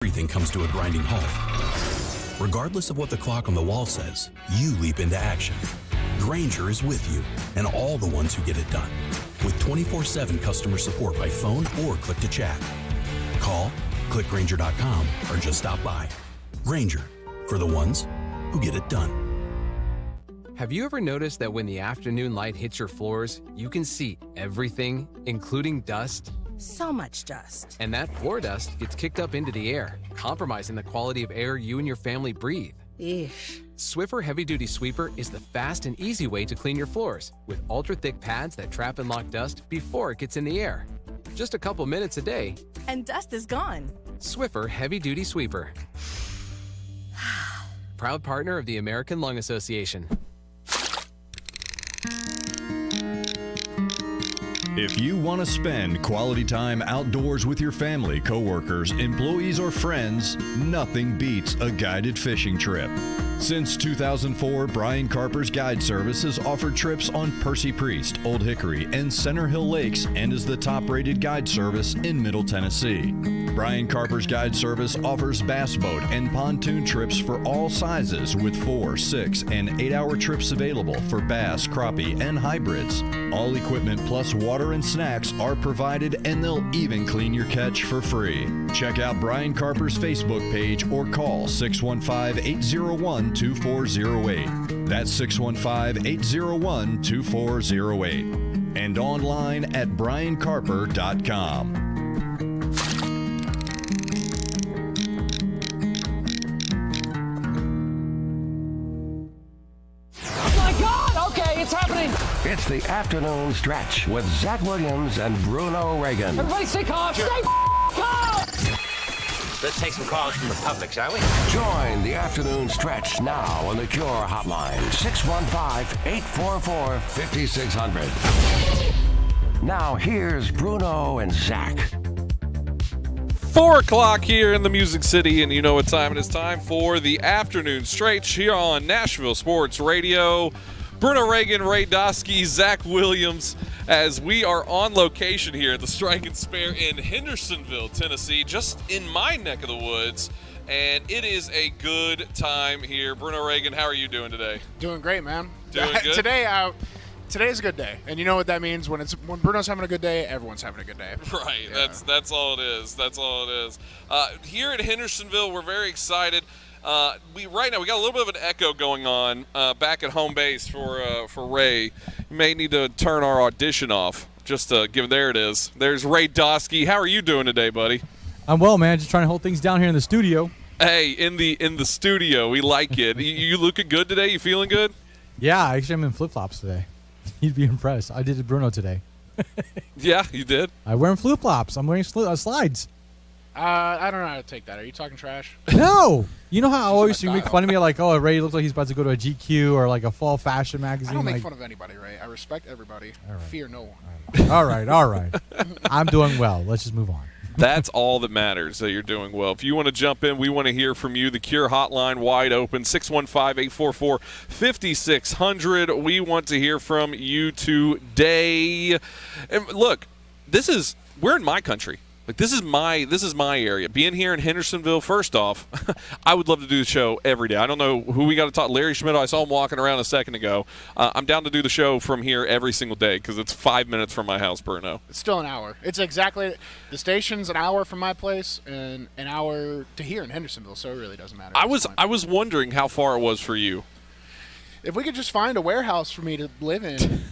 everything comes to a grinding halt. Regardless of what the clock on the wall says, you leap into action. Grainger is with you and all the ones who get it done. With 24/7 customer support by phone or click to chat. Call, click Grainger.com, or just stop by. Grainger, for the ones who get it done. Have you ever noticed that when the afternoon light hits your floors, you can see everything, including dust? So much dust. And that floor dust gets kicked up into the air, compromising the quality of air you and your family breathe. Eesh. Swiffer Heavy Duty Sweeper is the fast and easy way to clean your floors, with ultra-thick pads that trap and lock dust before it gets in the air. Just a couple minutes a day, And dust is gone. Swiffer Heavy Duty Sweeper. Proud partner of the American Lung Association. If you want to spend quality time outdoors with your family, coworkers, employees, or friends, nothing beats a guided fishing trip. Since 2004, Brian Carper's Guide Service has offered trips on Percy Priest, Old Hickory, and Center Hill Lakes, and is the top-rated guide service in Middle Tennessee. Brian Carper's Guide Service offers bass boat and pontoon trips for all sizes with 4, 6, and 8-hour trips available for bass, crappie, and hybrids. All equipment plus water and snacks are provided, and they'll even clean your catch for free. Check out Brian Carper's Facebook page or call 615-801-2408. That's 615-801-2408. And online at briancarper.com. It's happening. It's the afternoon stretch with Zach Williams and Bruno Reagan. Everybody stay calm. Stay calm. Let's take some calls from the public, shall we? Join the afternoon stretch now on the Cure Hotline, 615-844-5600. Now here's Bruno and Zach. 4 o'clock here in the Music City, and you know what time it is. Time for the afternoon stretch here on Nashville Sports Radio. Bruno Reagan, Ray Dosky, Zach Williams, as we are on location here at the Strike and Spare in Hendersonville, Tennessee, just in my neck of the woods, and it is a good time here. Bruno Reagan, how are you doing today? Doing great, man. Doing good? Today's a good day, and you know what that means. When Bruno's having a good day, everyone's having a good day. Right, yeah. That's all it is. That's all it is. Here at Hendersonville, we're very excited. Right now we got a little bit of an echo going on back at home base for Ray. You may need to turn our audition off. Just there it is. There's Ray Dosky. How are you doing today, buddy? I'm well, man. Just trying to hold things down here in the studio. Hey, in the studio, we like it. You looking good today? You feeling good? Yeah, actually, I'm in flip-flops today. You'd be impressed. I did it Bruno today. Yeah, you did? I'm wearing flip-flops. I'm wearing slides. I don't know how to take that. Are you talking trash? No. You know how I always make fun of me, like, oh, Ray looks like he's about to go to a GQ or like a fall fashion magazine. I don't make fun of anybody, Ray. I respect everybody. Right. Fear no one. All right. I'm doing well. Let's just move on. That's all that matters, that you're doing well. If you want to jump in, we want to hear from you. The Cure hotline wide open, 615-844-5600. We want to hear from you today. And look, we're in my country. Like this is my area. Being here in Hendersonville, first off, I would love to do the show every day. I don't know who we got to talk. Larry Schmidt, I saw him walking around a second ago. I'm down to do the show from here every single day because it's 5 minutes from my house, Bruno. It's still an hour. It's exactly the station's an hour from my place and an hour to here in Hendersonville, so it really doesn't matter. I was wondering how far it was for you. If we could just find a warehouse for me to live in.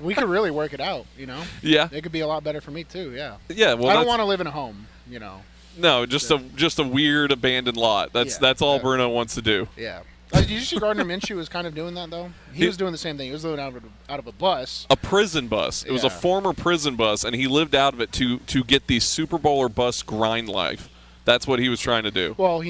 We could really work it out, you know? Yeah. It could be a lot better for me, too, yeah. Yeah, well, I don't want to live in a home, you know. No, just a weird abandoned lot. That's all Bruno wants to do. Yeah. Did you see Gardner Minshew was kind of doing that, though? He was doing the same thing. He was living out of a bus. A prison bus. It was a former prison bus, and he lived out of it to get the Super Bowler bus grind life. That's what he was trying to do. Well,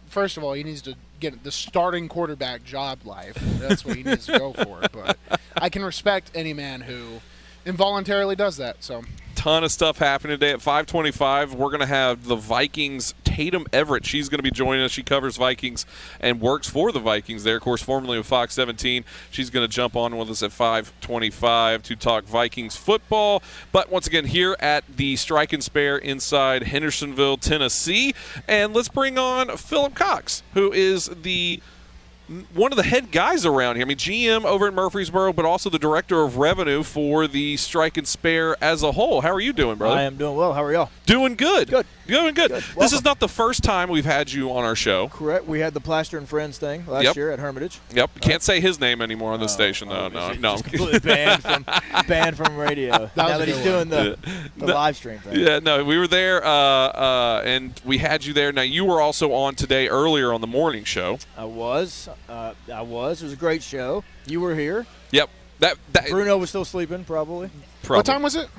first of all, he needs to get the starting quarterback job life. That's what he needs to go for. But I can respect any man who involuntarily does that. So, ton of stuff happening today at 5:25. We're going to have the Vikings Tatum Everett. She's going to be joining us. She covers Vikings and works for the Vikings there, of course, formerly with Fox 17. She's going to jump on with us at 5:25 to talk Vikings football. But once again, here at the Strike and Spare inside Hendersonville, Tennessee. And let's bring on Philip Cox, who is one of the head guys around here. I mean, GM over in Murfreesboro, but also the director of revenue for the Strike and Spare as a whole. How are you doing, brother? I am doing well. How are y'all? Doing good. Good. Doing good. Good. This is not the first time we've had you on our show. Correct. We had the Plaster and Friends thing last year at Hermitage. Yep. Can't say his name anymore on the station, though. No. He's completely banned from radio. Now that he's doing the live stream thing. Yeah, no, we were there, and we had you there. Now, you were also on today earlier on the morning show. I was. It was a great show. You were here. Yep. That Bruno was still sleeping, probably. What time was it?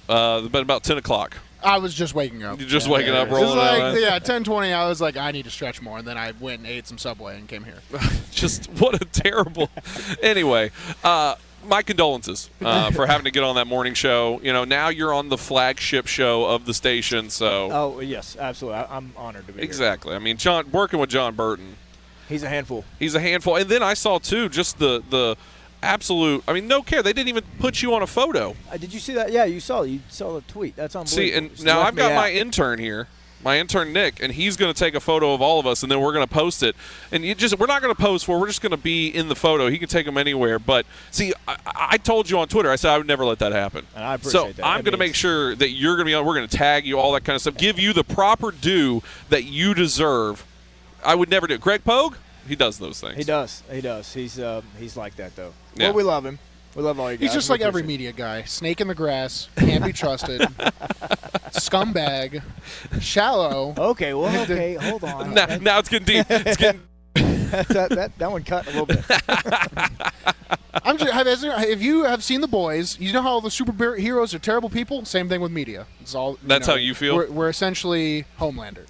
About 10 o'clock. I was just waking up. You're just waking up, rolling out. Yeah, 10:20. I was like, I need to stretch more, and then I went and ate some Subway and came here. Just what a terrible. Anyway, my condolences for having to get on that morning show. You know, now you're on the flagship show of the station. So. Oh yes, absolutely. I'm honored to be exactly. here. I mean, working with John Burton. He's a handful. And then I saw too just the absolute. I mean, no care. They didn't even put you on a photo. Did you see that? Yeah, you saw the tweet. That's unbelievable. See, and now I've got my intern here, my intern Nick, and he's going to take a photo of all of us, and then we're going to post it. And we're not going to pose for. We're just going to be in the photo. He can take them anywhere. But see, I told you on Twitter. I said I would never let that happen. And I appreciate that. So I'm going to make sure that you're going to be on. We're going to tag you, all that kind of stuff. Give you the proper due that you deserve. I would never do it. Greg Pogue. He does those things. He does. He's like that, though. Yeah. Well, we love him. We love all you guys. He's just like every media guy. Snake in the grass. Can't be trusted. Scumbag. Shallow. Okay, hold on. Now it's getting deep. It's getting that one cut a little bit. If you have seen The Boys, you know how all the superheroes are terrible people? Same thing with media. That's how you feel? We're essentially Homelander.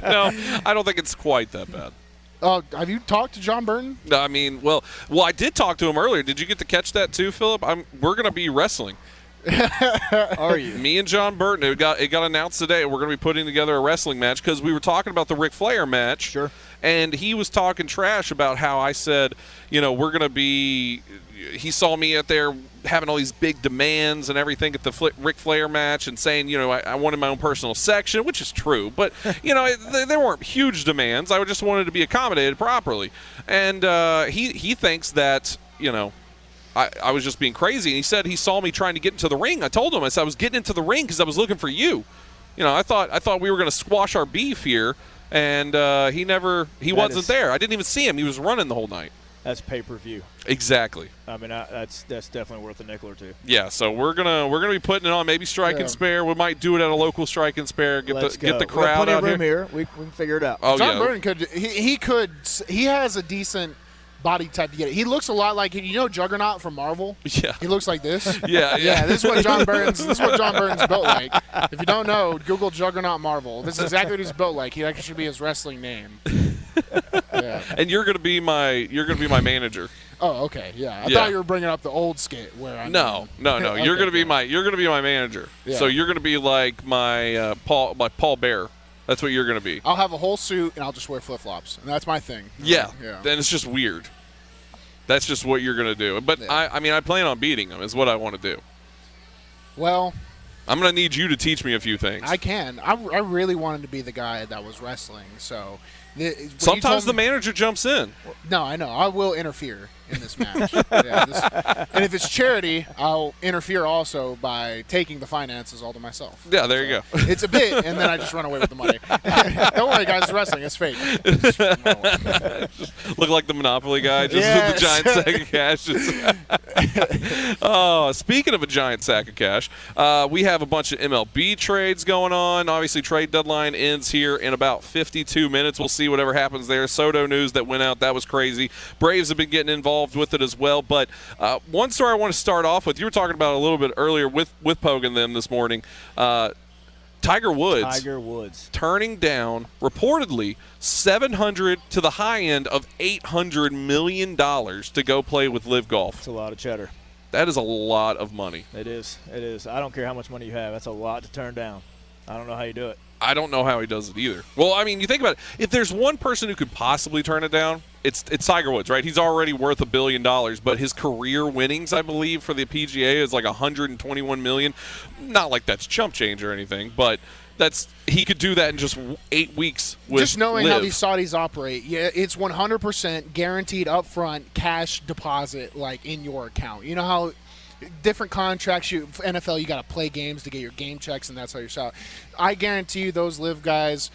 No, I don't think it's quite that bad. Have you talked to John Burton? No, I mean, well, I did talk to him earlier. Did you get to catch that too, Philip? We're going to be wrestling. Are you? Me and John Burton. It got announced today. We're going to be putting together a wrestling match because we were talking about the Ric Flair match. Sure. And he was talking trash about how I said, we're going to be. He saw me out there having all these big demands and everything at the Ric Flair match and saying, I wanted my own personal section, which is true. But, there weren't huge demands. I just wanted to be accommodated properly. And he thinks that, I was just being crazy. And he said he saw me trying to get into the ring. I told him, I said I was getting into the ring because I was looking for you. I thought we were going to squash our beef here. And he wasn't there. I didn't even see him. He was running the whole night. That's pay-per-view. Exactly. I mean, that's definitely worth a nickel or two. Yeah, so we're gonna be putting it on. Maybe Strike and Spare. We might do it at a local Strike and Spare. Get the crowd out room here. We can figure it out. Oh, John Burton he has a decent body type to get it. He looks a lot like Juggernaut from Marvel. Yeah. He looks like this. Yeah. This is what John Burton's built like. If you don't know, Google Juggernaut Marvel. This is exactly what he's built like. He actually should be his wrestling name. Yeah. And you're gonna be my manager. Oh, okay. Yeah. I thought you were bringing up the old skit where No. Okay, you're gonna be my manager. Yeah. So you're gonna be like my Paul Bear. That's what you're gonna be. I'll have a whole suit and I'll just wear flip-flops, and that's my thing. Yeah. Then it's just weird. That's just what you're gonna do. But I plan on beating him. Is what I want to do. Well, I'm gonna need you to teach me a few things. I can. I really wanted to be the guy that was wrestling. So sometimes the manager jumps in. No, I know. I will interfere in this match. And if it's charity, I'll interfere also by taking the finances all to myself. Yeah, there you go. It's a bit, and then I just run away with the money. Don't worry, guys. It's wrestling. It's fake. Just look like the Monopoly guy, just with the giant sack of cash. Speaking of a giant sack of cash, we have a bunch of MLB trades going on. Obviously, trade deadline ends here in about 52 minutes. We'll see whatever happens there. Soto news that went out, that was crazy. Braves have been getting involved with it as well. But one story I want to start off with, you were talking about a little bit earlier with Pogue and them this morning. Tiger Woods turning down reportedly $700 to the high end of $800 million to go play with Live Golf. It's a lot of cheddar. That is a lot of money. It is. I don't care how much money you have. That's a lot to turn down. I don't know how you do it. I don't know how he does it either. Well, I mean, you think about it. If there's one person who could possibly turn it down, it's Tiger Woods, right? He's already worth $1 billion, but his career winnings, I believe, for the PGA is like $121 million. Not like that's chump change or anything, but he could do that in just 8 weeks. With just knowing Liv. how these Saudis operate, yeah, it's 100% guaranteed upfront cash deposit, like in your account. You know how different contracts, NFL, you got to play games to get your game checks, and that's how you're shot. I guarantee you, those Liv guys,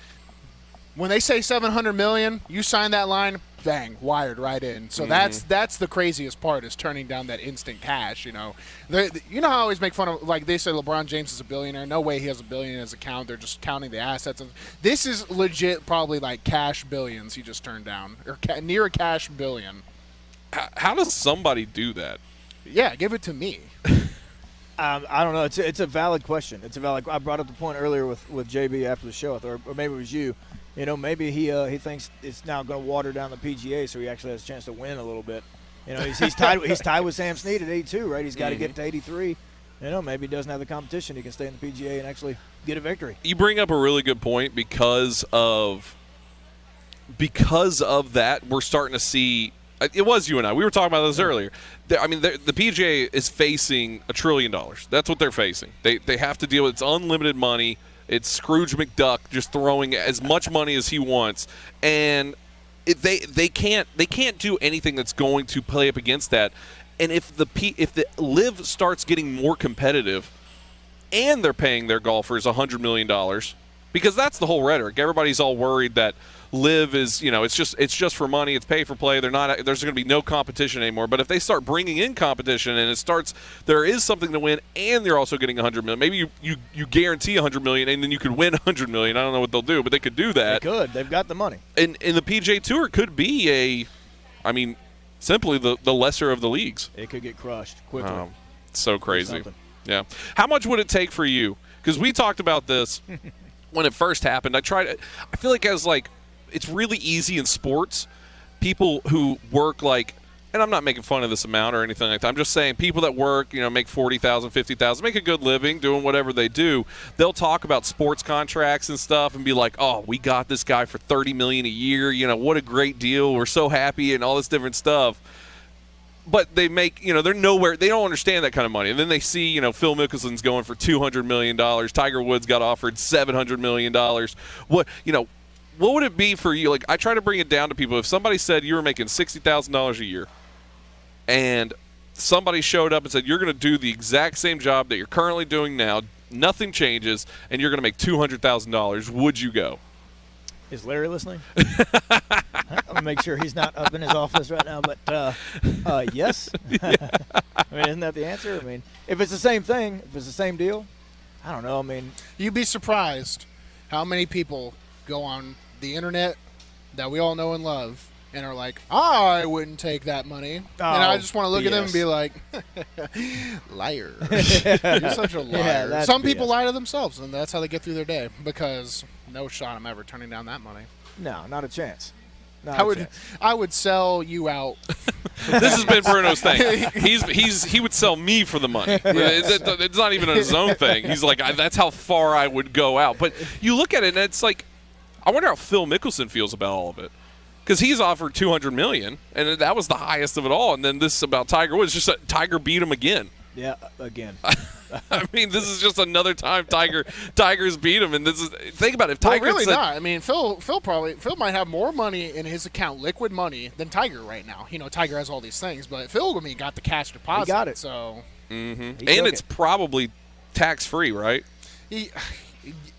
when they say $700 million, you sign that line, bang, wired right in. So that's the craziest part, is turning down that instant cash. You know how I always make fun of, like, they say LeBron James is a billionaire. No way he has $1 billion in his account. They're just counting the assets. This is legit, probably like cash billions he just turned down, or near a cash billion. How does somebody do that? Yeah, give it to me. I don't know. It's a valid question. I brought up the point earlier with JB after the show, or maybe it was you. You know, maybe he thinks it's now going to water down the PGA, so he actually has a chance to win a little bit. You know, he's tied with Sam Snead at 82, right? He's got to get to 83. You know, maybe he doesn't have the competition. He can stay in the PGA and actually get a victory. You bring up a really good point because of that. We're starting to see. It was you and I. We were talking about this earlier. I mean, the PGA is facing $1 trillion. That's what they're facing. They have to deal with it's unlimited money. It's Scrooge McDuck just throwing as much money as he wants, and they can't do anything that's going to play up against that. And if the Liv starts getting more competitive, and they're paying their golfers $100 million, because that's the whole rhetoric. Everybody's all worried that Liv is, it's just for money. It's pay for play. There's going to be no competition anymore. But if they start bringing in competition and there is something to win, and they're also getting $100 million. Maybe you guarantee $100 million, and then you could win $100 million. I don't know what they'll do, but they could do that. They could. They've got the money. And the PGA Tour could be simply the lesser of the leagues. It could get crushed quickly. So crazy. Yeah. How much would it take for you? Because we talked about this when it first happened. I feel like it's really easy in sports. People who work and I'm not making fun of this amount or anything like that. I'm just saying people that work, make $40,000, $50,000, make a good living doing whatever they do. They'll talk about sports contracts and stuff and be like, "Oh, we got this guy for $30 million a year. What a great deal. We're so happy," and all this different stuff. But they make, they're nowhere. They don't understand that kind of money. And then they see, Phil Mickelson's going for $200 million. Tiger Woods got offered $700 million. What would it be for you? Like, I try to bring it down to people. If somebody said you were making $60,000 a year and somebody showed up and said you're going to do the exact same job that you're currently doing now, nothing changes, and you're going to make $200,000, would you go? Is Larry listening? I'm going to make sure he's not up in his office right now, but yes. Isn't that the answer? If it's the same thing, if it's the same deal, I don't know. You'd be surprised how many people go on the internet that we all know and love and are like, I wouldn't take that money. And I just want to look at them and be like, liar. You're such a liar. Yeah, some people lie to themselves, and that's how they get through their day, because no shot I'm ever turning down that money. No, not a chance. I would sell you out. This has been Bruno's thing. He would sell me for the money. Yes. It's not even his own thing. He's like, that's how far I would go out. But you look at it, and it's like, I wonder how Phil Mickelson feels about all of it, because he's offered $200 million, and that was the highest of it all. And then this about Tiger Woods, just Tiger beat him again. Yeah, again. This is just another time Tiger's beat him, and this is, think about it. If Tiger really not. Phil might have more money in his account, liquid money, than Tiger right now. Tiger has all these things, but Phil got the cash deposit. He got it. So, and it's probably tax free, right?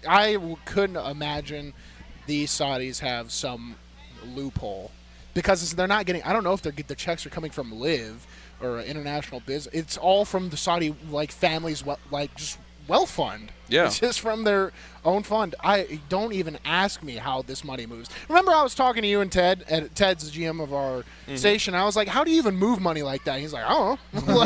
I couldn't imagine these Saudis have some loophole, because they're not getting. I don't know if the checks are coming from Liv or international business. It's all from the Saudi families, just wealth fund. Yeah, it's just from their own fund. I don't even ask me how this money moves. Remember, I was talking to you and Ted. Ted's the GM of our station. I was like, "How do you even move money like that?" He's like, "I don't know."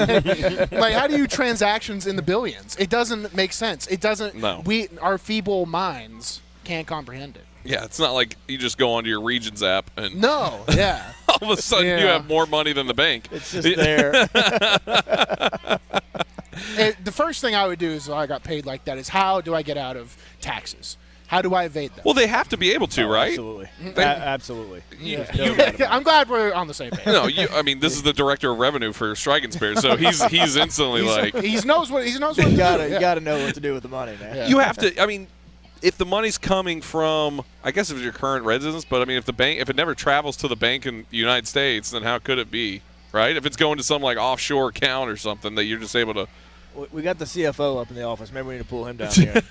like, how do you transactions in the billions? It doesn't make sense. It doesn't. No. Our feeble minds can't comprehend it. Yeah, it's not like you just go onto your Regions app and no, yeah, all of a sudden you have more money than the bank. It's just there. The first thing I would do is, I got paid like that, is how do I get out of taxes? How do I evade them? Well, they have to be able to, right? Absolutely. They- Absolutely. I'm glad we're on the same page. No, I mean, this is the director of revenue for Strike and Spare, so he's instantly like, he knows what you to do. gotta know what to do with the money, man. Yeah. you have to. I mean, if the money's coming from, I guess if it's your current residence, but I mean, if it never travels to the bank in the United States, then how could it be, right? If it's going to some like offshore account or something that you're just able to. We got the CFO up in the office. Maybe we need to pull him down here.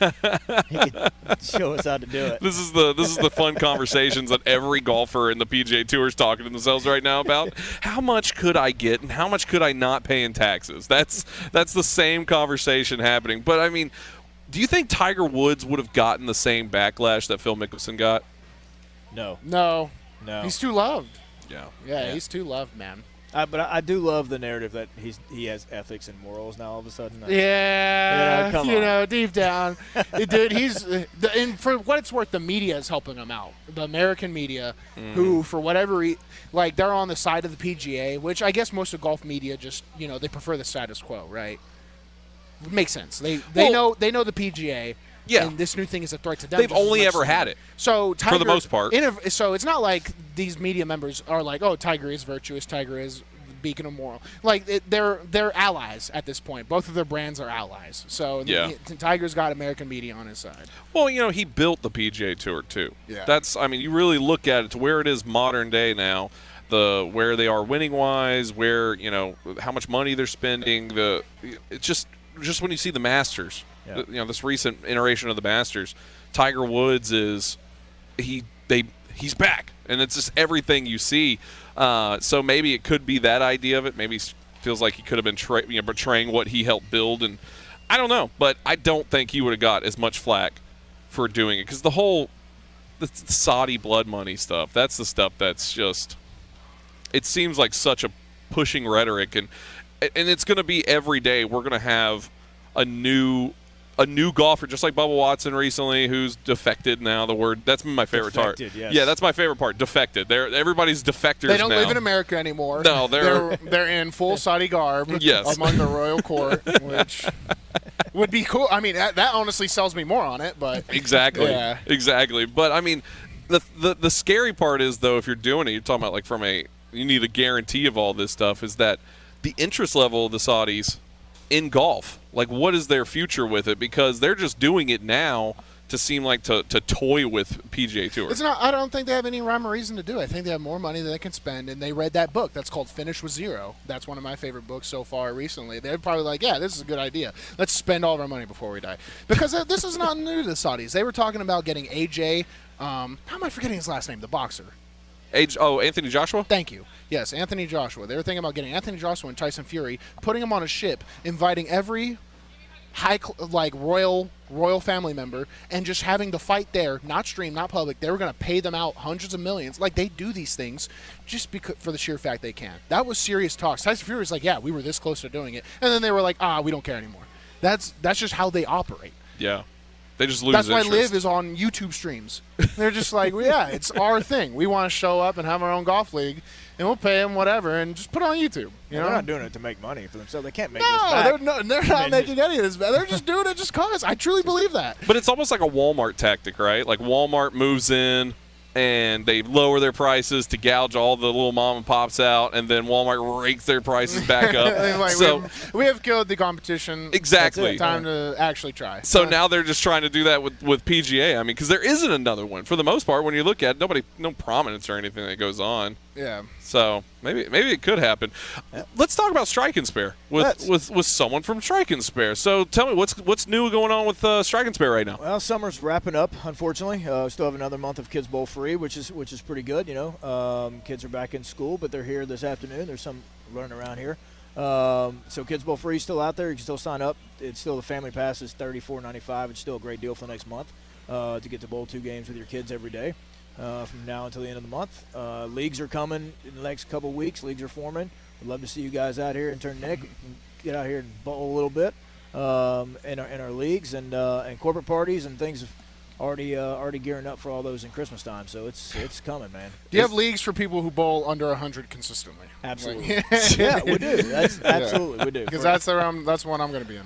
He can show us how to do it. This is the fun conversations that every golfer in the PGA Tour is talking to themselves right now about. How much could I get and how much could I not pay in taxes? That's the same conversation happening. But I mean, do you think Tiger Woods would have gotten the same backlash that Phil Mickelson got? No. He's too loved. Yeah. He's too loved, man. But I do love the narrative that he has ethics and morals now all of a sudden. Yeah, come on. deep down, dude, and for what it's worth, the media is helping him out. The American media, who for whatever they're on the side of the PGA, which I guess most of golf media just they prefer the status quo, right? It makes sense. They know the PGA. Yeah. And this new thing is a threat to them. They've only ever had it. So Tiger, for the most part. So it's not like these media members are like, oh, Tiger is virtuous, Tiger is the beacon of moral. Like they're allies at this point. Both of their brands are allies. So Tiger's got American media on his side. Well, he built the PGA Tour too. Yeah. You really look at it to where it is modern day now. Where they are winning wise, where how much money they're spending. It's just when you see the Masters. Yeah. This recent iteration of the Masters, Tiger Woods he's back, and it's just everything you see. So maybe it could be that idea of it. Maybe it feels like he could have been betraying what he helped build, and I don't know, but I don't think he would have got as much flack for doing it because the Saudi blood money stuff. That's the stuff that's just. It seems like such a pushing rhetoric, and it's going to be every day. We're going to have a new golfer, just like Bubba Watson recently, who's defected now. That's my favorite part. Yes. Yeah, that's my favorite part. Defected. Everybody's defectors. They don't now. live in America anymore. No, they're in full Saudi garb. Yes. Among the royal court, which would be cool. I mean, that honestly sells me more on it. But exactly, yeah. Exactly. But I mean, the scary part is though, if you're doing it, you're talking about like you need a guarantee of all this stuff. Is that the interest level of the Saudis in golf? Like, what is their future with it? Because they're just doing it now to seem like to toy with PGA Tour. It's not. I don't think they have any rhyme or reason to do it. I think they have more money than they can spend, and they read that book. That's called Finish with Zero. That's one of my favorite books so far recently. They're probably like, yeah, this is a good idea. Let's spend all of our money before we die. Because this is not new to the Saudis. They were talking about getting AJ. How am I forgetting his last name? The boxer. Anthony Joshua? Thank you. Yes, Anthony Joshua. They were thinking about getting Anthony Joshua and Tyson Fury, putting them on a ship, inviting every royal family member, and just having the fight there, not streamed, not public. They were going to pay them out hundreds of millions. Like, they do these things just because for the sheer fact they can. That was serious talks. Tyson Fury was like, yeah, we were this close to doing it. And then they were like, we don't care anymore. That's just how they operate. Yeah. They just lose That's why interest. Liv is on YouTube streams. They're just like, well, yeah, it's our thing. We want to show up and have our own golf league, and we'll pay them whatever and just put it on YouTube. They're not doing it to make money for themselves. They can't make this back. They're not making any of this back. They're just doing it just cause. I truly believe that. But it's almost like a Walmart tactic, right? Like Walmart moves in and they lower their prices to gouge all the little mom and pops out, and then Walmart rakes their prices back up. So we have killed the competition. Exactly. Time to actually try. So now they're just trying to do that with PGA. I mean, because there isn't another one. For the most part, when you look at it, no prominence or anything that goes on. Yeah. So maybe it could happen. Let's talk about Strike and Spare with someone from Strike and Spare. So tell me what's new going on with Strike and Spare right now? Well, summer's wrapping up. Unfortunately, still have another month of Kids Bowl free, which is pretty good. Kids are back in school, but they're here this afternoon. There's some running around here. So Kids Bowl free is still out there. You can still sign up. It's still the family pass is $34.95. It's still a great deal for the next month to get to bowl 2 games with your kids every day. From now until the end of the month. Leagues are coming in the next couple of weeks. Leagues are forming. We'd love to see you guys out here and turn Nick and get out here and bowl a little bit in our leagues and corporate parties and things. Already gearing up for all those in Christmas time. So it's coming, man. Do you have leagues for people who bowl under 100 consistently? Absolutely. Yeah, we do. Absolutely, we do. Because that's one I'm going to be in.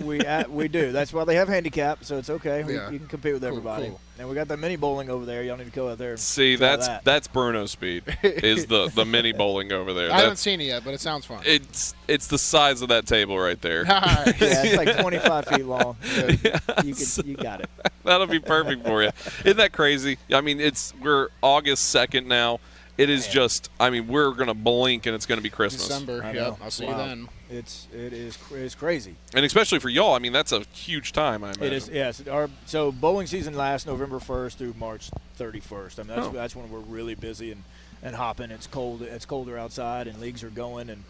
we do. That's why they have handicap, so it's okay. Yeah. You can compete with everybody. Cool. And we got the mini bowling over there. Y'all need to go out there. And See, try that's that. Bruno's speed. Is the mini bowling over there? I haven't seen it yet, but it sounds fun. It's the size of that table right there. Yeah, it's like 25 feet long. Yeah, you got it. That'll be perfect for you. Isn't that crazy? I mean, we're August 2nd now. It is just, I mean, we're going to blink and it's going to be Christmas. December. Yep. I'll see you then. It's crazy. And especially for y'all, I mean, that's a huge time, I imagine. It is, yes. So bowling season lasts November 1st through March 31st. I mean, that's when we're really busy and hopping. It's cold. It's colder outside, and leagues are going, and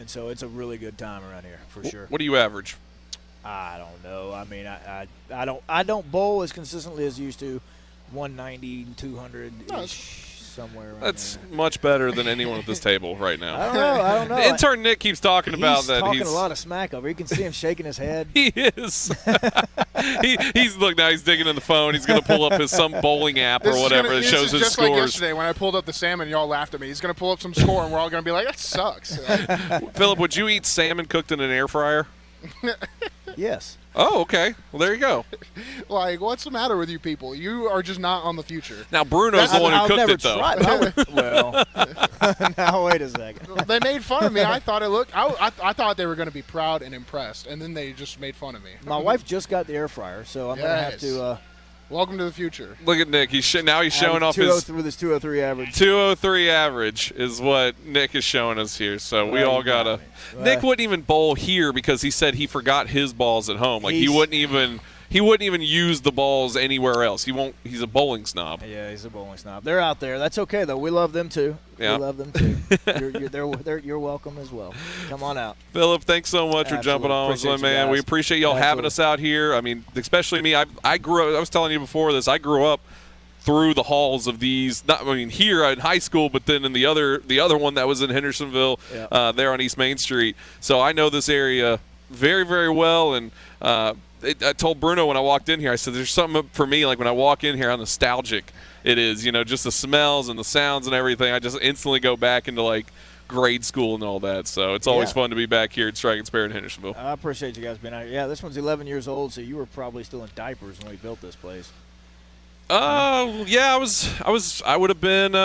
so it's a really good time around here for sure. What do you average? I don't know. I mean, I don't bowl as consistently as used to. 190, 200 somewhere around That's there. much better than anyone at this table right now. I don't know. Intern Nick keeps talking about that. He's talking a lot of smack over. You can see him shaking his head. He is. Look, now he's digging in the phone. He's going to pull up some bowling app or whatever that shows his just scores. Like yesterday when I pulled up the salmon, y'all laughed at me. He's going to pull up some score, and we're all going to be like, that sucks. Philip, would you eat salmon cooked in an air fryer? Yes. Oh, okay. Well, there you go. Like, what's the matter with you people? You are just not on the future. Now, Bruno's the one who cooked it, though. Well, now wait a second. They made fun of me. I thought it looked. I thought they were going to be proud and impressed, and then they just made fun of me. My wife just got the air fryer, so I'm going to have to. Welcome to the future. Look at Nick. Now he's showing off his with his 203 average. 203 average is what Nick is showing us here. So we all gotta. Nick wouldn't even bowl here because he said he forgot his balls at home. Like he wouldn't even use the balls anywhere else. He's a bowling snob. Yeah, he's a bowling snob. They're out there. That's okay though. We love them too. Yeah. We love them too. You're welcome as well. Come on out. Philip, thanks so much for jumping on with us, man. We appreciate y'all having us out here. I mean, especially me. I grew up. I was telling you before this. I grew up through the halls of these. Here in high school, but then in the other one that was in Hendersonville, there on East Main Street. So I know this area very, very well, and. I told Bruno when I walked in here, I said, there's something for me, like when I walk in here, how nostalgic it is, just the smells and the sounds and everything. I just instantly go back into, like, grade school and all that. So it's always fun to be back here at Strike and Spare in Hendersonville. I appreciate you guys being out here. Yeah, this one's 11 years old, so you were probably still in diapers when we built this place. Yeah, I would have been,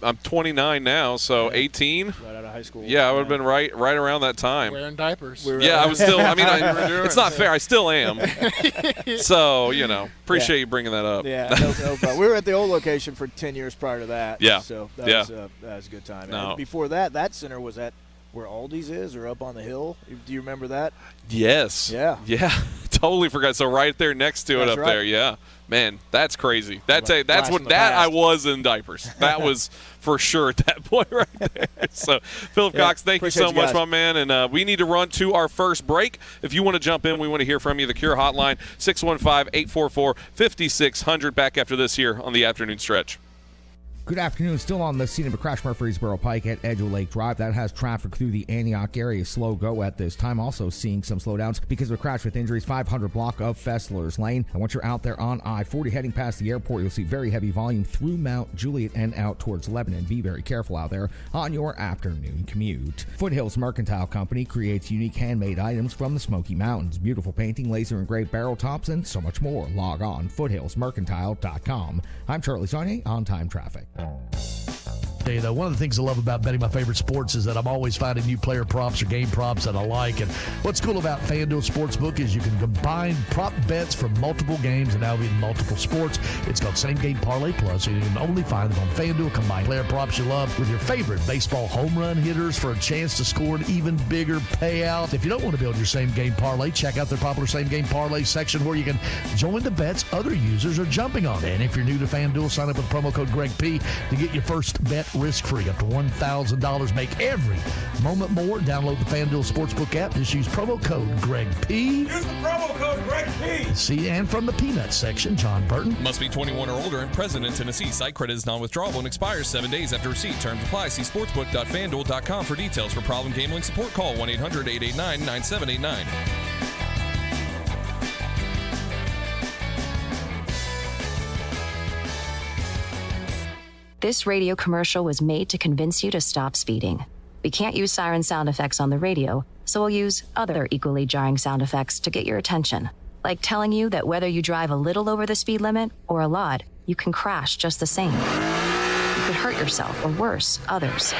I'm 29 now, so 18. Right out of high school. Yeah, I would have been right around that time. Wearing diapers. I was still. I mean, it's not fair. I still am. So appreciate you bringing that up. Yeah, no problem. We were at the old location for 10 years prior to that. Yeah. So that was a good time. No. And before that center was at where Aldi's is, or up on the hill. Do you remember that? Yes. Yeah. Yeah. Totally forgot. So right there next to it That's up right. there. Yeah. Man, that's crazy. That's what past. I was in diapers. That was for sure at that point right there. So, Philip Cox, thank you so much, my man. And we need to run to our first break. If you want to jump in, we want to hear from you. The Cure Hotline, 615-844-5600. Back after this here on the afternoon stretch. Good afternoon. Still on the scene of a crash Murfreesboro Pike at Edgewood Lake Drive. That has traffic through the Antioch area. Slow go at this time. Also seeing some slowdowns because of a crash with injuries. 500 block of Fessler's Lane. And once you're out there on I-40 heading past the airport, you'll see very heavy volume through Mount Juliet and out towards Lebanon. Be very careful out there on your afternoon commute. Foothills Mercantile Company creates unique handmade items from the Smoky Mountains. Beautiful painting, laser engraved barrel tops, and so much more. Log on foothillsmercantile.com. I'm Charlie Saunier on Time Traffic. One of the things I love about betting my favorite sports is that I'm always finding new player props or game props that I like. And what's cool about FanDuel Sportsbook is you can combine prop bets from multiple games and now in multiple sports. It's called Same Game Parlay Plus, and you can only find them on FanDuel. Combine player props you love with your favorite baseball home run hitters for a chance to score an even bigger payout. If you don't want to build your Same Game Parlay, check out their popular Same Game Parlay section where you can join the bets other users are jumping on. And if you're new to FanDuel, sign up with promo code Greg P to get your first bet risk-free up to $1,000. Make every moment more. Download the FanDuel Sportsbook app. Just use promo code Greg P. Use the promo code Greg P. See, and from the Peanuts section, John Burton. Must be 21 or older and present in Tennessee. Site credit is non-withdrawable and expires 7 days after receipt. Terms apply. See sportsbook.fanduel.com for details. For problem gambling support, call 1-800-889-9789. This radio commercial was made to convince you to stop speeding. We can't use siren sound effects on the radio, So we'll use other equally jarring sound effects to get your attention, like telling you that whether you drive a little over the speed limit or a lot, you can crash just the same. You could hurt yourself, or worse, others.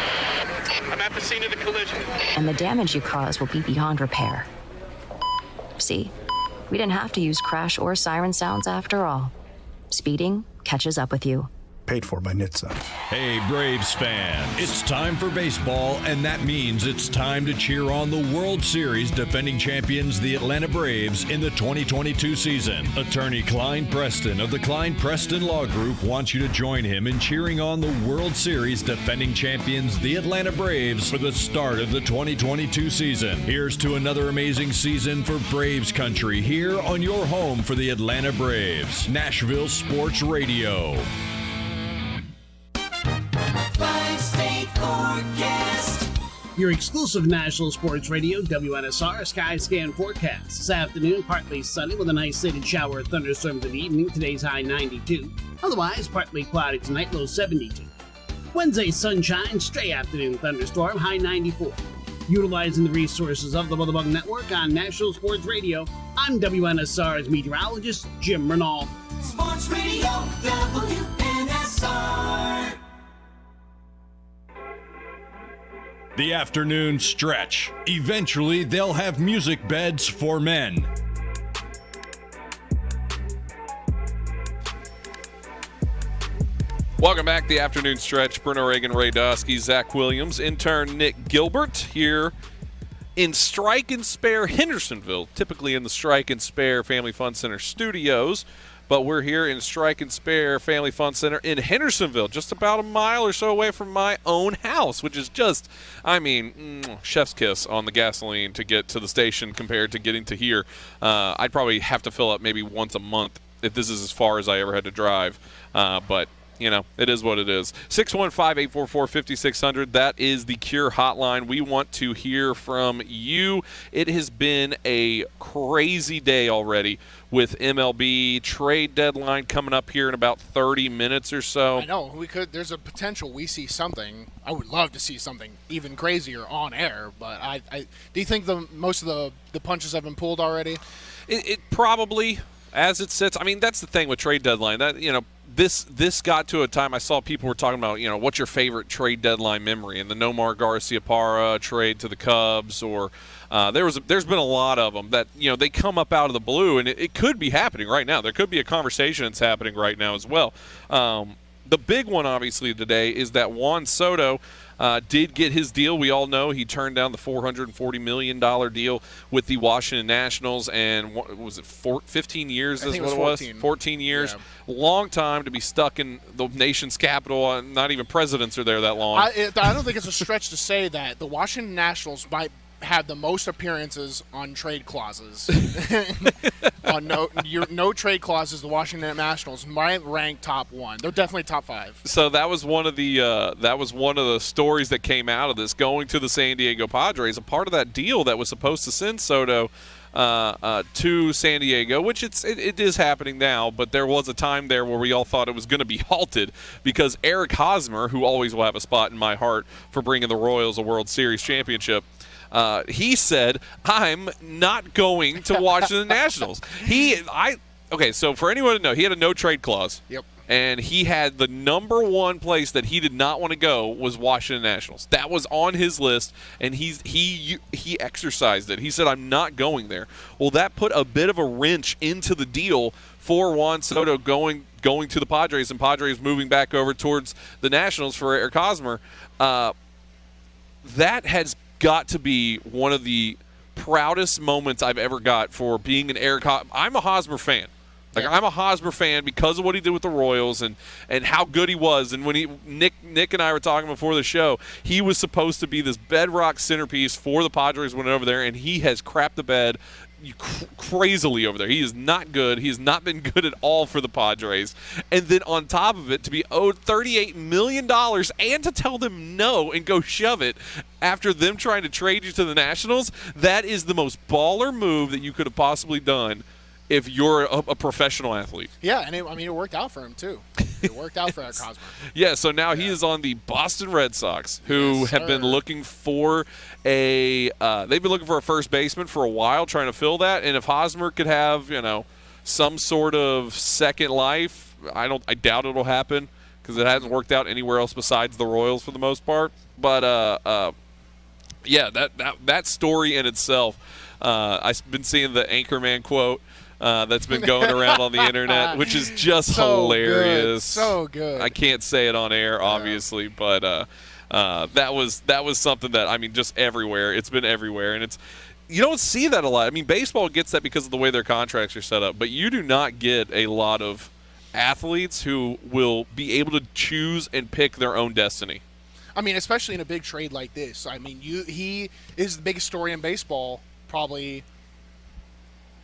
I'm at the scene of the collision. And the damage you cause will be beyond repair. See, we didn't have to use crash or siren sounds after all. Speeding catches up with you. Paid for by NHTSA. Hey, Braves fan, it's time for baseball, and that means it's time to cheer on the World Series defending champions, the Atlanta Braves, in the 2022 season. Attorney Klein Preston of the Klein Preston Law Group wants you to join him in cheering on the World Series defending champions, the Atlanta Braves, for the start of the 2022 season. Here's to another amazing season for Braves country here on your home for the Atlanta Braves. Nashville Sports Radio. Your exclusive National Sports Radio, WNSR Sky Scan forecast. This afternoon, partly sunny with an isolated shower or thunderstorm for the evening. Today's high 92. Otherwise, partly cloudy tonight, low 72. Wednesday, sunshine, stray afternoon thunderstorm, high 94. Utilizing the resources of the Weatherbug Network on National Sports Radio, I'm WNSR's meteorologist, Jim Renault. Sports Radio, WNSR. The afternoon stretch. Eventually, they'll have music beds for men. Welcome back to the afternoon stretch. Bruno, Reagan, Ray Dosky, Zach Williams, intern Nick Gilbert here in Strike and Spare Hendersonville, typically in the Strike and Spare Family Fun Center studios. But we're here in Strike and Spare Family Fun Center in Hendersonville, just about a mile or so away from my own house, which is just, chef's kiss on the gasoline to get to the station compared to getting to here. I'd probably have to fill up maybe once a month if this is as far as I ever had to drive. But it is what it is. 615-844-5600. That is the Cure hotline. We want to hear from you. It has been a crazy day already with MLB trade deadline coming up here in about 30 minutes or so. I know. There's a potential we see something. I would love to see something even crazier on air, but do you think most of the punches have been pulled already? It probably, as it sits. That's the thing with trade deadline. That, This got to a time I saw people were talking about, what's your favorite trade deadline memory? And the Nomar Garciaparra trade to the Cubs, or there's been a lot of them that, they come up out of the blue, and it could be happening right now. There could be a conversation that's happening right now as well. The big one, obviously, today is that Juan Soto did get his deal. We all know he turned down the $440 million deal with the Washington Nationals, and what was it, 15 years is what it was? 14 years. Yeah. Long time to be stuck in the nation's capital. Not even presidents are there that long. I don't think it's a stretch to say that the Washington Nationals might have the most appearances on trade clauses. On no trade clauses, the Washington Nationals might rank top one. They're definitely top five. So that was one of the stories that came out of this, going to the San Diego Padres. A part of that deal that was supposed to send Soto to San Diego, which it is happening now, but there was a time there where we all thought it was going to be halted because Eric Hosmer, who always will have a spot in my heart for bringing the Royals a World Series championship, he said, I'm not going to Washington Nationals. So for anyone to know, he had a no-trade clause. Yep. And he had the number one place that he did not want to go was Washington Nationals. That was on his list, and he exercised it. He said, I'm not going there. Well, that put a bit of a wrench into the deal for Juan Soto going to the Padres, and Padres moving back over towards the Nationals for Eric Hosmer. That has got to be one of the proudest moments I've ever got for being an Eric Hosmer. I'm a Hosmer fan. I'm a Hosmer fan because of what he did with the Royals and how good he was. And when Nick and I were talking before the show, he was supposed to be this bedrock centerpiece for the Padres when over there, and he has crapped the bed crazily over there. He is not good. He has not been good at all for the Padres. And then on top of it, to be owed $38 million and to tell them no and go shove it after them trying to trade you to the Nationals, that is the most baller move that you could have possibly done if you're a professional athlete. Yeah, and it worked out for him too. It worked out for Eric Hosmer. Yeah, so now he is on the Boston Red Sox, who have been looking for they've been looking for a first baseman for a while, trying to fill that. And if Hosmer could have, some sort of second life, I doubt it'll happen because it hasn't worked out anywhere else besides the Royals for the most part. But yeah, that story in itself, I've been seeing the Anchorman quote. That's been going around on the internet, which is just hilarious. So good. I can't say it on air, obviously, but that was something that just everywhere. It's been everywhere, and you don't see that a lot. I mean, baseball gets that because of the way their contracts are set up, but you do not get a lot of athletes who will be able to choose and pick their own destiny. I mean, especially in a big trade like this. I mean, he is the biggest story in baseball, probably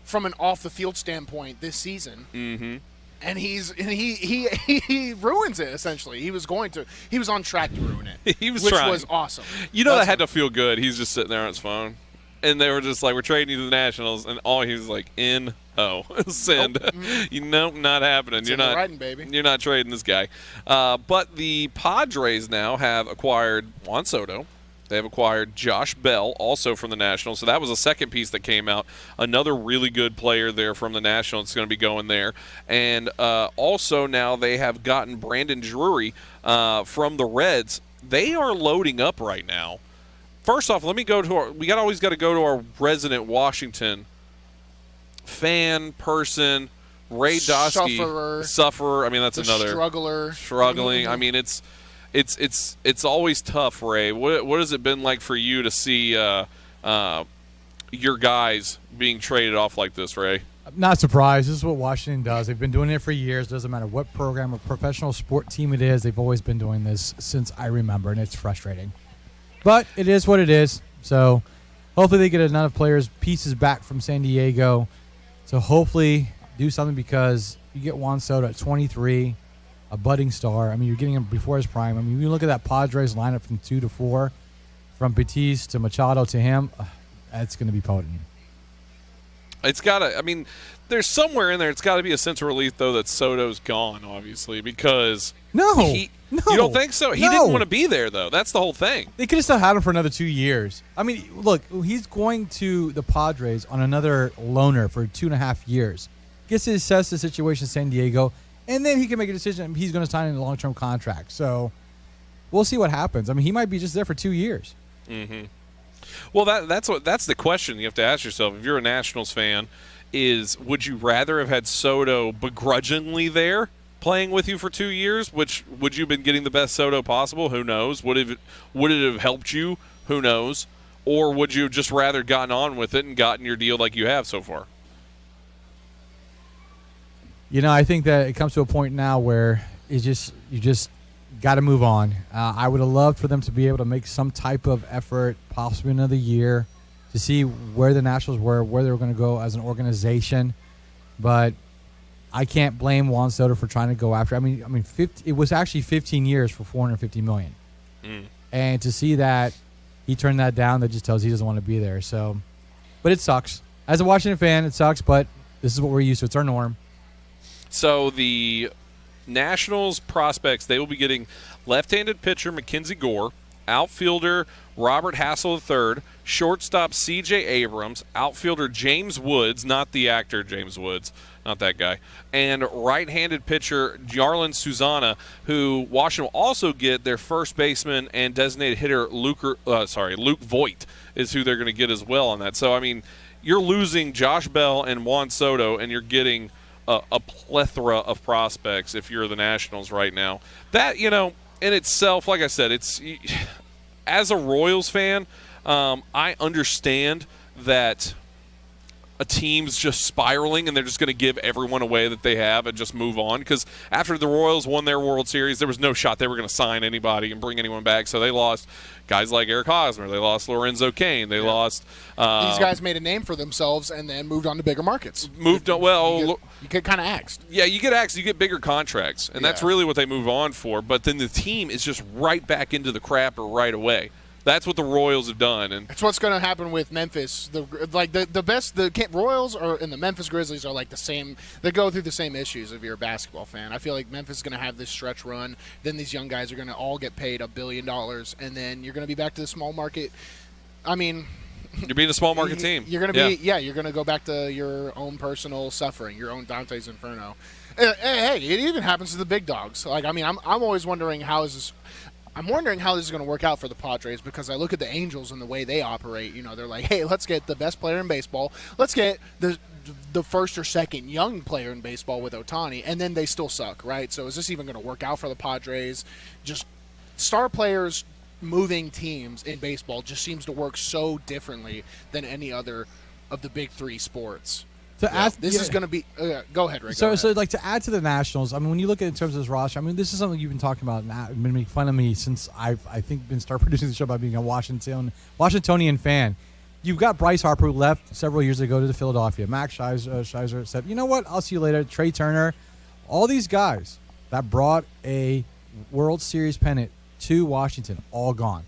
from an off-the-field standpoint this season. Mm-hmm. And he ruins it, essentially. He was on track to ruin it. He was which trying. was awesome. That had to feel good. He's just sitting there on his phone. And they were just like, we're trading you to the Nationals. And all he was like, send. Nope, not happening. It's in the writing, baby. You're not trading this guy. But the Padres now have acquired Juan Soto. They have acquired Josh Bell, also from the Nationals. So that was a second piece that came out. Another really good player there from the Nationals is going to be going there. And also now they have gotten Brandon Drury from the Reds. They are loading up right now. First off, let me go to we always got to go to our resident Washington fan, person, Ray Dosky. Sufferer. I mean, that's another. Struggling. I mean, it's always tough, Ray. What has it been like for you to see your guys being traded off like this, Ray? I'm not surprised. This is what Washington does. They've been doing it for years. Doesn't matter what program or professional sport team it is. They've always been doing this since I remember, and it's frustrating. But it is what it is. So hopefully they get enough pieces back from San Diego. So hopefully do something, because you get Juan Soto at 23, a budding star. I mean, you're getting him before his prime. I mean, you look at that Padres lineup from 2 to 4, from Batiste to Machado to him, that's going to be potent. It's got to – I mean, there's somewhere in there it's got to be a sense of relief, though, that Soto's gone, obviously, because – No. You don't think so? He didn't want to be there, though. That's the whole thing. They could have still had him for another 2 years. I mean, look, he's going to the Padres on another loaner for 2.5 years. Gets to assess the situation in San Diego, and then he can make a decision. He's going to sign a long-term contract. So we'll see what happens. I mean, he might be just there for 2 years. Mm-hmm. Well, that's the question you have to ask yourself. If you're a Nationals fan, would you rather have had Soto begrudgingly there, playing with you for 2 years, which would you have been getting the best Soto possible? Who knows? Would it have helped you? Who knows? Or would you have just rather gotten on with it and gotten your deal like you have so far? I think that it comes to a point now where you just got to move on. I would have loved for them to be able to make some type of effort, possibly another year, to see where the Nationals were, where they were going to go as an organization. But I can't blame Juan Soto for trying to go after. It was actually 15 years for $450 million. And to see that he turned that down, that just tells he doesn't want to be there. So, but it sucks. As a Washington fan, it sucks, but this is what we're used to. It's our norm. So the Nationals prospects, they will be getting left-handed pitcher Mackenzie Gore, outfielder Robert Hassel III, shortstop C.J. Abrams, outfielder James Woods, not the actor James Woods, not that guy, and right-handed pitcher Jarlin Susana, who Washington will also get their first baseman and designated hitter Luke Voigt is who they're going to get as well on that. So, I mean, you're losing Josh Bell and Juan Soto, and you're getting a plethora of prospects if you're the Nationals right now. That, in itself, like I said, it's as a Royals fan, I understand that a team's just spiraling and they're just going to give everyone away that they have and just move on, because after the Royals won their World Series, there was no shot they were going to sign anybody and bring anyone back. So they lost guys like Eric Hosmer. They lost Lorenzo Cain. They lost these guys made a name for themselves and then moved on to bigger markets. You get kind of axed. Yeah, you get axed. You get bigger contracts, and that's really what they move on for. But then the team is just right back into the crapper right away. That's what the Royals have done, and That's what's going to happen with Memphis. The Royals and the Memphis Grizzlies are like the same. They go through the same issues if you're a basketball fan. I feel like Memphis is going to have this stretch run. Then these young guys are going to all get paid $1 billion, and then you're going to be back to the small market. I mean, you're being a small market team. You're going to be, you're going to go back to your own personal suffering, your own Dante's Inferno. Hey, it even happens to the big dogs. Like, I mean, I'm always wondering how this is going to work out for the Padres, because I look at the Angels and the way they operate. You know, they're like, hey, let's get the best player in baseball. Let's get the first or second young player in baseball with Ohtani, and then they still suck, right? So is this even going to work out for the Padres? Just star players moving teams in baseball just seems to work so differently than any other of the big three sports. This is going to be go ahead, Rick. So like, to add to the Nationals, I mean, when you look at it in terms of this roster, I mean, this is something you've been talking about and been making fun of me since I think been start producing the show by being a Washingtonian fan. You've got Bryce Harper, who left several years ago to the Philadelphia. Max Scherzer said, you know what, I'll see you later. Trey Turner, all these guys that brought a World Series pennant to Washington, all gone.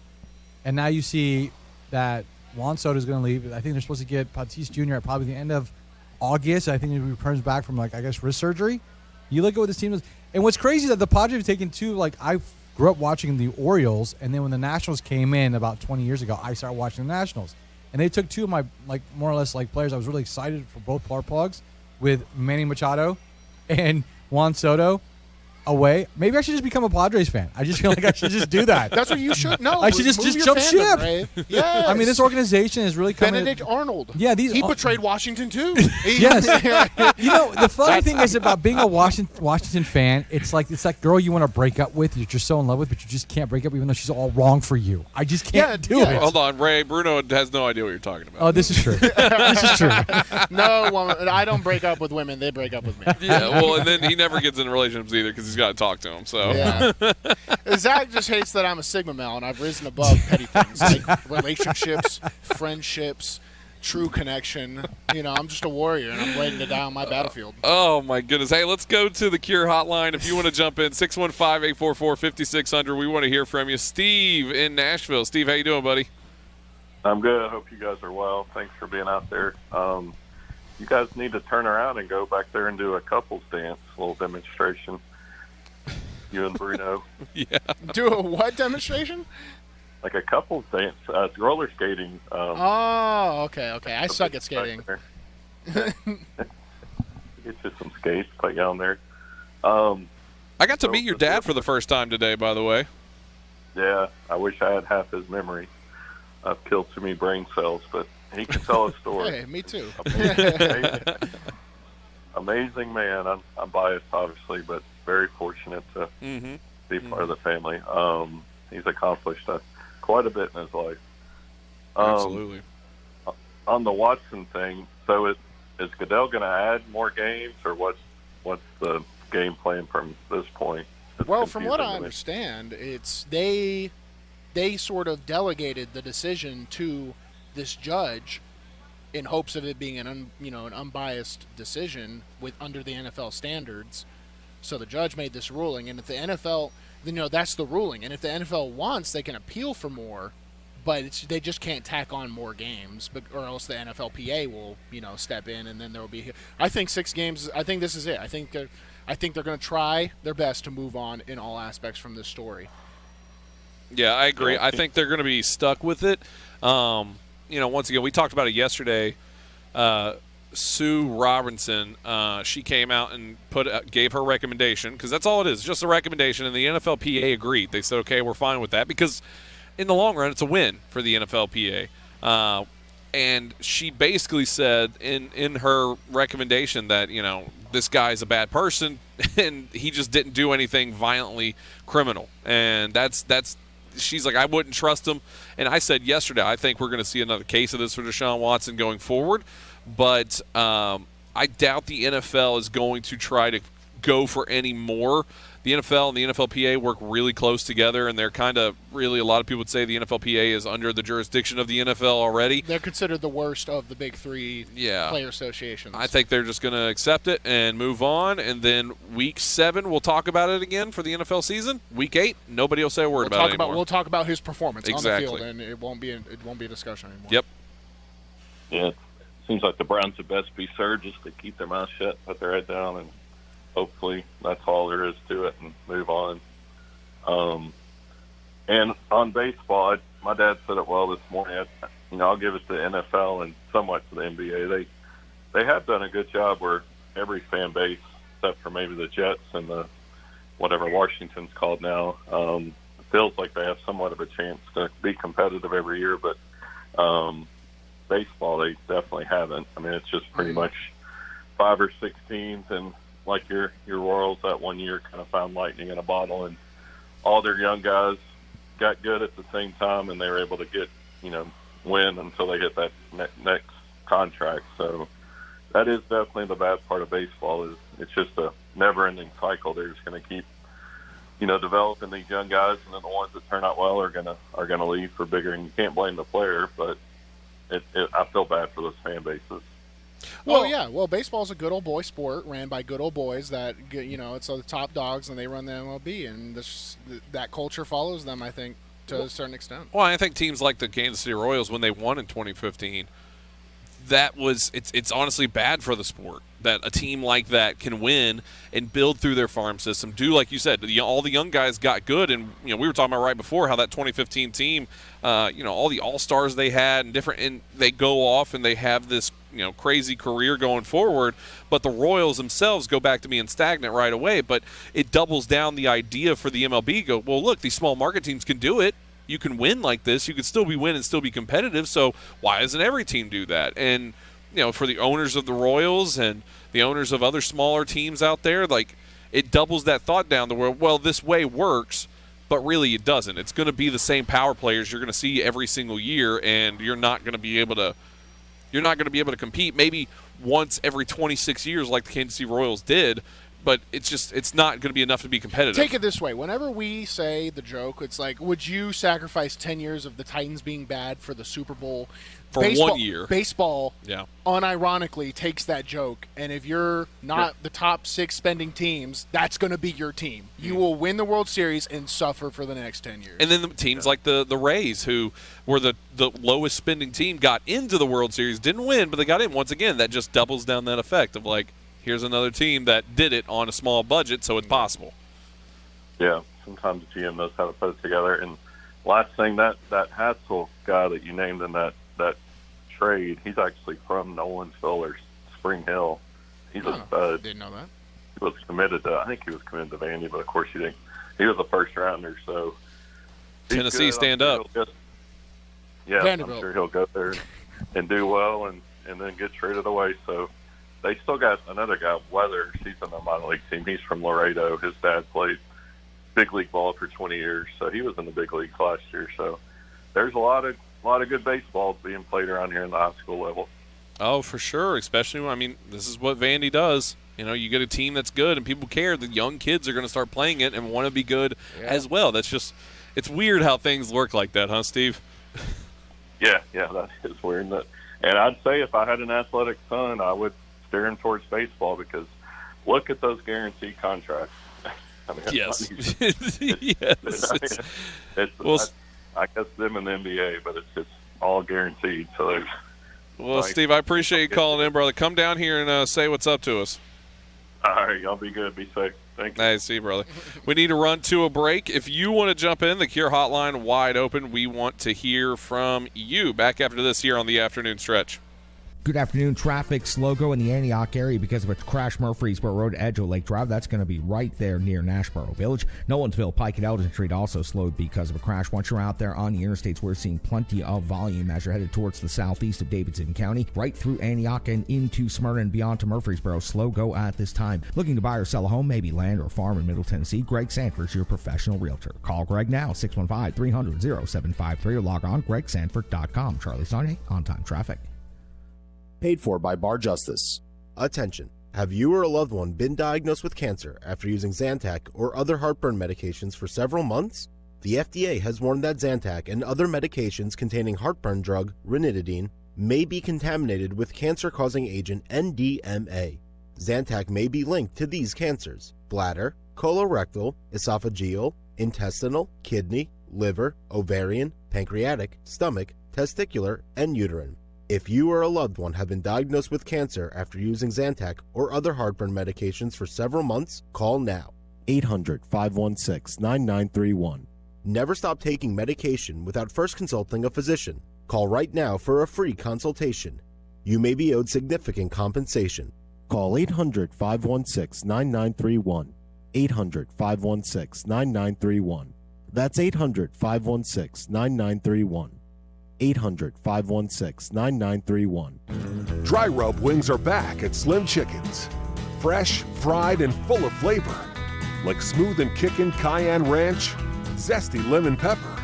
And now you see that Juan Soto is going to leave. I think they're supposed to get Tatis Jr. at probably the end of August. I think he returns back from, like, I guess, wrist surgery. You look at what this team is. And what's crazy is that the Padres have taken two, like, I grew up watching the Orioles, and then when the Nationals came in about 20 years ago, I started watching the Nationals. And they took two of my, like, more or less, like, players. I was really excited for both plugs with Manny Machado and Juan Soto away. Maybe I should just become a Padres fan. I just feel like I should just do that. That's what you should. No, I should just jump ship. Right? Yes. I mean, this organization is really coming. Benedict Arnold. Yeah, he betrayed Washington too. Yes. You know, the funny thing is about being a Washington fan. It's like that girl you want to break up with, you're so in love with, but you just can't break up, even though she's all wrong for you. I just can't do it. Hold on, Ray. Bruno has no idea what you're talking about. Oh, this is true. This is true. No, woman, I don't break up with women. They break up with me. Yeah, well, and then he never gets in relationships either because he's got to talk to them. So. Yeah. Zach just hates that I'm a Sigma male and I've risen above petty things like relationships, friendships, true connection. You know, I'm just a warrior and I'm waiting to die on my battlefield. Oh, my goodness. Hey, let's go to the Cure Hotline. If you want to jump in, 615-844-5600. We want to hear from you. Steve in Nashville. Steve, how you doing, buddy? I'm good. I hope you guys are well. Thanks for being out there. You guys need to turn around and go back there and do a couples dance, a little demonstration. You and Bruno. Yeah. Do a what demonstration? Like a couples dance. It's roller skating. Oh, okay. I suck at skating. Get you some skates, put you on there. I got to meet your dad for the first time today, by the way. Yeah, I wish I had half his memory. I've killed too many brain cells, but he can tell a story. Hey, me too. Amazing man. I'm biased, obviously, but very fortunate to be part of the family. He's accomplished quite a bit in his life. Absolutely. On the Watson thing, so is Goodell going to add more games, or what's the game plan from this point? Well, from what I understand, it's they sort of delegated the decision to this judge in hopes of it being an unbiased decision under the NFL standards. So the judge made this ruling, and if the NFL, that's the ruling. And if the NFL wants, they can appeal for more, but they just can't tack on more games, or else the NFLPA will, step in, and then there will be. I think 6 games. I think this is it. I think they're going to try their best to move on in all aspects from this story. Yeah, I agree. I think they're going to be stuck with it. Once again, we talked about it yesterday. Sue Robinson, she came out and gave her recommendation, because that's all it is, just a recommendation, and the NFLPA agreed. They said, okay, we're fine with that, because in the long run, it's a win for the NFLPA. And she basically said in her recommendation that, this guy's a bad person, and he just didn't do anything violently criminal. And she's like, I wouldn't trust him. And I said yesterday, I think we're going to see another case of this for Deshaun Watson going forward. But I doubt the NFL is going to try to go for any more. The NFL and the NFLPA work really close together, and they're kind of really, a lot of people would say the NFLPA is under the jurisdiction of the NFL already. They're considered the worst of the big three player associations. I think they're just going to accept it and move on, and then Week 7 we'll talk about it again for the NFL season. Week 8, nobody will say a word about it anymore. We'll talk about his performance on the field, Exactly. and it won't be a discussion anymore. Yep. Yeah, it seems like the Browns would best be served just to keep their mouth shut, put their head down, and hopefully that's all there is to it and move on. And on baseball, my dad said it well this morning. I'll give it to the NFL and somewhat to the NBA. They have done a good job where every fan base, except for maybe the Jets and the whatever Washington's called now, feels like they have somewhat of a chance to be competitive every year. But baseball, they definitely haven't. I mean, it's just pretty much 5 or 6 teams, and like your Royals that one year kind of found lightning in a bottle, and all their young guys got good at the same time, and they were able to get, win until they hit that next contract. So that is definitely the bad part of baseball, is it's just a never-ending cycle. They're just going to keep, developing these young guys, and then the ones that turn out well are gonna leave for bigger. And you can't blame the player, but I feel bad for those fan bases. Well, baseball's a good old boy sport ran by good old boys that, it's the top dogs, and they run the MLB, and that culture follows them, I think, to a certain extent. Well, I think teams like the Kansas City Royals, when they won in 2015, it's honestly bad for the sport that a team like that can win and build through their farm system. Do like you said, all the young guys got good, and we were talking about right before how that 2015 team, all the all-stars they had and they go off and they have this crazy career going forward. But the Royals themselves go back to being stagnant right away. But it doubles down the idea for the MLB. Go, well, look, these small market teams can do it. You can win like this. You can still be win and still be competitive. So why doesn't every team do that? And for the owners of the Royals and the owners of other smaller teams out there, like, it doubles that thought down to where, well, this way works, but really it doesn't. It's going to be the same power players you're going to see every single year, and you're not going to be able to compete maybe once every 26 years like the Kansas City Royals did. But it's not going to be enough to be competitive. Take it this way. Whenever we say the joke, it's like, would you sacrifice 10 years of the Titans being bad for the Super Bowl? For 1 year. Baseball, yeah, unironically takes that joke. And if you're not the top 6 spending teams, that's going to be your team. You will win the World Series and suffer for the next 10 years. And then the teams like the Rays, who were the lowest spending team, got into the World Series, didn't win, but they got in. Once again, that just doubles down that effect of, like, here's another team that did it on a small budget, so it's possible. Yeah, sometimes the GM knows how to put it together. And last thing, that Hatzel guy that you named in that trade, he's actually from Nolensville or Spring Hill. He's a stud. Didn't know that. He was committed to, I think he was committed to Vandy, but of course he didn't. He was a first rounder, so Tennessee, stand up. Yeah, Vanderbilt. I'm sure he'll go there and do well and then get traded away. So they still got another guy, Weathers. He's on the minor league team. He's from Laredo. His dad played big league ball for 20 years, so he was in the big leagues last year. So there's a lot of good baseball being played around here in the high school level. Oh, for sure. Especially when, this is what Vandy does. You get a team that's good and people care. The young kids are going to start playing it and want to be good as well. That's just, it's weird how things work like that, huh, Steve? Yeah, that is weird. And I'd say if I had an athletic son, I would steer him towards baseball, because look at those guaranteed contracts. Yes. I guess them in the NBA, but it's just all guaranteed. So well, Steve, I appreciate you calling in, brother. Come down here and say what's up to us. All right, y'all be good. Be safe. Thank you. Hey, see you, brother. We need to run to a break. If you want to jump in, the Cure Hotline wide open. We want to hear from you. Back after this here on the Afternoon Stretch. Good afternoon. Traffic slow go in the Antioch area because of a crash. Murfreesboro Road, Edge of Lake Drive. That's going to be right there near Nashboro Village. Nolensville, Pike, and Eldon Street also slowed because of a crash. Once you're out there on the interstates, we're seeing plenty of volume as you're headed towards the southeast of Davidson County, right through Antioch and into Smyrna and beyond to Murfreesboro. Slow go at this time. Looking to buy or sell a home, maybe land or farm in Middle Tennessee? Greg Sanford's your professional realtor. Call Greg now, 615-300-0753, or log on gregsanford.com. Charlie Sonny, On Time Traffic. Paid for by Bar Justice. Attention. Have you or a loved one been diagnosed with cancer after using Zantac or other heartburn medications for several months? The FDA has warned that Zantac and other medications containing heartburn drug ranitidine may be contaminated with cancer-causing agent NDMA. Zantac may be linked to these cancers: bladder, colorectal, esophageal, intestinal, kidney, liver, ovarian, pancreatic, stomach, testicular, and uterine. If you or a loved one have been diagnosed with cancer after using Zantac or other heartburn medications for several months, call now. 800-516-9931. Never stop taking medication without first consulting a physician. Call right now for a free consultation. You may be owed significant compensation. Call 800-516-9931. 800-516-9931. That's 800-516-9931. 800-516-9931. Dry rub wings are back at Slim Chickens. Fresh, fried, and full of flavor. Like smooth and kickin' cayenne ranch, zesty lemon pepper,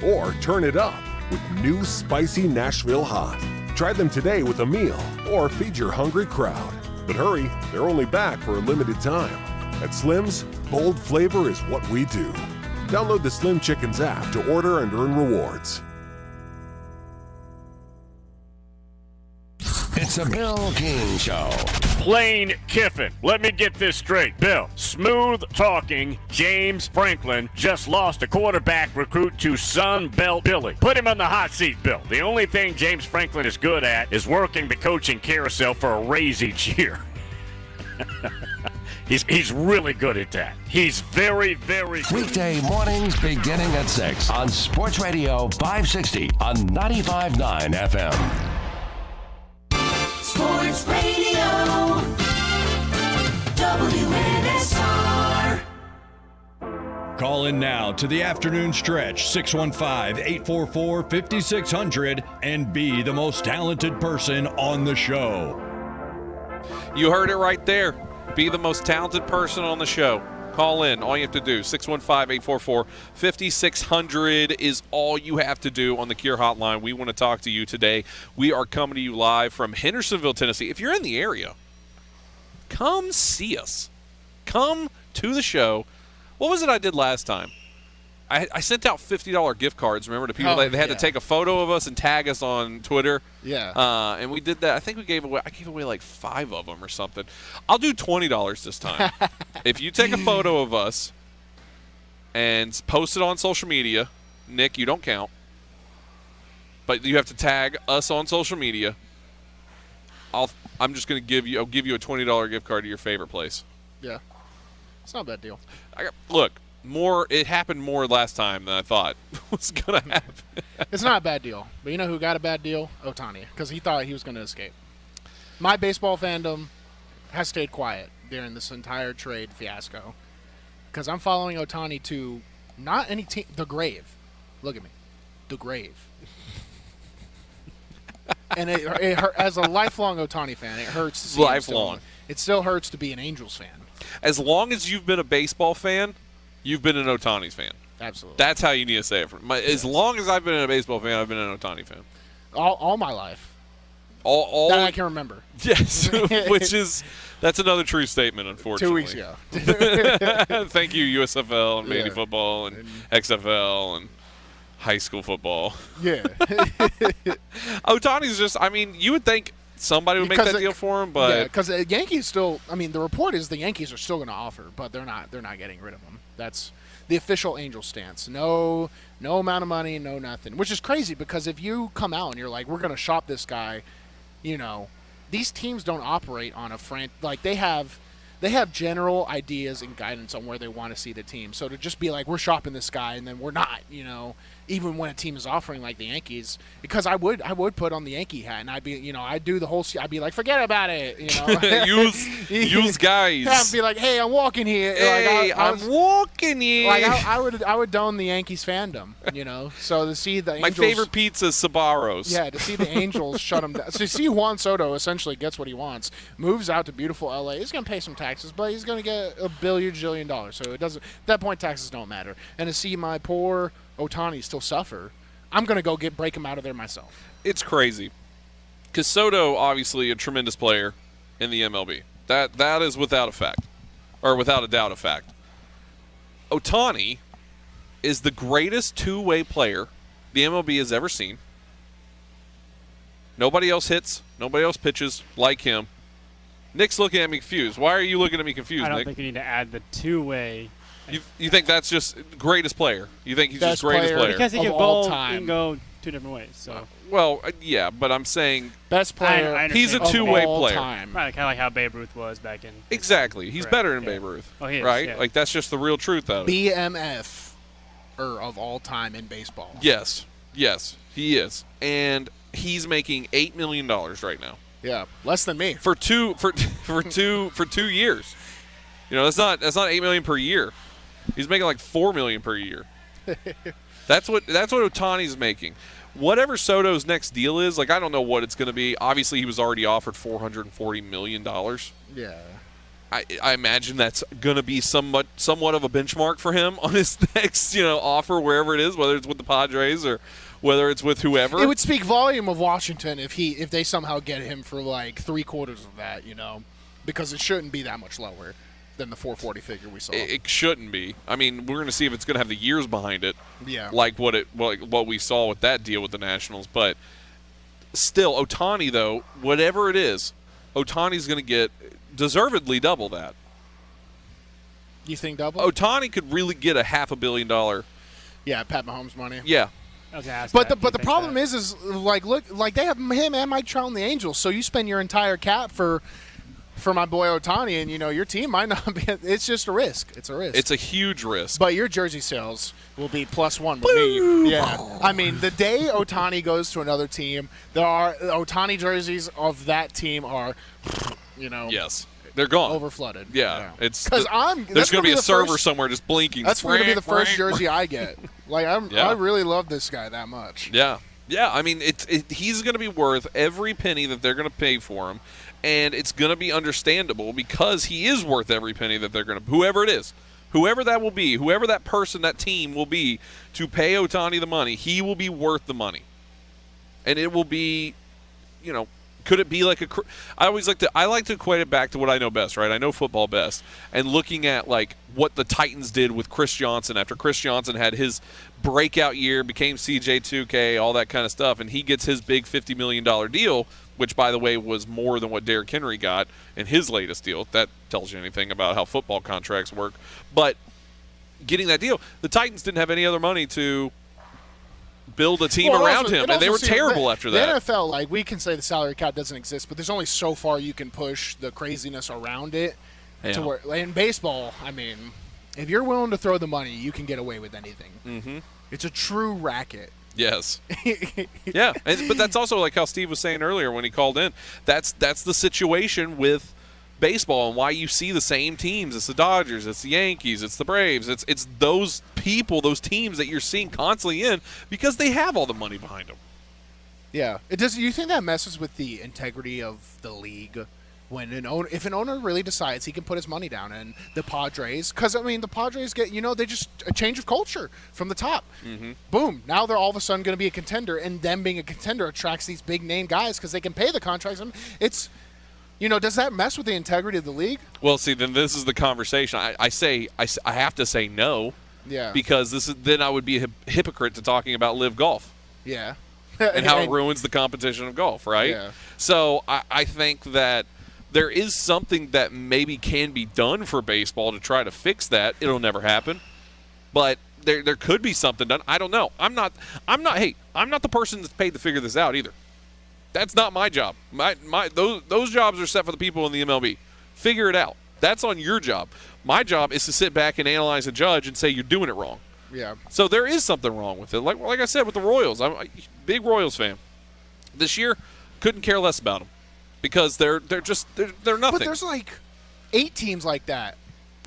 or turn it up with new spicy Nashville hot. Try them today with a meal or feed your hungry crowd. But hurry, they're only back for a limited time. At Slim's, bold flavor is what we do. Download the Slim Chickens app to order and earn rewards. It's a Bill King Show. Lane Kiffin. Let me get this straight. Bill, smooth talking James Franklin just lost a quarterback recruit to Sun Belt Billy. Put him on the hot seat, Bill. The only thing James Franklin is good at is working the coaching carousel for a raise each year. He's really good at that. He's very, very good. Weekday mornings beginning at 6 on Sports Radio 560 on 95.9 FM. Sports Radio WNSR. Call in now to the afternoon stretch, 615-844-5600, and be the most talented person on the show. You heard it right there. Be the most talented person on the show. Call in. All you have to do, 615-844-5600 is all you have to do on the Cure Hotline. We want to talk to you today. We are coming to you live from Hendersonville, Tennessee. If you're in the area, come see us. Come to the show. What was it I did last time? I sent out $50 gift cards, remember, to people. They had to take a photo of us and tag us on Twitter. Yeah. And we did that. I think I gave away like 5 of them or something. I'll do $20 this time. If you take a photo of us and post it on social media, Nick, you don't count, but you have to tag us on social media. I'm just going to give you a $20 gift card to your favorite place. Yeah. It's not a bad deal. Look. It happened more last time than I thought was going to happen. It's not a bad deal. But you know who got a bad deal? Ohtani, because he thought he was going to escape. My baseball fandom has stayed quiet during this entire trade fiasco because I'm following Ohtani to not any team, the grave. Look at me. The grave. And it as a lifelong Ohtani fan, it hurts to see lifelong. It still hurts to be an Angels fan. As long as you've been a baseball fan, you've been an Ohtani's fan. Absolutely. That's how you need to say it. As long as I've been a baseball fan, I've been an Ohtani fan. All my life. All that I can remember. Yes, that's another true statement, unfortunately. 2 weeks ago. Thank you, USFL and Manny football and XFL and high school football. Yeah. Ohtani's just, you would think somebody would make that deal for him, but because the Yankees still. The report is the Yankees are still going to offer, but they're not. They're not getting rid of him. That's the official Angel stance. No amount of money, no nothing. Which is crazy because if you come out and you're like, we're going to shop this guy, these teams don't operate on a like they have general ideas and guidance on where they want to see the team. So to just be like, we're shopping this guy and then we're not, even when a team is offering like the Yankees, because I would put on the Yankee hat and I'd be, I'd do the whole, I'd be like, forget about it, use guys. I'd be like, hey, I'm walking here. Hey, I'm walking here. Like I would don the Yankees fandom, So to see the Angels, my favorite pizza is Sbarro's. Yeah, to see the Angels shut him down. So you see Juan Soto essentially gets what he wants, moves out to beautiful LA. He's gonna pay some taxes, but he's gonna get $1 billion. So it doesn't. At that point, taxes don't matter. And to see my poor Ohtani still suffer, I'm going to go break him out of there myself. It's crazy. Because Soto, obviously a tremendous player in the MLB. That is without a doubt a fact. Ohtani is the greatest two-way player the MLB has ever seen. Nobody else hits. Nobody else pitches like him. Nick's looking at me confused. Why are you looking at me confused, I don't Nick? think you need to add the two-way. You think that's just greatest player? You think he's just greatest player? Because he can go two different ways. So. Well, yeah, but I'm saying best player. I he's a understand. two-way player. Right, kind of like how Babe Ruth was back in. Exactly. He's Correct. better than Babe Ruth. Oh, he is, right? yeah. Like that's just the real truth of it. BMF of all time in baseball. Yes, he is, and he's making $8 million right now. Yeah, less than me for 2 years. You know, that's not $8 million per year. He's making like $4 million per year. That's what Ohtani's making. Whatever Soto's next deal is, like I don't know what it's going to be. Obviously, he was already offered $440 million. Yeah. I imagine that's going to be somewhat of a benchmark for him on his next, offer wherever it is, whether it's with the Padres or whether it's with whoever. It would speak volume of Washington if they somehow get him for like 3/4 of that, because it shouldn't be that much lower than the 440 figure we saw. It shouldn't be. I mean, we're going to see if it's going to have the years behind it. Yeah. Like what we saw with that deal with the Nationals, but still, Ohtani though, whatever it is, Ohtani's going to get deservedly double that. You think double? Ohtani could really get a $500 million. Yeah, Pat Mahomes money. Yeah. Okay, but the problem is like they have him and Mike Trout and the Angels, so you spend your entire cap for my boy Ohtani, and your team might not be. It's just a risk. It's a risk. It's a huge risk. But your jersey sales will be +1 with me. Yeah, I mean the day Ohtani goes to another team, there are Ohtani jerseys of that team are, yes, they're gone, overflooded. Yeah. It's because there's going to be a server somewhere just blinking. That's going to be the first jersey I get. Like I really love this guy that much. Yeah. I mean, he's going to be worth every penny that they're going to pay for him, and it's going to be understandable because he is worth every penny that they're going to. Whoever it is, whoever that will be, whoever that person, that team will be to pay Ohtani the money, he will be worth the money, and it will be, Could it be like I like to equate it back to what I know best, right? I know football best, and looking at like what the Titans did with Chris Johnson after Chris Johnson had his breakout year, became CJ2K, all that kind of stuff, and he gets his big $50 million deal, which by the way was more than what Derrick Henry got in his latest deal. If that tells you anything about how football contracts work, but getting that deal, the Titans didn't have any other money to build a team around him, and they were terrible after that. The NFL, like we can say the salary cap doesn't exist, but there's only so far you can push the craziness around it. Yeah. To where in baseball, I mean, if you're willing to throw the money, you can get away with anything. Mm-hmm. It's a true racket. Yes. Yeah, but that's also like how Steve was saying earlier when he called in. That's the situation with baseball and why you see the same teams. It's the Dodgers, it's the Yankees, it's the Braves. It's those people, those teams that you're seeing constantly in because they have all the money behind them. Yeah. You think that messes with the integrity of the league? When if an owner really decides he can put his money down, and the Padres, because I mean the Padres get they just a change of culture from the top. Mm-hmm. Boom! Now they're all of a sudden going to be a contender, and them being a contender attracts these big name guys because they can pay the contracts. It's does that mess with the integrity of the league? Well, see, then this is the conversation. I have to say no. Yeah. Because then I would be a hypocrite to talking about live golf. Yeah. And how it ruins the competition of golf, right? Yeah. So I think that there is something that maybe can be done for baseball to try to fix that. It'll never happen, but there could be something done. I don't know. I'm not the person that's paid to figure this out either. That's not my job. Those jobs are set for the people in the MLB. Figure it out. That's on your job. My job is to sit back and analyze and judge and say you're doing it wrong. Yeah. So there is something wrong with it. Like I said with the Royals, I'm a big Royals fan. This year, couldn't care less about them. Because they're nothing. But there's like 8 teams like that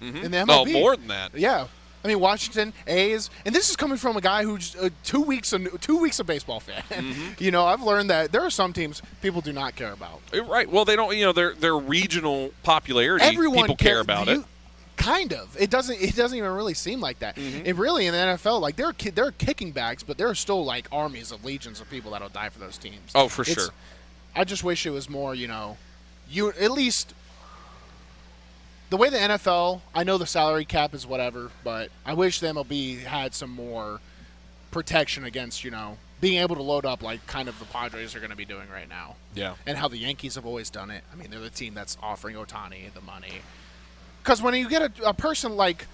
in the MLB. Oh, more than that. Yeah, I mean Washington, A's, and this is coming from a guy who's 2 weeks a baseball fan. Mm-hmm. I've learned that there are some teams people do not care about. Right. Well, they don't. Their regional popularity. Everyone people care about it. Kind of. It doesn't even really seem like that. Mm-hmm. It really in the NFL, like there are kicking backs, but there are still like armies of legions of people that'll die for those teams. Oh, for sure. I just wish it was more, you at least the way the NFL, I know the salary cap is whatever, but I wish the MLB had some more protection against, being able to load up like kind of the Padres are going to be doing right now. Yeah. And how the Yankees have always done it. I mean, they're the team that's offering Ohtani the money. Because when you get a person like,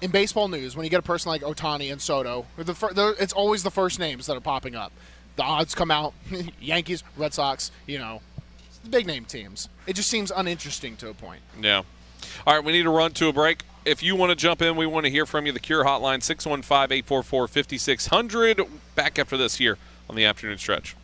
in baseball news, when you get a person like Ohtani and Soto, it's always the first names that are popping up. The odds come out, Yankees, Red Sox, the big name teams. It just seems uninteresting to a point. Yeah. All right, we need to run to a break. If you want to jump in, we want to hear from you. The Cure Hotline, 615-844-5600. Back after this here on the afternoon stretch.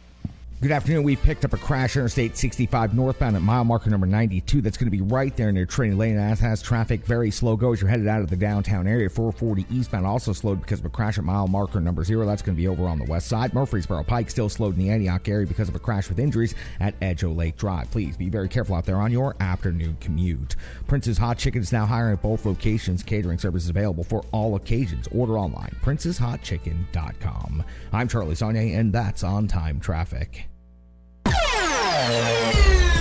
Good afternoon. We picked up a crash Interstate 65 northbound at mile marker number 92. That's going to be right there near Trinity Lane. That has traffic very slow go as you're headed out of the downtown area. 440 eastbound also slowed because of a crash at mile marker number 0. That's going to be over on the west side. Murfreesboro Pike still slowed in the Antioch area because of a crash with injuries at Edge O Lake Drive. Please be very careful out there on your afternoon commute. Prince's Hot Chicken is now hiring at both locations. Catering services available for all occasions. Order online. princeshotchicken.com. I'm Charlie Saunier, and that's On Time Traffic.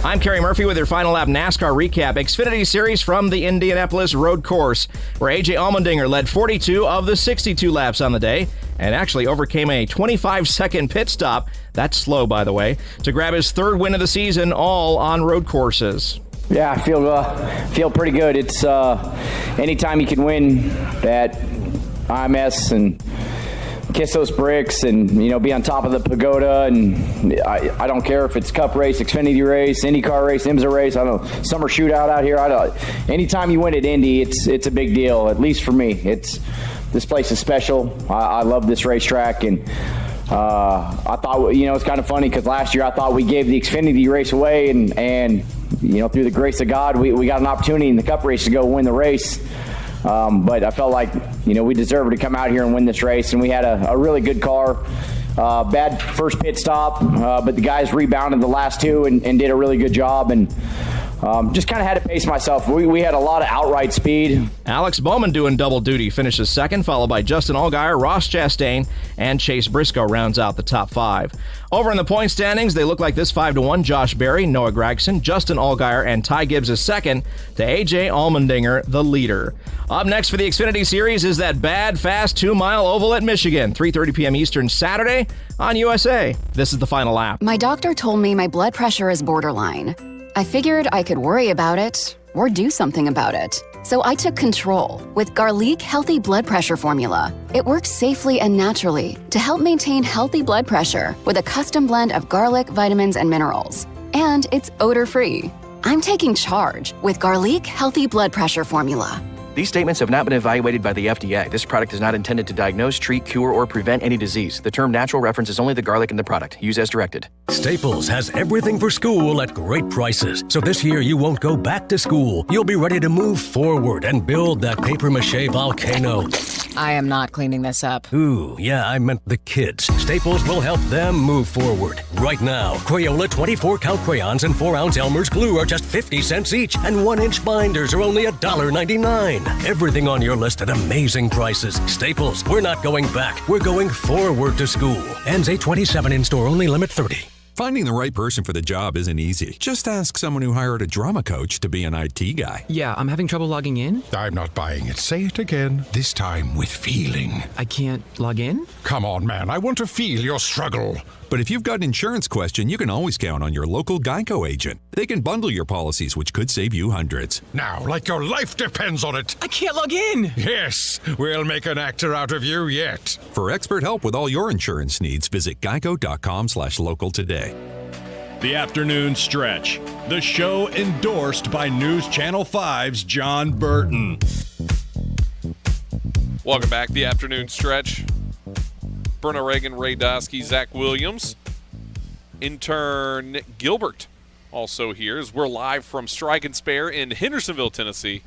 I'm Kerry Murphy with your Final Lap NASCAR recap. Xfinity Series from the Indianapolis Road Course, where A.J. Allmendinger led 42 of the 62 laps on the day and actually overcame a 25-second pit stop, that's slow by the way, to grab his third win of the season, all on road courses. Yeah, I feel pretty good. It's anytime you can win at IMS and kiss those bricks and, be on top of the pagoda. And I don't care if it's Cup race, Xfinity race, IndyCar race, IMSA race, summer shootout out here. Anytime you win at Indy, it's a big deal, at least for me. This place is special. I love this racetrack. And I thought, it's kind of funny because last year I thought we gave the Xfinity race away and through the grace of God, we got an opportunity in the Cup race to go win the race. But I felt like, we deserved to come out here and win this race, and we had a really good car. Bad first pit stop, but the guys rebounded the last two and did a really good job, and just kind of had to pace myself. We had a lot of outright speed. Alex Bowman doing double duty finishes second, followed by Justin Allgaier, Ross Chastain, and Chase Briscoe rounds out the top five. Over in the point standings, they look like this: 5-1, Josh Berry, Noah Gragson, Justin Allgaier, and Ty Gibbs is second to A.J. Allmendinger, the leader. Up next for the Xfinity Series is that bad, fast 2-mile oval at Michigan, 3:30 p.m. Eastern Saturday on USA. This is the Final Lap. My doctor told me my blood pressure is borderline. I figured I could worry about it or do something about it. So I took control with Garlic Healthy Blood Pressure Formula. It works safely and naturally to help maintain healthy blood pressure with a custom blend of garlic, vitamins, and minerals. And it's odor-free. I'm taking charge with Garlic Healthy Blood Pressure Formula. These statements have not been evaluated by the FDA. This product is not intended to diagnose, treat, cure, or prevent any disease. The term natural references only the garlic in the product. Use as directed. Staples has everything for school at great prices. So this year you won't go back to school. You'll be ready to move forward and build that papier-mâché volcano. I am not cleaning this up. Ooh, yeah, I meant the kids. Staples will help them move forward. Right now, Crayola 24-count crayons and 4-ounce Elmer's glue are just 50 cents each, and 1-inch binders are only $1.99. Everything on your list at amazing prices. Staples, we're not going back. We're going forward to school. Ends 8/27 in-store only, limit 30. Finding the right person for the job isn't easy. Just ask someone who hired a drama coach to be an IT guy. Yeah, I'm having trouble logging in. I'm not buying it. Say it again, this time with feeling. I can't log in? Come on, man. I want to feel your struggle. But if you've got an insurance question, you can always count on your local Geico agent. They can bundle your policies, which could save you hundreds. Now, like your life depends on it. I can't log in. Yes, we'll make an actor out of you yet. For expert help with all your insurance needs, visit geico.com/local today. The Afternoon Stretch, the show endorsed by News Channel 5's John Burton. Welcome back, the Afternoon Stretch. Bruno, Reagan, Ray Dosky, Zach Williams. Intern Nick Gilbert also here as we're live from Strike and Spare in Hendersonville, Tennessee.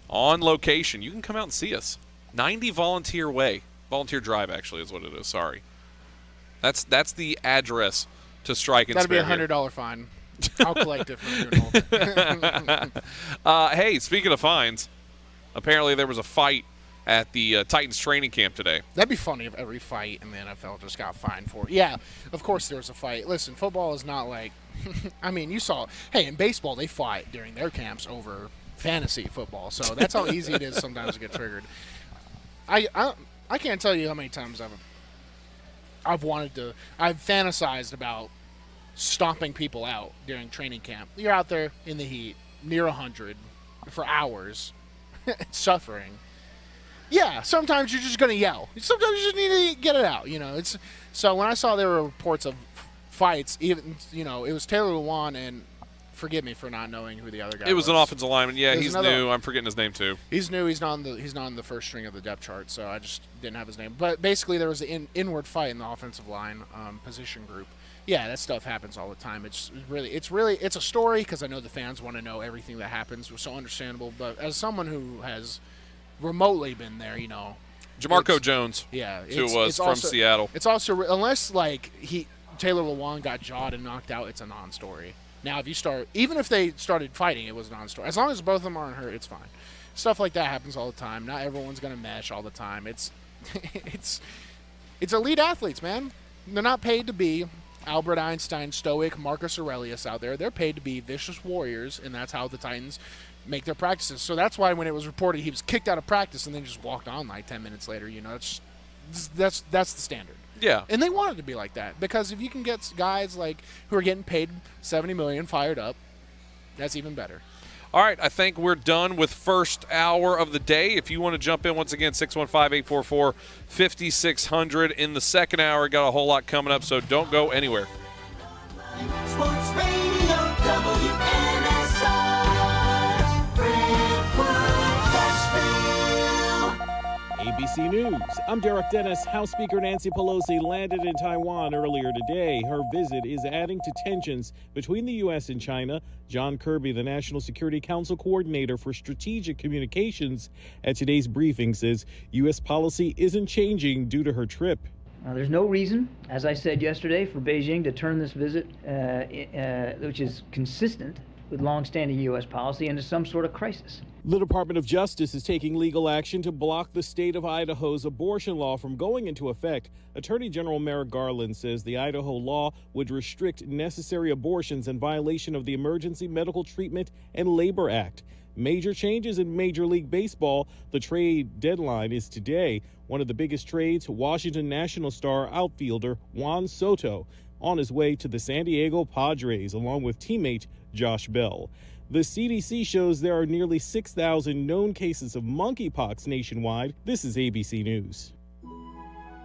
On location. You can come out and see us. 90 Volunteer Way. Volunteer Drive, actually, is what it is. Sorry. That's the address to Strike and Spare. That'd be a $100 fine. I'll collect it from you. Hey, speaking of fines, apparently there was a fight at the Titans training camp today. That'd be funny if every fight in the NFL just got fined for it. Yeah, of course there was a fight. Listen, football is not like – I mean, you saw – hey, in baseball they fight during their camps over fantasy football. So that's how easy it is sometimes to get triggered. I can't tell you how many times I've fantasized about stomping people out during training camp. You're out there in the heat, near 100, for hours, suffering. Yeah, sometimes you're just going to yell. Sometimes you just need to get it out. So when I saw there were reports of fights, even it was Taylor Lewan and. Forgive me for not knowing who the other guy was. It was an offensive lineman. Yeah, he's new. I'm forgetting his name too. He's new. He's not on the first string of the depth chart, so I just didn't have his name. But basically, there was an inward fight in the offensive line position group. Yeah, that stuff happens all the time. It's a story because I know the fans want to know everything that happens. It's so understandable. But as someone who has remotely been there, Jamarco Jones. Yeah, who was from Seattle. It's also unless Taylor Lewan got jawed and knocked out, it's a non-story. Now, even if they started fighting, it was a non-story. As long as both of them aren't hurt, it's fine. Stuff like that happens all the time. Not everyone's going to mesh all the time. It's elite athletes, man. They're not paid to be Albert Einstein, stoic Marcus Aurelius out there. They're paid to be vicious warriors, and that's how the Titans make their practices. So that's why when it was reported he was kicked out of practice and then just walked on 10 minutes later, that's the standard. Yeah. And they want it to be like that because if you can get guys who are getting paid $70 million fired up, that's even better. All right, I think we're done with first hour of the day. If you want to jump in, once again, 615-844-5600. In the second hour, got a whole lot coming up, so don't go anywhere. Sports Radio WNSR, Brentwood, Nashville. ABC News. I'm Derek Dennis. House Speaker Nancy Pelosi landed in Taiwan earlier today. Her visit is adding to tensions between the U.S. and China. John Kirby, the National Security Council Coordinator for Strategic Communications, at today's briefing says U.S. policy isn't changing due to her trip. There's no reason, as I said yesterday, for Beijing to turn this visit, which is consistent with longstanding U.S. policy, into some sort of crisis. The Department of Justice is taking legal action to block the state of Idaho's abortion law from going into effect. Attorney General Merrick Garland says the Idaho law would restrict necessary abortions in violation of the Emergency Medical Treatment and Labor Act. Major changes in Major League Baseball. The trade deadline is today. One of the biggest trades, Washington National star outfielder Juan Soto on his way to the San Diego Padres along with teammate Josh Bell. The CDC shows there are nearly 6,000 known cases of monkeypox nationwide. This is ABC News.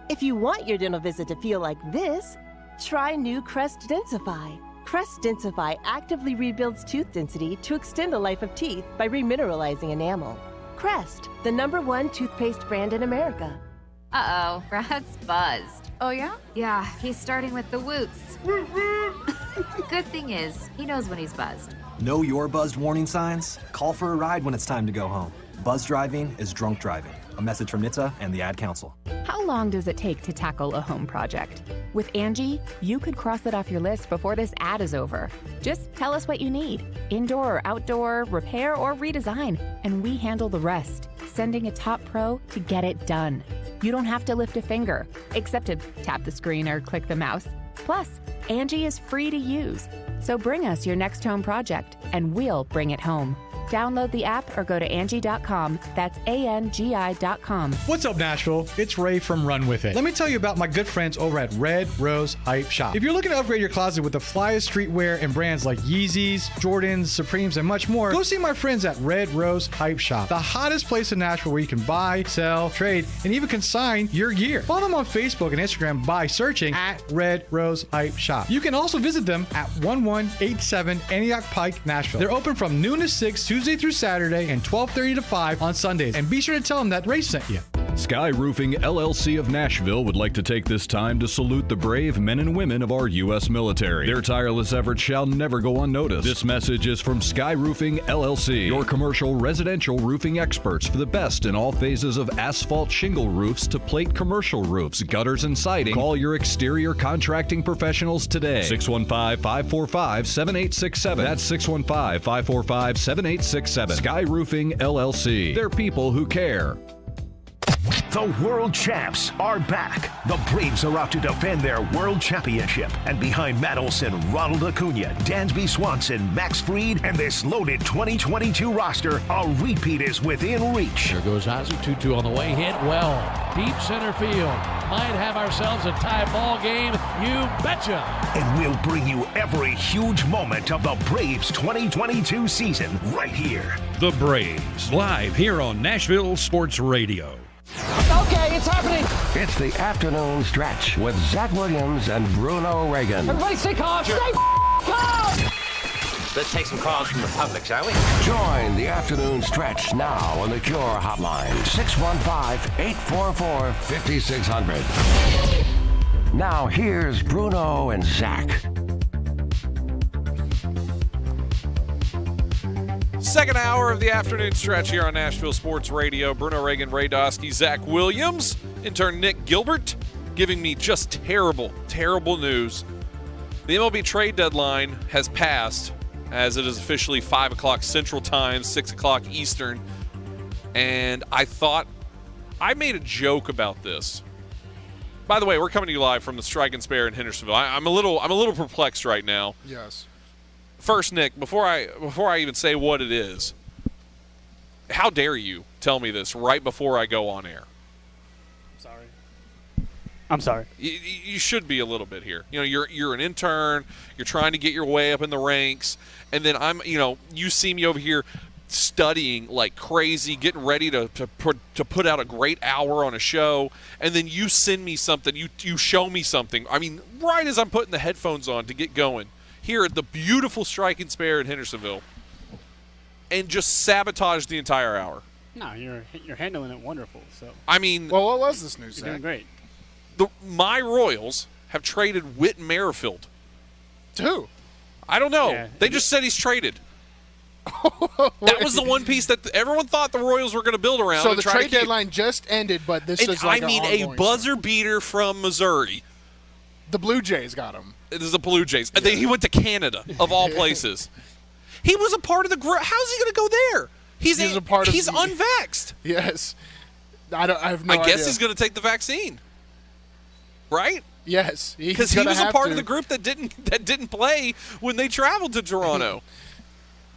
If you want your dental visit to feel like this, try new Crest Densify. Crest Densify actively rebuilds tooth density to extend the life of teeth by remineralizing enamel. Crest, the #1 toothpaste brand in America. Uh-oh, Brad's buzzed. Oh, yeah? Yeah, he's starting with the woots. Good thing is, he knows when he's buzzed. Know your buzzed warning signs? Call for a ride when it's time to go home. Buzz driving is drunk driving. A message from NHTSA and the Ad Council. How long does it take to tackle a home project? With Angie, you could cross it off your list before this ad is over. Just tell us what you need. Indoor or outdoor, repair or redesign, and we handle the rest, sending a top pro to get it done. You don't have to lift a finger, except to tap the screen or click the mouse. Plus, Angie is free to use. So bring us your next home project, and we'll bring it home. Download the app or go to Angie.com. That's ANGI.com. What's up, Nashville? It's Ray from Run With It. Let me tell you about my good friends over at Red Rose Hype Shop. If you're looking to upgrade your closet with the flyest streetwear and brands like Yeezys, Jordans, Supremes, and much more, go see my friends at Red Rose Hype Shop, the hottest place in Nashville where you can buy, sell, trade, and even consign your gear. Follow them on Facebook and Instagram by searching at Red Rose Hype Shop. You can also visit them at 1187 Antioch Pike, Nashville. They're open from noon to 6 Tuesday through Saturday and 12:30 to 5 on Sundays. And be sure to tell them that Ray sent you. Sky Roofing LLC of Nashville would like to take this time to salute the brave men and women of our U.S. military. Their tireless efforts shall never go unnoticed. This message is from Sky Roofing LLC, your commercial residential roofing experts for the best in all phases of asphalt shingle roofs to plate commercial roofs, gutters, and siding. Call your exterior contracting professionals today. 615-545-7867. That's 615-545-7867. Sky Roofing LLC. They're people who care. The world champs are back. The Braves are out to defend their world championship. And behind Matt Olson, Ronald Acuna, Dansby Swanson, Max Fried, and this loaded 2022 roster, a repeat is within reach. There goes Ozzie, 2-2 on the way, hit well. Deep center field. Might have ourselves a tie ball game. You betcha. And we'll bring you every huge moment of the Braves 2022 season right here. The Braves, live here on Nashville Sports Radio. Okay, it's happening. It's the afternoon stretch with Zach Williams and Bruno Reagan. Everybody stay calm. Stay calm. Let's take some calls from the public, shall we? Join the afternoon stretch now on the Cure Hotline, 615-844-5600. Now here's Bruno and Zach. Second hour of the afternoon stretch here on Nashville Sports Radio. Bruno Reagan, Ray Dosky, Zach Williams, intern Nick Gilbert, giving me just terrible, terrible news. The MLB trade deadline has passed, as it is officially 5 o'clock Central Time, 6 o'clock Eastern. And I made a joke about this. By the way, we're coming to you live from the Strike and Spare in Hendersonville. I'm a little perplexed right now. Yes. First, Nick, before I even say what it is, how dare you tell me this right before I go on air? I'm sorry. You should be a little bit here. You know, you're an intern. You're trying to get your way up in the ranks, and then you see me over here studying like crazy, getting ready to put out a great hour on a show, and then you send me something. You show me something. I mean, right as I'm putting the headphones on to get going here at the beautiful Strike and Spare in Hendersonville, and just sabotage the entire hour. No, you're handling it wonderful. So I mean, well, what was this news? You're doing great. My Royals have traded Whit Merrifield. To who? I don't know. Yeah. They just said he's traded. That was the one piece that everyone thought the Royals were going to build around. So the trade deadline just ended, but this is like a buzzer beater from Missouri. The Blue Jays got him. It is the Blue Jays. Yeah. He went to Canada, of all places. He was a part of the group. How's he going to go there? He's unvaxxed. Yes. I have no idea. I guess he's going to take the vaccine. Right? Yes. Because he was a part of the group that didn't play when they traveled to Toronto.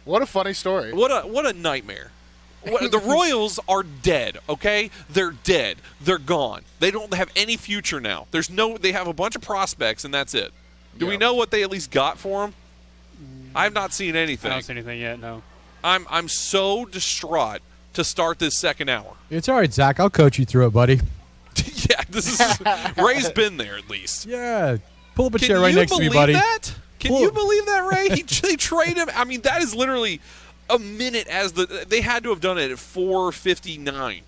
What a funny story. What a nightmare. The Royals are dead, okay? They're dead. They're gone. They don't have any future now. They have a bunch of prospects, and that's it. Do we know what they at least got for them? I have not seen anything. I haven't seen anything yet, no. I'm so distraught to start this second hour. It's all right, Zach. I'll coach you through it, buddy. Yeah, Ray's been there at least. Yeah. Pull up a chair right next to me, buddy. Can you believe that, Ray? They traded him. I mean, that is literally a minute they had to have done it at 4:59.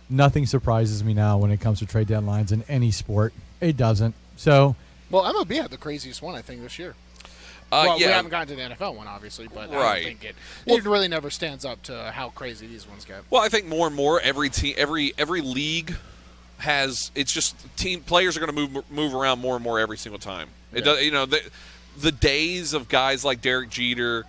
Nothing surprises me now when it comes to trade deadlines in any sport. It doesn't. So, well, MLB had the craziest one, I think, this year. We haven't gotten to the NFL one, obviously, but I don't think it really never stands up to how crazy these ones get. Well, I think more and more every team, every league has. It's just players are going to move around more and more every single time. It does, the days of guys like Derek Jeter.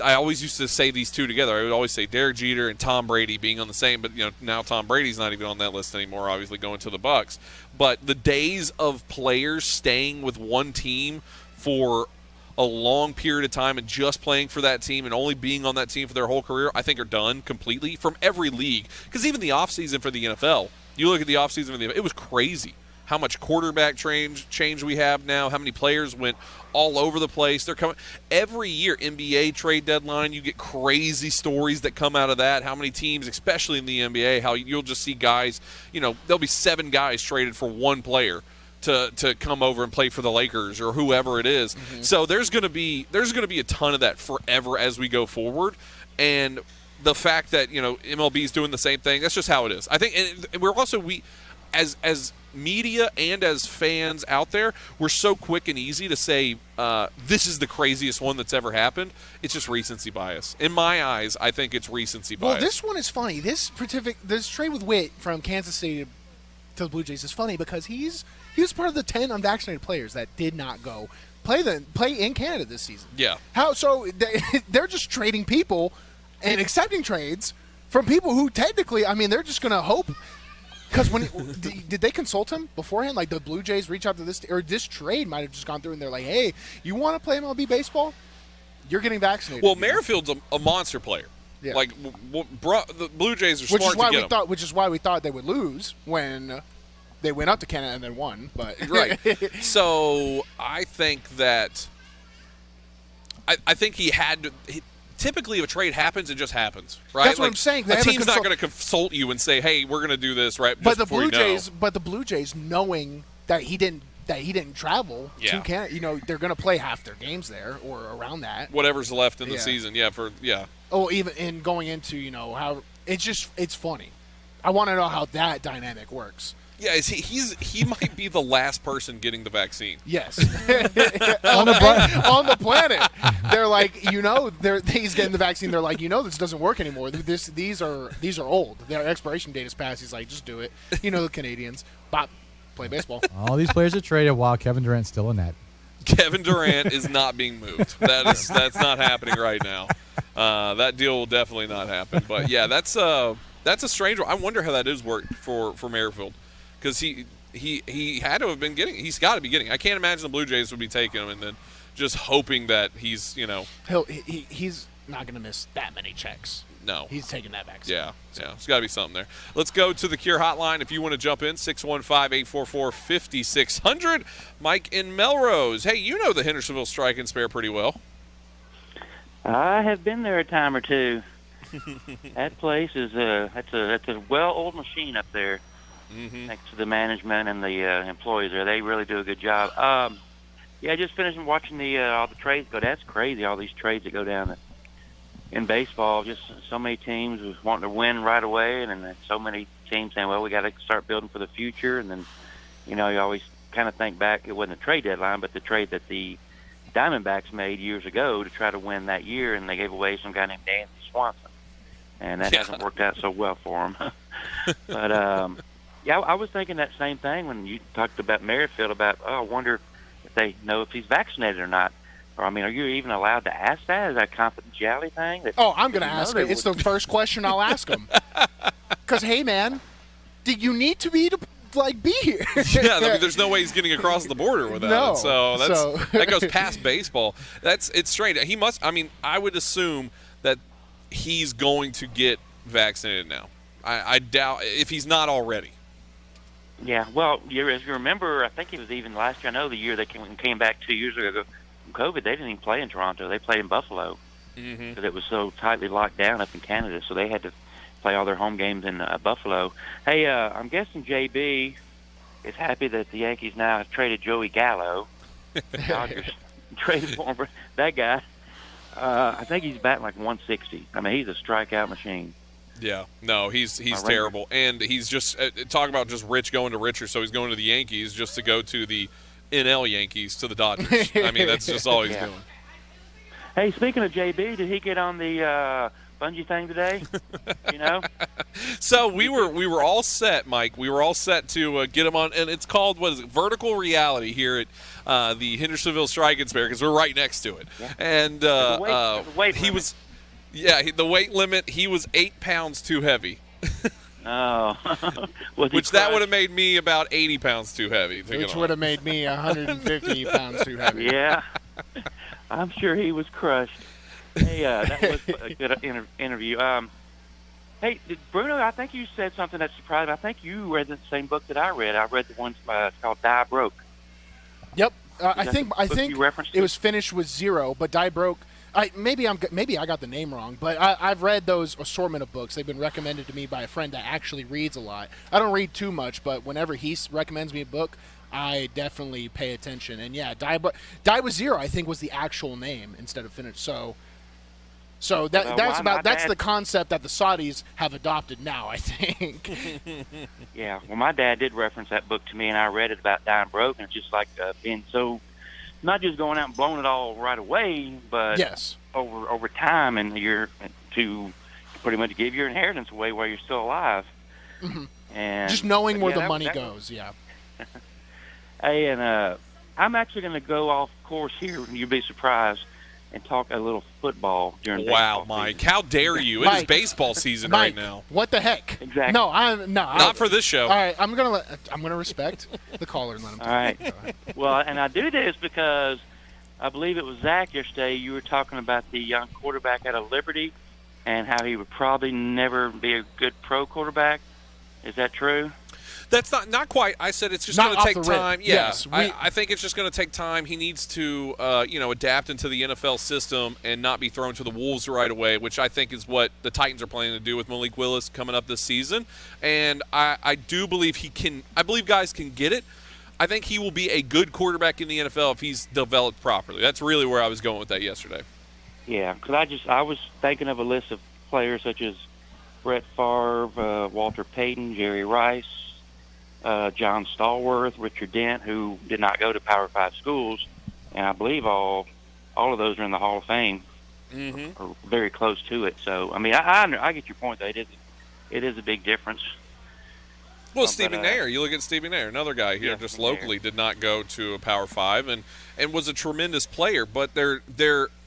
I always used to say these two together. I would always say Derek Jeter and Tom Brady being on the same, but now Tom Brady's not even on that list anymore, obviously going to the Bucs. But the days of players staying with one team for a long period of time and just playing for that team and only being on that team for their whole career, I think are done completely from every league. Because even the offseason for the NFL, you look at the offseason for the NFL, it was crazy how much quarterback change we have now, how many players went all over the place. They're coming every year. NBA trade deadline, you get crazy stories that come out of that. How many teams, especially in the NBA, how you'll just see guys, there'll be 7 guys traded for one player to come over and play for the Lakers or whoever it is. Mm-hmm. So there's going to be a ton of that forever as we go forward. And the fact that MLB is doing the same thing, that's just how it is. I think, and we're also as media and as fans out there, we're so quick and easy to say this is the craziest one that's ever happened. It's just recency bias. In my eyes, I think it's recency bias. Well, this one is funny. This trade with Witt from Kansas City to the Blue Jays is funny because he was part of the 10 unvaccinated players that did not go play in Canada this season. Yeah. So they're just trading people and accepting trades from people who technically, I mean, they're just going to hope. Because when did they consult him beforehand? Like the Blue Jays reach out to this, or this trade might have just gone through, and they're like, "Hey, you want to play MLB baseball? You're getting vaccinated." Well, Merrifield's a monster player. Yeah. Like the Blue Jays are smart to get him. Which is why we thought they would lose when they went up to Canada and then won. But right. So I think that I think he had to. Typically, if a trade happens, it just happens, right? That's what I'm saying. The team's not going to consult you and say, "Hey, we're going to do this," right? But the Blue Jays, knowing that he didn't travel to Canada, they're going to play half their games there or around that. Whatever's left in the season, Oh, even in going into how it's funny. I want to know how that dynamic works. Yeah, he might be the last person getting the vaccine. Yes, on the planet. They're like, he's getting the vaccine. They're like, this doesn't work anymore. These are old. Their expiration date is past. He's like, just do it. The Canadians, Bob, play baseball. All these players are traded while Kevin Durant's still in net. Kevin Durant is not being moved. That's not happening right now. That deal will definitely not happen. But yeah, that's a strange one. I wonder how that is worked for Merrifield. Because he had to have been getting – he's got to be getting – I can't imagine the Blue Jays would be taking him and then just hoping that he's, he's not going to miss that many checks. No. He's taking that vaccine. Yeah. There's got to be something there. Let's go to the Cure Hotline. If you want to jump in, 615-844-5600. Mike in Melrose. Hey, you know the Hendersonville Strike and Spare pretty well. I have been there a time or two. That place is that's a well-oiled machine up there. Mm-hmm. Thanks to the management and the employees there. They really do a good job. Yeah, just finished watching all the trades go. That's crazy, all these trades that go down in baseball. Just so many teams wanting to win right away, and then so many teams saying, well, we got to start building for the future. And then, you always kind of think back, it wasn't a trade deadline, but the trade that the Diamondbacks made years ago to try to win that year, and they gave away some guy named Danny Swanson. And that hasn't worked out so well for him. But, yeah, I was thinking that same thing when you talked about Merrifield about, I wonder if they know if he's vaccinated or not. Or, I mean, are you even allowed to ask that? Is that a confidentiality thing? I'm going to ask it. It's the first question I'll ask him. Because, hey, man, do you need to be here? Yeah, I mean, there's no way he's getting across the border without it. So that goes past baseball. It's strange. He must. I mean, I would assume that he's going to get vaccinated now. I doubt if he's not already. Yeah, well, as you remember, I think it was even last year. I know the year they came back 2 years ago from COVID, they didn't even play in Toronto. They played in Buffalo because it was so tightly locked down up in Canada. So they had to play all their home games in Buffalo. Hey, I'm guessing JB is happy that the Yankees now have traded Joey Gallo. Dodgers traded for him. That guy, I think he's batting like 160. I mean, he's a strikeout machine. Yeah, no, he's terrible, and he's just talk about just rich going to richer. So he's going to the Yankees just to go to the NL Yankees to the Dodgers. I mean, that's just all he's doing. Hey, speaking of JB, did he get on the bungee thing today? So we were all set, Mike. We were all set to get him on, and it's called Vertical Reality here at the Hendersonville Strike and Spare because we're right next to it, and he was. Yeah, the weight limit, he was 8 pounds too heavy. Oh. Which that would have made me about 80 pounds too heavy. Which would have made me 150 pounds too heavy. Yeah. I'm sure he was crushed. Hey, that was a good interview. Hey, Bruno, I think you said something that surprised me. I think you read the same book that I read. I read the one called Die Broke. Yep. I think it was finished with zero, but Die Broke. Maybe I got the name wrong, but I've read those assortment of books. They've been recommended to me by a friend that actually reads a lot. I don't read too much, but whenever he recommends me a book, I definitely pay attention. And yeah, Die with Zero, I think, was the actual name instead of finished. So that's the concept that the Saudis have adopted now, I think. Yeah, well, my dad did reference that book to me, and I read it about dying broke, and it's just like being so. Not just going out and blowing it all right away, but yes, over time, and you're to pretty much give your inheritance away while you're still alive. Mm-hmm. And just knowing where the money goes, yeah. Hey, and I'm actually going to go off course here, and you'll be surprised. and talk a little football during Wow, baseball Mike, season. how dare you? It Mike. is baseball season Mike, right now. What the heck? Exactly. No, I'm no. Not for this show. All right, I'm gonna respect the caller and let him. All right. Well, and I do this because I believe it was Zach yesterday. You were talking about the young quarterback out of Liberty and how he would probably never be a good pro quarterback. Is that true? That's not quite. I said it's just Not going to take off the rip. time. Yeah, Yes, I think it's just going to take time. He needs to, adapt into the NFL system and not be thrown to the wolves right away, which I think is what the Titans are planning to do with Malik Willis coming up this season. And I do believe he can. I believe guys can get it. I think he will be a good quarterback in the NFL if he's developed properly. That's really where I was going with that yesterday. Yeah, because I was thinking of a list of players such as Brett Favre, Walter Payton, Jerry Rice, John Stallworth, Richard Dent, who did not go to Power 5 schools, and I believe all of those are in the Hall of Fame, or very close to it. So, I mean, I get your point, though. It is a big difference. Well, Steve McNair. You look at Steve McNair, another guy here just locally did not go to a Power 5 and was a tremendous player. But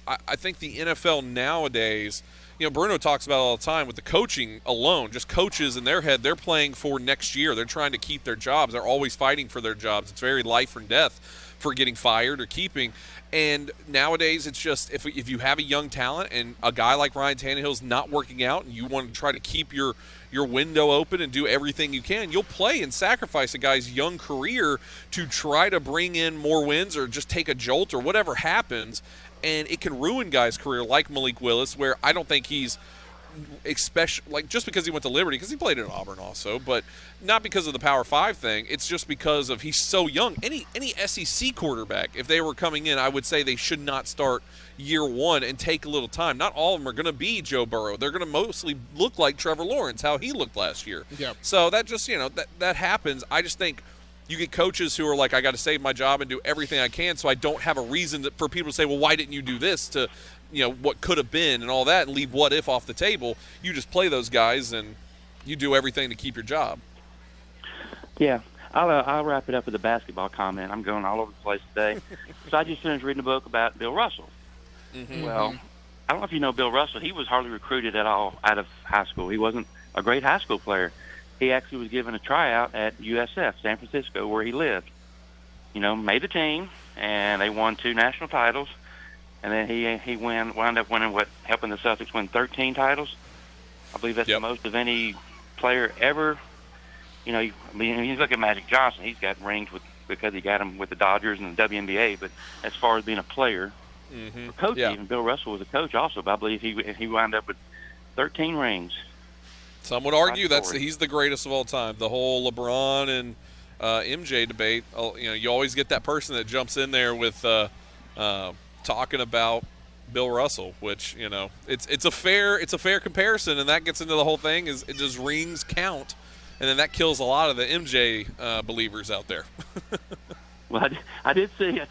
I think the NFL nowadays, Bruno talks about it all the time with the coaching alone, just coaches in their head, they're playing for next year. They're trying to keep their jobs. They're always fighting for their jobs. It's very life or death for getting fired or keeping. And nowadays it's just if you have a young talent and a guy like Ryan Tannehill's not working out and you want to try to keep your window open and do everything you can, you'll play and sacrifice a guy's young career to try to bring in more wins or just take a jolt or whatever happens. And it can ruin guys' career like Malik Willis, where I don't think he's especially just because he went to Liberty, because he played at Auburn also, but not because of the Power 5 thing. It's just because of he's so young. Any SEC quarterback, if they were coming in, I would say they should not start year one and take a little time. Not all of them are going to be Joe Burrow. They're going to mostly look like Trevor Lawrence, how he looked last year. Yep. So that just that happens. I just think you get coaches who are like, I got to save my job and do everything I can, so I don't have a reason for people to say, well, why didn't you do this to, what could have been and all that, and leave what if off the table. You just play those guys and you do everything to keep your job. Yeah, I'll wrap it up with a basketball comment. I'm going all over the place today. So I just finished reading a book about Bill Russell. Mm-hmm. Well, I don't know if you know Bill Russell. He was hardly recruited at all out of high school. He wasn't a great high school player. He actually was given a tryout at USF, San Francisco, where he lived. Made the team, and they won 2 national titles. And then he wound up winning helping the Celtics win 13 titles. I believe that's the most of any player ever. You look at Magic Johnson. He's got rings because he got them with the Dodgers and the WNBA. But as far as being a player, or coach, even Bill Russell was a coach also. But I believe he wound up with 13 rings. Some would argue he's the greatest of all time. The whole LeBron and MJ debate. You always get that person that jumps in there with talking about Bill Russell, which it's a fair comparison, and that gets into the whole thing. Is it does rings count, and then that kills a lot of the MJ believers out there. Well, I did see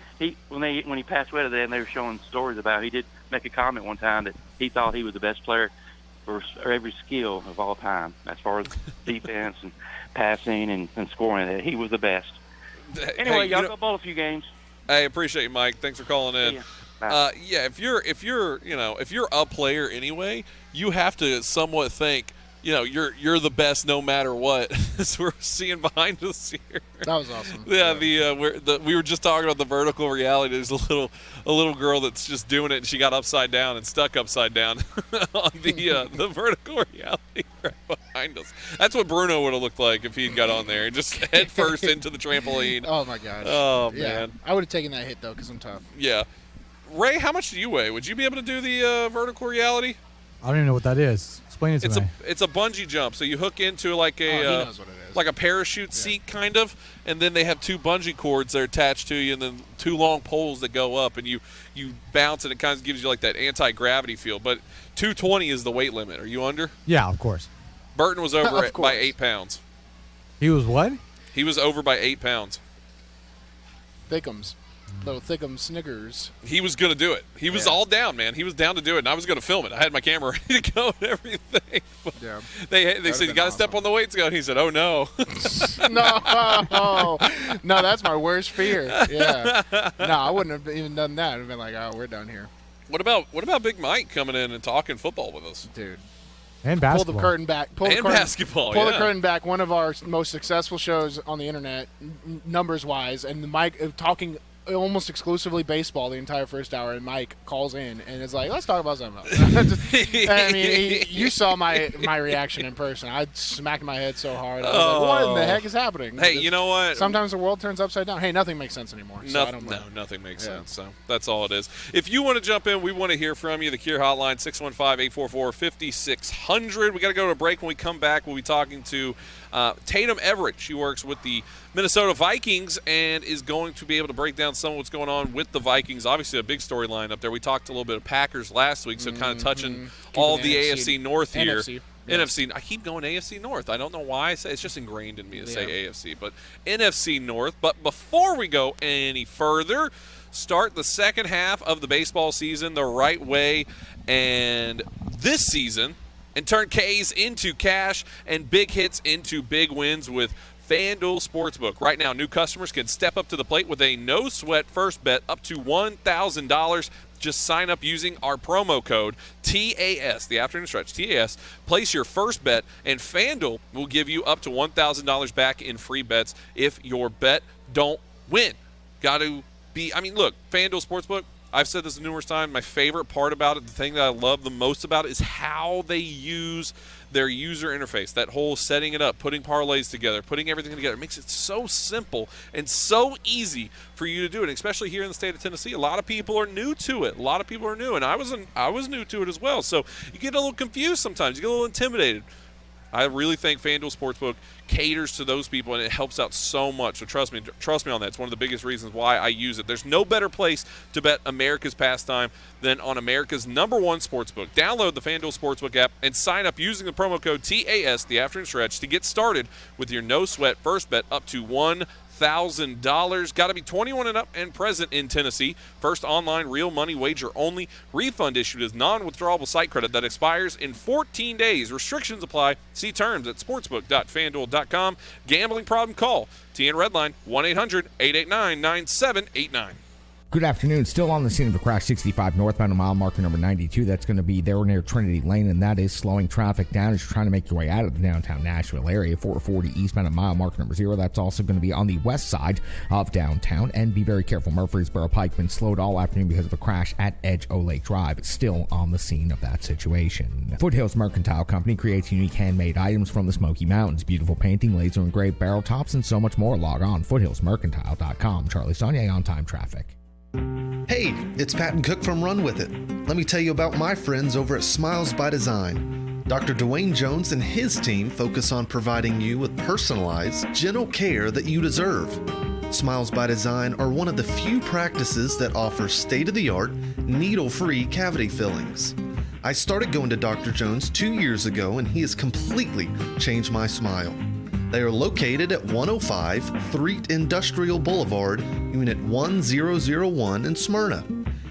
when he passed away today, and they were showing stories about. He did make a comment one time that he thought he was the best player for every skill of all time, as far as defense and passing and scoring. That he was the best. Anyway, y'all go bowl a few games. I appreciate you, Mike. Thanks for calling in. If you're a player anyway, you have to somewhat think, you're the best no matter what. As we're seeing behind us here. That was awesome. Yeah, we were just talking about the vertical reality. There's a little girl that's just doing it, and she got upside down and stuck upside down on the vertical reality right behind us. That's what Bruno would have looked like if he'd got on there and just head first into the trampoline. Oh my gosh. Oh yeah. man. I would have taken that hit though, because I'm tough. Yeah. Ray, how much do you weigh? Would you be able to do the vertical reality? I don't even know what that is. Explain it to me. It's a bungee jump. So you hook into like he knows what it is. like a parachute seat kind of, and then they have 2 bungee cords that are attached to you, and then 2 long poles that go up, and you bounce, and it kind of gives you like that anti-gravity feel. But 220 is the weight limit. Are you under? Yeah, of course. Burton was over by 8 pounds. He was what? He was over by 8 pounds. Thickums. Little Thickum Snickers. He was going to do it. He was all down, man. He was down to do it, and I was going to film it. I had my camera ready to go and everything. Yeah. They said, you got to step on the weights, go. And he said, oh, no. No, that's my worst fear. Yeah. No, I wouldn't have even done that. I'd have been like, oh, we're done here. What about Big Mike coming in and talking football with us, dude? And Pull basketball. the curtain back. Pull the basketball. Pull the curtain back. One of our most successful shows on the internet, numbers wise, and Mike talking almost exclusively baseball the entire first hour. And Mike calls in and is like, "Let's talk about something else." I mean, you saw my reaction in person. I smacked my head so hard. I was like, "What in the heck is happening?" Hey, you know what? Sometimes the world turns upside down. Hey, nothing makes sense anymore. So I don't know. No, nothing makes sense. So that's all it is. If you want to jump in, we want to hear from you. The Cure Hotline, 615-844-5600. We got to go to a break. When we come back, we'll be talking to Tatum Everett. She works with the Minnesota Vikings and is going to be able to break down some of what's going on with the Vikings. Obviously, a big storyline up there. We talked a little bit of Packers last week, so kind of touching all the AFC North here. NFC. NFC. I keep going AFC North. I don't know why I say it's just ingrained in me to say AFC, but NFC North. But before we go any further, start the second half of the baseball season the right way, and this season, and turn K's into cash and big hits into big wins with FanDuel Sportsbook. Right now, new customers can step up to the plate with a no-sweat first bet up to $1,000. Just sign up using our promo code TAS, the afternoon stretch, TAS. Place your first bet, and FanDuel will give you up to $1,000 back in free bets if your bet don't win. Got to be, look, FanDuel Sportsbook, I've said this numerous times. My favorite part about it, the thing that I love the most about it, is how they use their user interface. That whole setting it up, putting parlays together, putting everything together. It makes it so simple and so easy for you to do it, especially here in the state of Tennessee. A lot of people are new to it. And I was new to it as well. So you get a little confused sometimes. You get a little intimidated. I really think FanDuel Sportsbook caters to those people, and it helps out so much. So trust me on that. It's one of the biggest reasons why I use it. There's no better place to bet America's pastime than on America's #1 sportsbook. Download the FanDuel Sportsbook app and sign up using the promo code TAS, the afternoon stretch, to get started with your no-sweat first bet up to $1,000. Got to be 21 and up and present in Tennessee. First online real money wager only. Refund issued as non-withdrawable site credit that expires in 14 days. Restrictions apply. See terms at sportsbook.fanduel.com. Gambling problem? Call TN Redline 1-800-889-9789. Good afternoon. Still on the scene of a crash, 65 northbound, mile marker number 92. That's going to be there near Trinity Lane, and that is slowing traffic down as you're trying to make your way out of the downtown Nashville area. 440 eastbound at mile marker number 0. That's also going to be on the west side of downtown. And be very careful. Murfreesboro Pike been slowed all afternoon because of a crash at Edge O'Lake Drive. It's still on the scene of that situation. Foothills Mercantile Company creates unique handmade items from the Smoky Mountains. Beautiful painting, laser engraved barrel tops, and so much more. Log on foothillsmercantile.com. Charlie Saunier on time traffic. Hey, it's Patton Cook from Run With It. Let me tell you about my friends over at Smiles by Design. Dr. Dwayne Jones and his team focus on providing you with personalized, gentle care that you deserve. Smiles by Design are one of the few practices that offer state-of-the-art, needle-free cavity fillings. I started going to Dr. Jones 2 years ago, and he has completely changed my smile. They are located at 105 Threet Industrial Boulevard, Unit 1001 in Smyrna.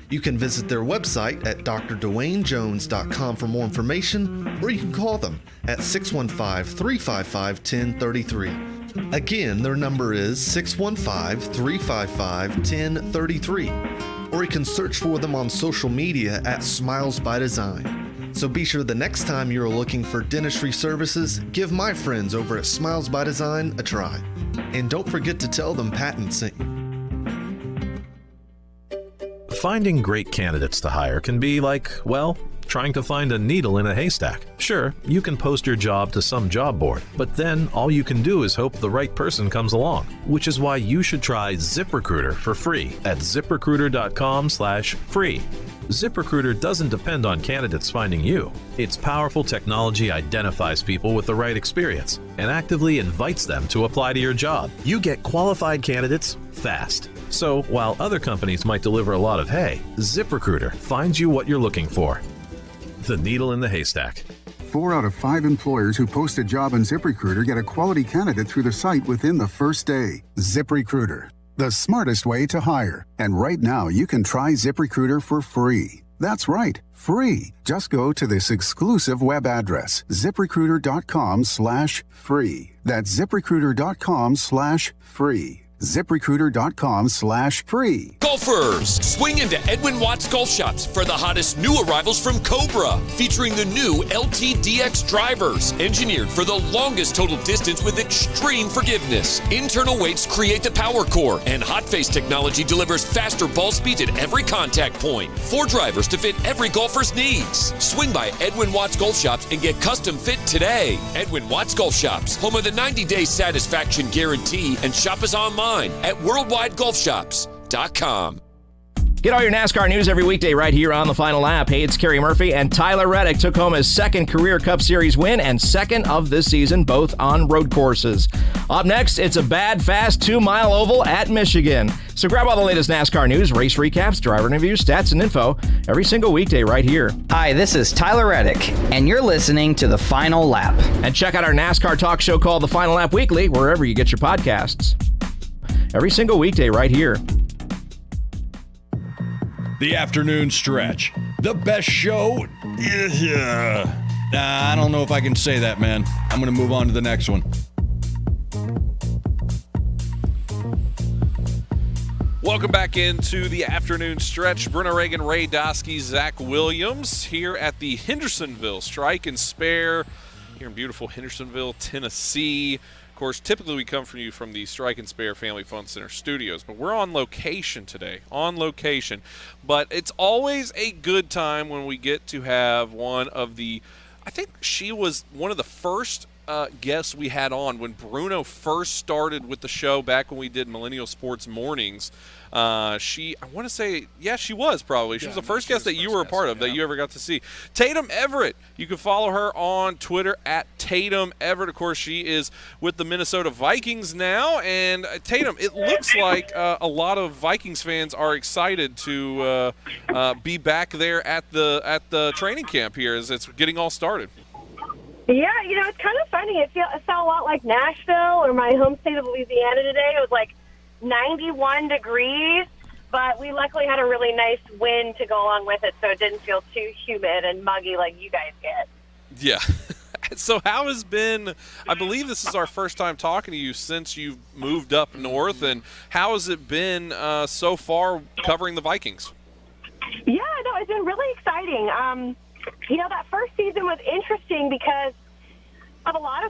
You can visit their website at drdwaynejones.com for more information, or you can call them at 615-355-1033. Again, their number is 615-355-1033, or you can search for them on social media at Smiles by Design. So be sure the next time you're looking for dentistry services, give my friends over at Smiles by Design a try. And don't forget to tell them Patton sent you. Finding great candidates to hire can be like, well, trying to find a needle in a haystack. Sure, you can post your job to some job board, but then all you can do is hope the right person comes along, which is why you should try ZipRecruiter for free at ziprecruiter.com/free. ZipRecruiter doesn't depend on candidates finding you. Its powerful technology identifies people with the right experience and actively invites them to apply to your job. You get qualified candidates fast. So while other companies might deliver a lot of hay, ZipRecruiter finds you what you're looking for. The needle in the haystack. 4 out of 5 employers who post a job on ZipRecruiter get a quality candidate through the site within the first day. ZipRecruiter, the smartest way to hire. And right now, you can try ZipRecruiter for free. That's right, free. Just go to this exclusive web address, ziprecruiter.com/free. That's ziprecruiter.com/free. ZipRecruiter.com/free. Call golfers. Swing into Edwin Watts Golf Shops for the hottest new arrivals from Cobra, featuring the new LTDX drivers, engineered for the longest total distance with extreme forgiveness. Internal weights create the power core, and hot face technology delivers faster ball speeds at every contact point. 4 drivers to fit every golfer's needs. Swing by Edwin Watts Golf Shops and get custom fit today. Edwin Watts Golf Shops, home of the 90-day satisfaction guarantee, and shop us online at worldwidegolfshops.com. Get all your NASCAR news every weekday right here on The Final Lap. Hey, it's Kerry Murphy, and Tyler Reddick took home his second career Cup Series win and second of this season, both on road courses. Up next, it's a bad, fast 2-mile oval at Michigan. So grab all the latest NASCAR news, race recaps, driver interviews, stats, and info every single weekday right here. Hi, this is Tyler Reddick, and you're listening to The Final Lap. And check out our NASCAR talk show called The Final Lap Weekly, wherever you get your podcasts. Every single weekday right here. The afternoon stretch. The best show. I don't know if I can say that, man. I'm going to move on to the next one. Welcome back into the afternoon stretch. Bruno Reagan, Ray Dosky, Zach Williams here at the Hendersonville Strike and Spare here in beautiful Hendersonville, Tennessee. Of course, typically we come from you from the Strike and Spare Family Fun Center studios, but we're on location today, But it's always a good time when we get to have one of the, I think she was one of the first guests we had on when Bruno first started with the show back when we did Millennial Sports Mornings. She was probably. She was the first guest that you were a part of, that you ever got to see. Tatum Everett. You can follow her on Twitter at Tatum Everett. Of course, she is with the Minnesota Vikings now. And Tatum, it looks like a lot of Vikings fans are excited to be back there at the training camp here as it's getting all started. Yeah, it's kind of funny. It felt a lot like Nashville or my home state of Louisiana today. It was like 91 degrees, but we luckily had a really nice wind to go along with it, so it didn't feel too humid and muggy like you guys get. Yeah. So how has been, I believe this is our first time talking to you since you've moved up north, and how has it been so far covering the Vikings? Yeah, no, it's been really exciting. That first season was interesting because of a lot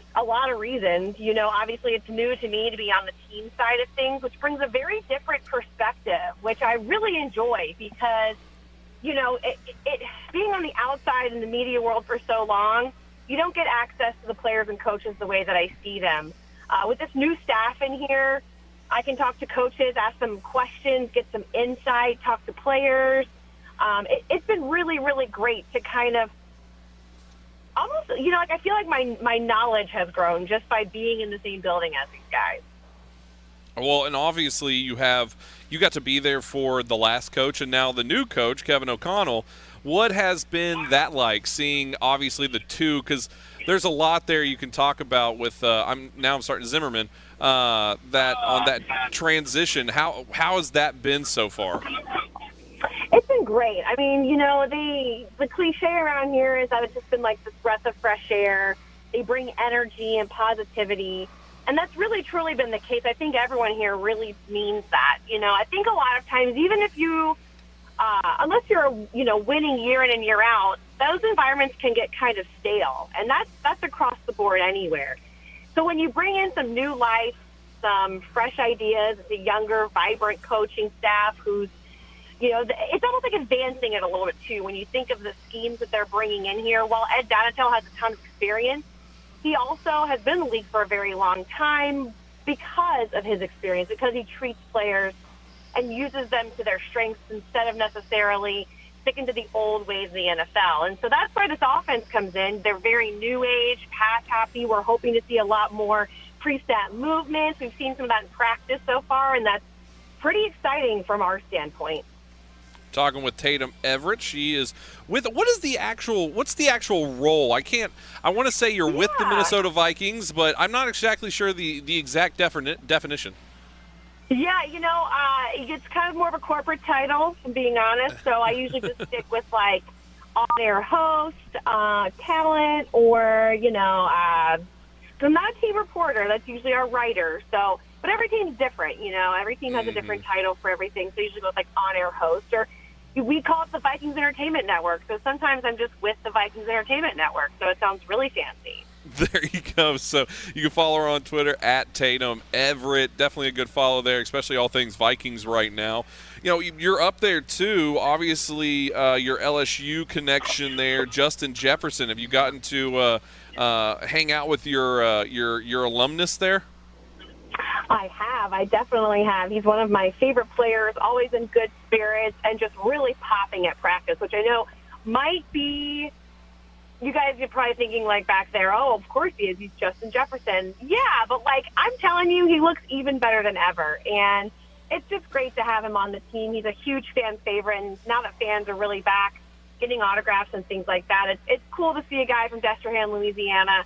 of reasons. Obviously it's new to me to be on the team side of things, which brings a very different perspective, which I really enjoy because, it being on the outside in the media world for so long, you don't get access to the players and coaches the way that I see them. With this new staff in here, I can talk to coaches, ask them questions, get some insight, talk to players. It's been really, really great to kind of almost, I feel like my knowledge has grown just by being in the same building as these guys. Well, and obviously you got to be there for the last coach and now the new coach, Kevin O'Connell. What has been that like, seeing obviously the two, because there's a lot there you can talk about with I'm starting Zimmerman, that transition. How has that been so far? It's been great. I mean, the cliche around here is that it's just been like this breath of fresh air. They bring energy and positivity, and that's really truly been the case. I think everyone here really means that. I think a lot of times, even if you, unless you're, winning year in and year out, those environments can get kind of stale, and that's across the board anywhere. So when you bring in some new life, some fresh ideas, it's a younger, vibrant coaching staff who's, it's almost like advancing it a little bit, too, when you think of the schemes that they're bringing in here. While Ed Donatel has a ton of experience, he also has been in the league for a very long time because of his experience, because he treats players and uses them to their strengths instead of necessarily sticking to the old ways of the NFL. And so that's where this offense comes in. They're very new age, pass happy. We're hoping to see a lot more pre-snap movements. We've seen some of that in practice so far, and that's pretty exciting from our standpoint. Talking with Tatum Everett. She is with, what's the actual role? I want to say you're with the Minnesota Vikings, but I'm not exactly sure the exact definition. Yeah, it's kind of more of a corporate title, if I'm being honest. So I usually just stick with like on-air host, talent, or I'm not a team reporter. That's usually our writer. So, but every team's different. You know, every team has a different title for everything. So usually goes like on-air host, or we call it the Vikings Entertainment Network. So sometimes I'm just with the Vikings Entertainment Network. So it sounds really fancy. There you go. So you can follow her on Twitter at Tatum Everett. Definitely a good follow there, especially all things Vikings right now. You know, you're up there too. Obviously, your LSU connection there, Justin Jefferson. Have you gotten to hang out with your alumnus there? I have. I definitely have. He's one of my favorite players, always in good spirits and just really popping at practice, which I know might be, you guys are probably thinking like back there, oh, of course he is. He's Justin Jefferson. Yeah, but like I'm telling you, he looks even better than ever. And it's just great to have him on the team. He's a huge fan favorite. And now that fans are really back getting autographs and things like that, it's cool to see a guy from Destrehan, Louisiana,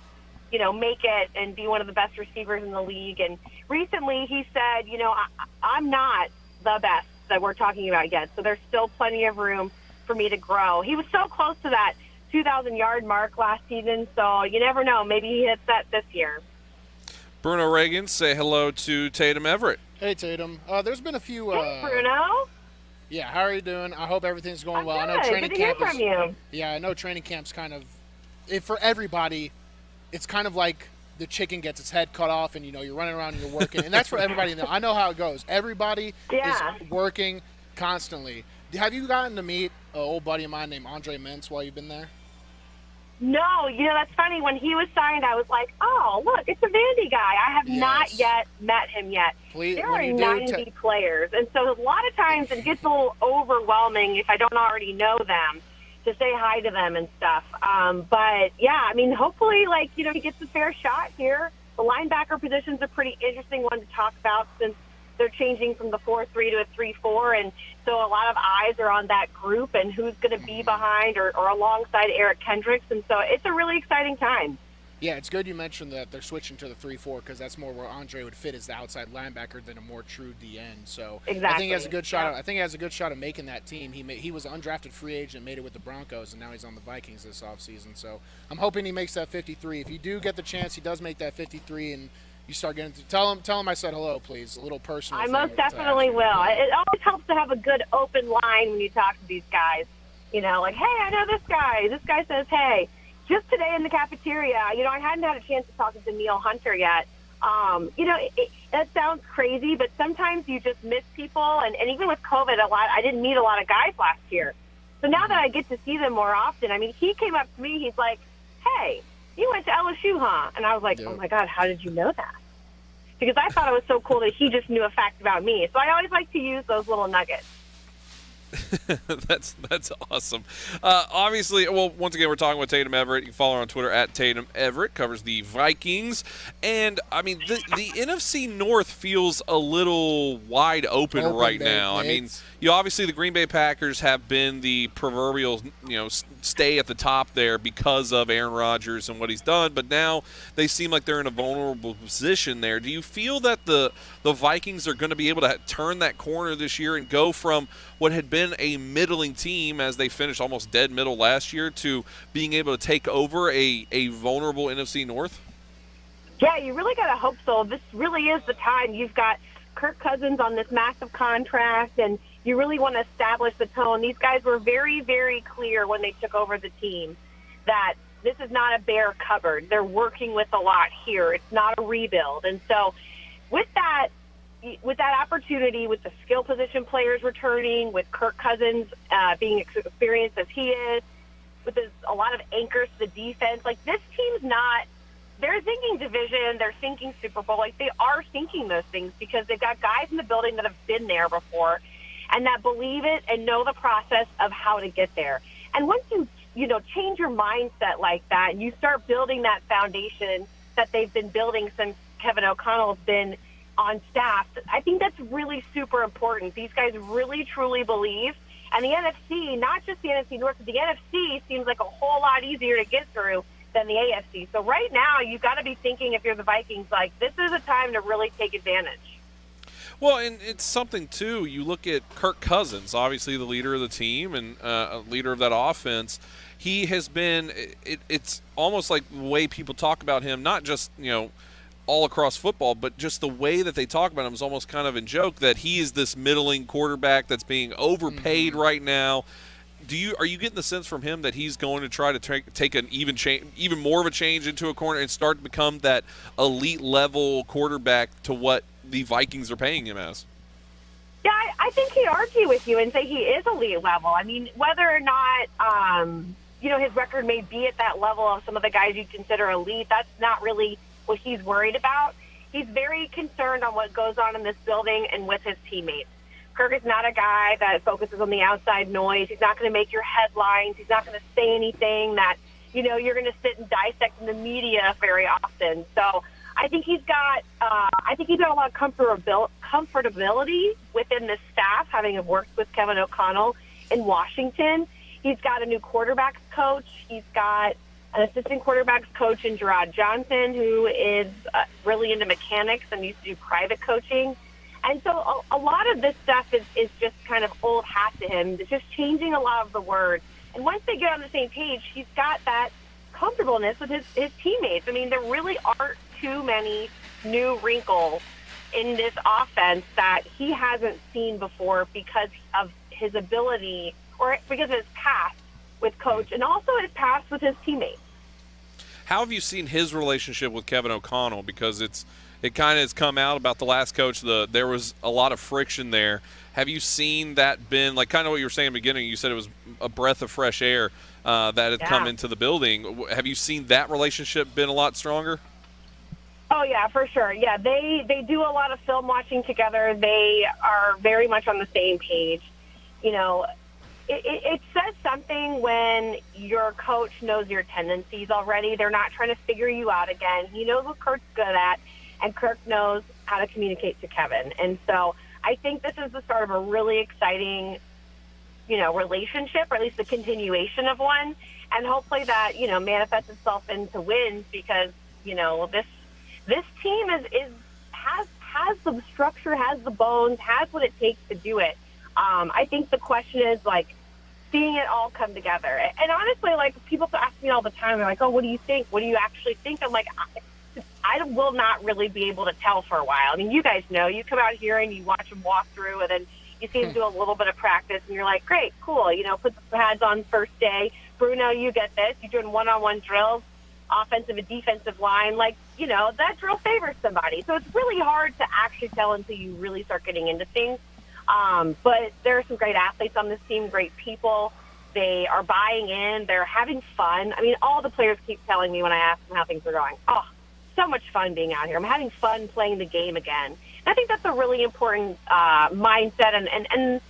you know, make it and be one of the best receivers in the league. And recently he said, you know, I'm not the best that we're talking about yet, so there's still plenty of room for me to grow. He was so close to that 2,000-yard mark last season, so you never know. Maybe he hits that this year. Bruno Reagan, say hello to Tatum Everett. Hey, Tatum. There's been a few. Hey, Bruno. Yeah, how are you doing? I hope everything's going well. Good. I know training Good to hear camp from you. Yeah, I know training camp's kind of, for everybody, it's kind of like the chicken gets its head cut off, and you know you're running around and you're working, and that's for everybody. I know how it goes. Everybody is working constantly. Have you gotten to meet an old buddy of mine named Andre Mintz while you've been there? No, you know, that's funny. When he was signed, I was like, oh, look, it's a Vandy guy. I have not yet met him yet. There are 90 players, and so a lot of times it gets a little overwhelming if I don't already know them to say hi to them and stuff. But, yeah, I mean, hopefully, like, you know, he gets a fair shot here. The linebacker position's a pretty interesting one to talk about since they're changing from the 4-3 to a 3-4, and so a lot of eyes are on that group and who's going to be behind or alongside Eric Kendricks, and so it's a really exciting time. Yeah, it's good you mentioned that they're switching to the 3-4 because that's more where Andre would fit as the outside linebacker than a more true DN. So exactly. I think he has a good shot. I think he has a good shot of making that team. He was an undrafted free agent, made it with the Broncos, and now he's on the Vikings this offseason. So I'm hoping he makes that 53. If you do get the chance, he does make that 53, and you start getting to tell him I said hello, please. A little personal. I most definitely will. It always helps to have a good open line when you talk to these guys. You know, like, hey, I know this guy. This guy says, hey. Just today in the cafeteria, you know, I hadn't had a chance to talk to Neil Hunter yet. You know, that sounds crazy, but sometimes you just miss people. And even with COVID, I didn't meet a lot of guys last year. So now that I get to see them more often, I mean, he came up to me. He's like, hey, you went to LSU, huh? And I was like, oh, my God, how did you know that? Because I thought it was so cool that he just knew a fact about me. So I always like to use those little nuggets. That's awesome. Obviously, well, once again, we're talking with Tatum Everett. You can follow her on Twitter at Tatum Everett. Covers the Vikings. And, I mean, the NFC North feels a little wide open right now. I mean, obviously the Green Bay Packers have been the proverbial, stay at the top there because of Aaron Rodgers and what he's done. But now they seem like they're in a vulnerable position there. Do you feel that the Vikings are going to be able to turn that corner this year and go from what had been a middling team as they finished almost dead middle last year to being able to take over a vulnerable NFC North? Yeah, you really got to hope so. This really is the time. You've got Kirk Cousins on this massive contract, and you really want to establish the tone. These guys were very, very clear when they took over the team that this is not a bare cupboard. They're working with a lot here. It's not a rebuild. And so with that opportunity, with the skill position players returning, with Kirk Cousins being experienced as he is, with a lot of anchors to the defense, like this team's not, they're thinking division, they're thinking Super Bowl, like they are thinking those things because they've got guys in the building that have been there before and that believe it and know the process of how to get there. And once you change your mindset like that and you start building that foundation that they've been building since Kevin O'Connell's been on staff, I think that's really super important. These guys really, truly believe. And the NFC, not just the NFC North, but the NFC seems like a whole lot easier to get through than the AFC. So right now, you've got to be thinking, if you're the Vikings, like, this is a time to really take advantage. Well, and it's something, too. You look at Kirk Cousins, obviously the leader of the team and a leader of that offense. he has been it's almost like the way people talk about him, not just, all across football, but just the way that they talk about him is almost kind of in joke that he is this middling quarterback that's being overpaid right now. Are you getting the sense from him that he's going to try to take an even more of a change into a corner and start to become that elite level quarterback to what the Vikings are paying him as? Yeah, I think he'd argue with you and say he is elite level. I mean, whether or not, his record may be at that level of some of the guys you consider elite, that's not really what he's worried about. He's very concerned on what goes on in this building and with his teammates. Kirk is not a guy that focuses on the outside noise. He's not going to make your headlines. He's not going to say anything that, you're going to sit and dissect in the media very often. So I think he's got a lot of comfortability within the staff, having worked with Kevin O'Connell in Washington. He's got a new quarterbacks coach. He's got an assistant quarterbacks coach in Gerard Johnson, who is really into mechanics and used to do private coaching. And so a lot of this stuff is just kind of old hat to him. It's just changing a lot of the words. And once they get on the same page, he's got that comfortableness with his teammates. I mean, there really aren't too many new wrinkles in this offense that he hasn't seen before because of his ability or because of his past with coach and also his past with his teammates. How have you seen his relationship with Kevin O'Connell? Because it kind of has come out about the last coach. There was a lot of friction there. Have you seen that been like kind of what you were saying in the beginning? You said it was a breath of fresh air that had come into the building. Have you seen that relationship been a lot stronger? Oh, yeah, for sure. Yeah, they do a lot of film watching together. They are very much on the same page. It says something when your coach knows your tendencies already. They're not trying to figure you out again. He knows what Kirk's good at, and Kirk knows how to communicate to Kevin. And so I think this is the start of a really exciting, relationship, or at least the continuation of one. And hopefully that, manifests itself into wins because, this team has the structure, has the bones, has what it takes to do it. I think the question is, seeing it all come together. And honestly, people ask me all the time, they're like, oh, what do you think? What do you actually think? I'm like, I will not really be able to tell for a while. I mean, you guys know. You come out here and you watch them walk through, and then you see them do a little bit of practice, and you're like, great, cool. Put the pads on first day. Bruno, you get this. You're doing one-on-one drills, offensive and defensive line. That drill favors somebody. So it's really hard to actually tell until you really start getting into things. But there are some great athletes on this team, great people. They are buying in. They're having fun. I mean, all the players keep telling me when I ask them how things are going, oh, so much fun being out here. I'm having fun playing the game again. And I think that's a really important mindset and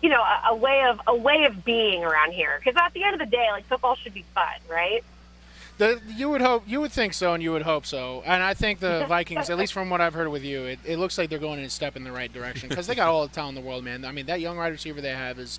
a way of being around here. Because at the end of the day, football should be fun, right? You would think so, and you would hope so. And I think the Vikings, at least from what I've heard with you, it looks like they're going in a step in the right direction because they got all the talent in the world, man. I mean, that young wide receiver they have is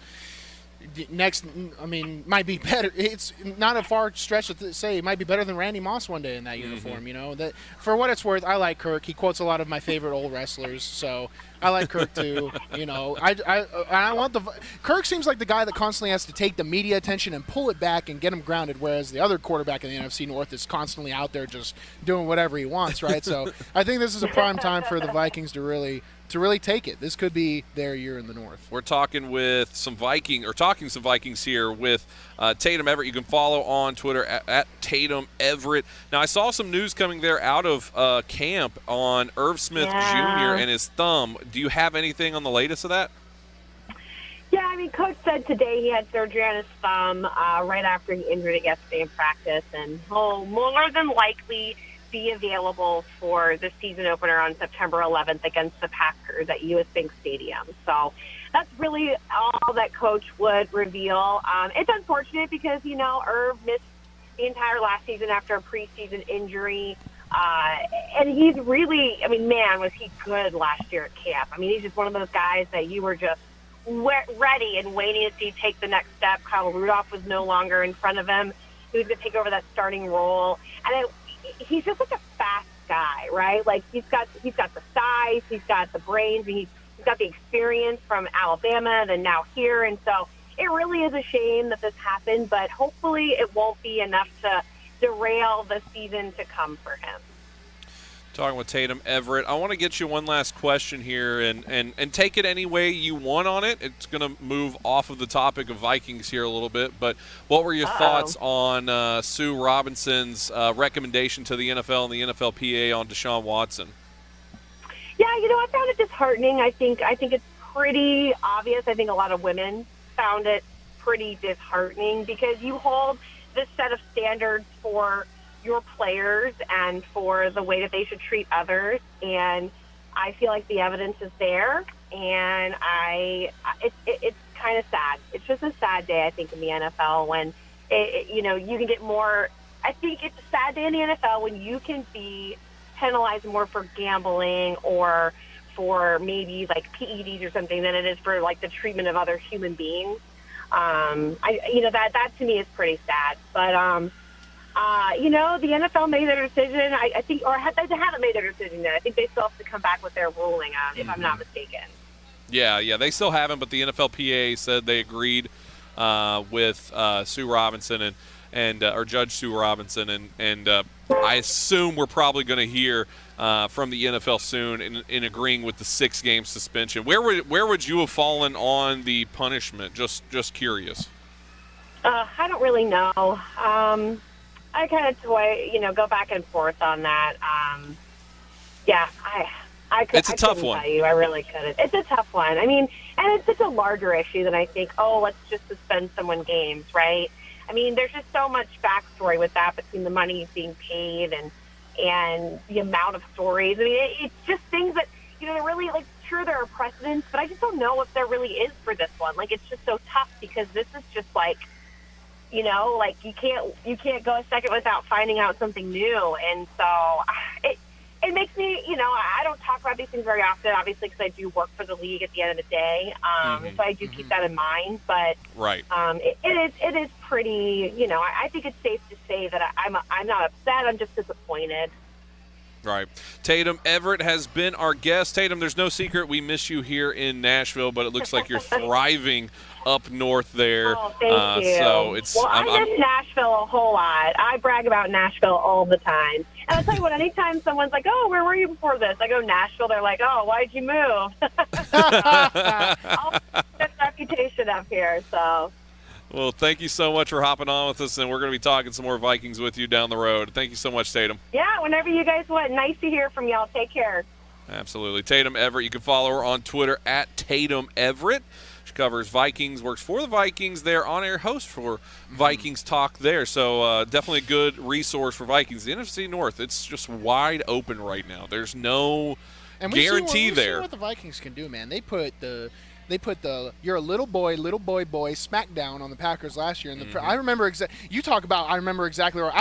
next. I mean, might be better. It's not a far stretch to say it might be better than Randy Moss one day in that uniform. That for what it's worth, I like Kirk. He quotes a lot of my favorite old wrestlers, so I like Kirk too. I want Kirk seems like the guy that constantly has to take the media attention and pull it back and get him grounded, whereas the other quarterback in the NFC North is constantly out there just doing whatever he wants, right? So I think this is a prime time for the Vikings to really take it. This could be their year in the North. We're talking some Vikings here with Tatum Everett. You can follow on Twitter at Tatum Everett. Now, I saw some news coming there out of camp on Irv Smith Jr. and his thumb. Do you have anything on the latest of that? Yeah, I mean, Coach said today he had surgery on his thumb right after he injured it yesterday in practice, and he'll more than likely be available for the season opener on September 11th against the Packers at US Bank Stadium. So that's really all that Coach would reveal. It's unfortunate because, Irv missed the entire last season after a preseason injury. And he's really, man, was he good last year at camp. I mean, he's just one of those guys that you were just ready and waiting to see take the next step. Kyle Rudolph was no longer in front of him. He was going to take over that starting role. And he's just like a fast guy, right? He's got the size, he's got the brains, and he's got the experience from Alabama, then now here, and so it really is a shame that this happened, but hopefully it won't be enough to derail the season to come for him. Talking with Tatum Everett. I want to get you one last question here, and take it any way you want on it. It's going to move off of the topic of Vikings here a little bit, but what were your thoughts on Sue Robinson's recommendation to the NFL and the NFLPA on Deshaun Watson? Yeah, I found it disheartening. I think it's pretty obvious. I think a lot of women found it pretty disheartening because you hold this set of standards for your players and for the way that they should treat others, and I feel like the evidence is there, and it's kind of sad. It's just a sad day, I think, in the NFL when you can get more. I think it's a sad day in the NFL when you can be penalized more for gambling or for maybe like PEDs or something than it is for like the treatment of other human beings. That to me is pretty sad, but. The NFL made their decision, I think, or they haven't made their decision yet. I think they still have to come back with their ruling, if I'm not mistaken. Yeah, they still haven't, but the NFLPA said they agreed with Sue Robinson or Judge Sue Robinson, and I assume we're probably going to hear from the NFL soon in agreeing with the 6-game suspension. Where would you have fallen on the punishment? Just curious. I don't really know. I kind of go back and forth on that. It's a tough one. Tell you, I really couldn't. It's a tough one. I mean, and it's such a larger issue than I think, let's just suspend someone games, right? I mean, there's just so much backstory with that between the money being paid and the amount of stories. I mean, it's just things that, they're really, like, sure there are precedents, but I just don't know if there really is for this one. Like, it's just so tough because this is just like, you can't go a second without finding out something new. And so it makes me, I don't talk about these things very often, obviously, because I do work for the league at the end of the day. So I do keep that in mind. But right. It is pretty, I think it's safe to say that I'm not upset. I'm just disappointed. Right. Tatum Everett has been our guest. Tatum, there's no secret we miss you here in Nashville, but it looks like you're thriving up north there. Oh, thank you. So it's. I miss Nashville a whole lot. I brag about Nashville all the time. And I'll tell you what, anytime someone's like, oh, where were you before this? I go, Nashville. They're like, oh, why'd you move? I'll put that reputation up here, so. Well, thank you so much for hopping on with us, and we're going to be talking some more Vikings with you down the road. Thank you so much, Tatum. Yeah, whenever you guys want. Nice to hear from y'all. Take care. Absolutely. Tatum Everett, you can follow her on Twitter at Tatum Everett. She covers Vikings, works for the Vikings. They're on-air host for Vikings Talk there, so definitely a good resource for Vikings. The NFC North, it's just wide open right now. There's no guarantee there. See what the Vikings can do, man. They put the you're a little boy smackdown on the Packers last year. And I remember I remember exactly where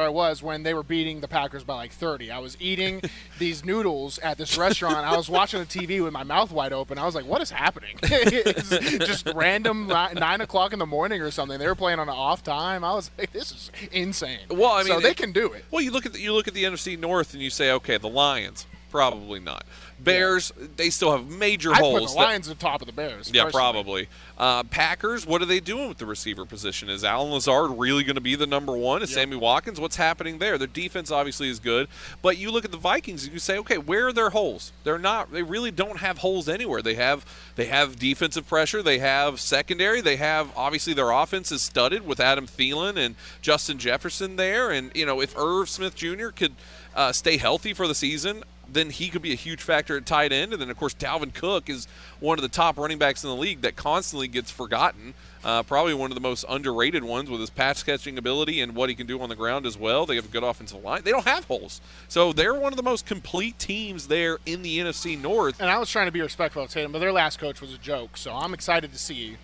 I was when they were beating the Packers by like 30. I was eating these noodles at this restaurant. I was watching the TV with my mouth wide open. I was like, what is happening? It's just random 9 o'clock in the morning or something. They were playing on an off time. I was like, this is insane. Well, I mean, so they can do it. Well, you look at the NFC North and you say, okay, the Lions. Probably not. Bears, they still have major holes. I put the Lions at the top of the Bears. Yeah, probably. Packers, what are they doing with the receiver position? Is Allen Lazard really going to be the number one? Is Sammy Watkins? What's happening there? Their defense obviously is good, but you look at the Vikings and you say, okay, where are their holes? They really don't have holes anywhere. They have defensive pressure. They have secondary. They have, obviously, their offense is studded with Adam Thielen and Justin Jefferson there. And, if Irv Smith Jr. could stay healthy for the season, then he could be a huge factor at tight end. And then, of course, Dalvin Cook is one of the top running backs in the league that constantly gets forgotten. Probably one of the most underrated ones with his pass-catching ability and what he can do on the ground as well. They have a good offensive line. They don't have holes. So they're one of the most complete teams there in the NFC North. And I was trying to be respectful of Tatum, but their last coach was a joke. So I'm excited to see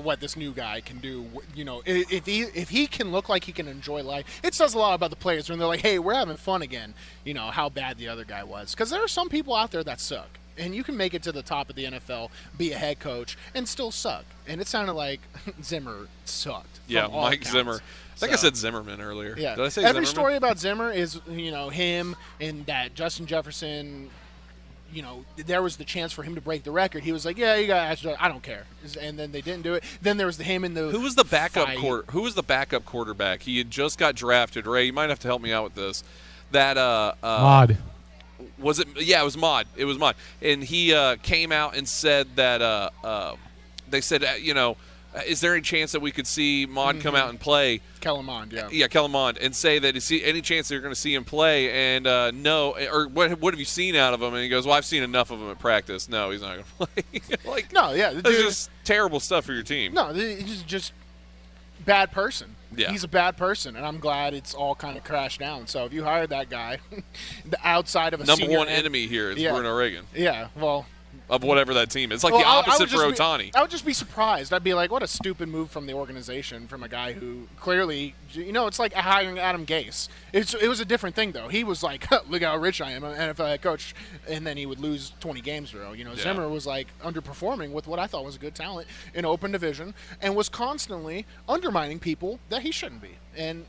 what this new guy can do. If he can look like he can enjoy life, it says a lot about the players when they're like, hey, we're having fun again, how bad the other guy was. Because there are some people out there that suck. And you can make it to the top of the NFL, be a head coach, and still suck. And it sounded like Zimmer sucked. Yeah, Mike Zimmer. I think I said Zimmerman earlier. Yeah. Did I say Every Zimmerman? story about Zimmer is, him and that Justin Jefferson there was the chance for him to break the record. He was like, yeah, you got. I don't care. And then they didn't do it. Then there was him in the. Who was the backup quarterback? He had just got drafted. Ray, you might have to help me out with this. That Mod. Was it? Yeah, it was Mod. It was Mod, and he came out and said that they said, is there any chance that we could see Mond come out and play? Kellen Mond, yeah. Yeah, Kellen Mond, and say that is any chance that you're going to see him play? And no, or what have you seen out of him? And he goes, well, I've seen enough of him at practice. No, he's not going to play. No, yeah. That's just terrible stuff for your team. No, he's just bad person. Yeah. He's a bad person, and I'm glad it's all kind of crashed down. So if you hired that guy, the outside of a number one enemy here is Bruno Reagan. Yeah, well. Of whatever that team is. It's like the opposite for Ohtani. I would just be surprised. I'd be like, what a stupid move from the organization from a guy who clearly, it's like hiring Adam Gase. It was a different thing, though. He was like, look how rich I am, I'm an NFL head coach, and then he would lose 20 games in a row. Zimmer was like underperforming with what I thought was a good talent in open division and was constantly undermining people that he shouldn't be. And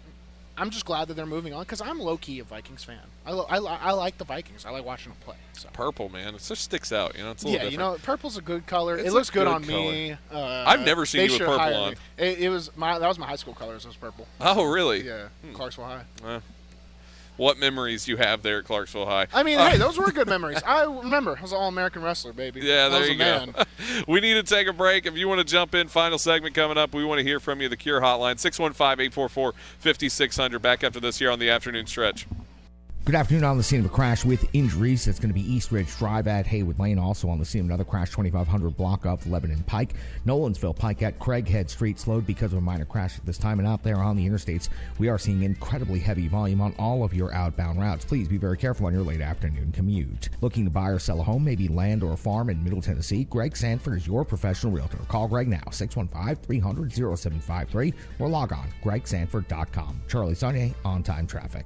I'm just glad that they're moving on because I'm low-key a Vikings fan. I like the Vikings. I like watching them play. So. Purple, man. It just sticks out. It's a little different. Purple's a good color. It looks good on color. Me. I've never seen you with purple on. That was my high school colors. It was purple. Oh, really? Yeah. Clarksville High. What memories you have there at Clarksville High? I mean, hey, those were good memories. I remember. I was an All-American wrestler, baby. Yeah, there you go. We need to take a break. If you want to jump in, final segment coming up. We want to hear from you. The Cure Hotline, 615-844-5600. Back after this here on the afternoon stretch. Good afternoon. On the scene of a crash with injuries. That's going to be East Ridge Drive at Haywood Lane. Also on the scene of another crash, 2500 block of Lebanon Pike. Nolansville Pike at Craighead Street slowed because of a minor crash at this time. And out there on the interstates, we are seeing incredibly heavy volume on all of your outbound routes. Please be very careful on your late afternoon commute. Looking to buy or sell a home, maybe land or a farm in Middle Tennessee? Greg Sanford is your professional realtor. Call Greg now, 615-300-0753, or log on, gregsanford.com. Charlie Sonnier, on-time traffic.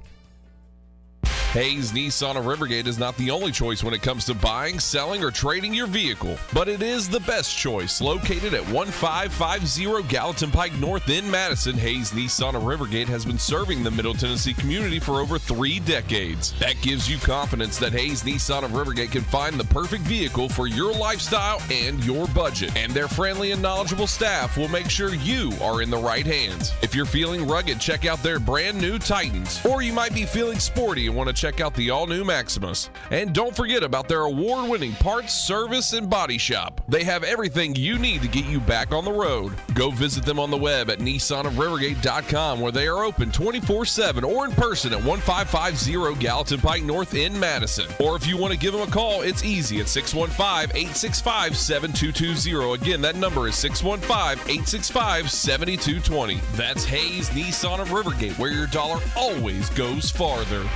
Hayes Nissan of Rivergate is not the only choice when it comes to buying, selling, or trading your vehicle, but it is the best choice. Located at 1550 Gallatin Pike North in Madison, Hayes Nissan of Rivergate has been serving the Middle Tennessee community for over 3 decades. That gives you confidence that Hayes Nissan of Rivergate can find the perfect vehicle for your lifestyle and your budget. And their friendly and knowledgeable staff will make sure you are in the right hands. If you're feeling rugged, check out their brand new Titans. Or you might be feeling sporty and want to check out the all-new Maximus. And don't forget about their award-winning parts, service, and body shop. They have everything you need to get you back on the road. Go visit them on the web at nissanofrivergate.com, where they are open 24/7 or in person at 1550 Gallatin Pike North in Madison. Or if you want to give them a call, it's easy at 615-865-7220. Again, that number is 615-865-7220. That's Hayes Nissan of Rivergate, where your dollar always goes farther.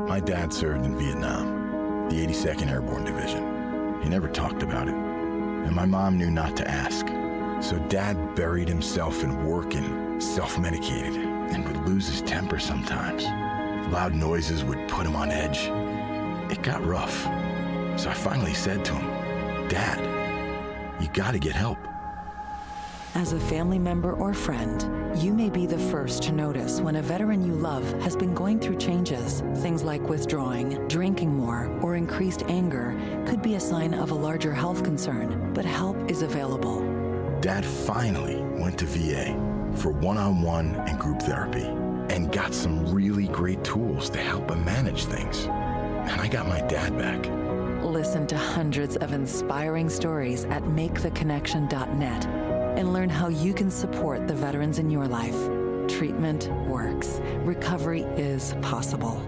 My dad served in Vietnam, the 82nd Airborne Division. He never talked about it, and my mom knew not to ask. So Dad buried himself in work and self-medicated, and would lose his temper sometimes. Loud noises would put him on edge. It got rough, so I finally said to him, Dad, you gotta get help. As a family member or friend, you may be the first to notice when a veteran you love has been going through changes. Things like withdrawing, drinking more, or increased anger could be a sign of a larger health concern, but help is available. Dad finally went to VA for one-on-one and group therapy and got some really great tools to help him manage things. And I got my dad back. Listen to hundreds of inspiring stories at maketheconnection.net. and learn how you can support the veterans in your life. Treatment works. Recovery is possible.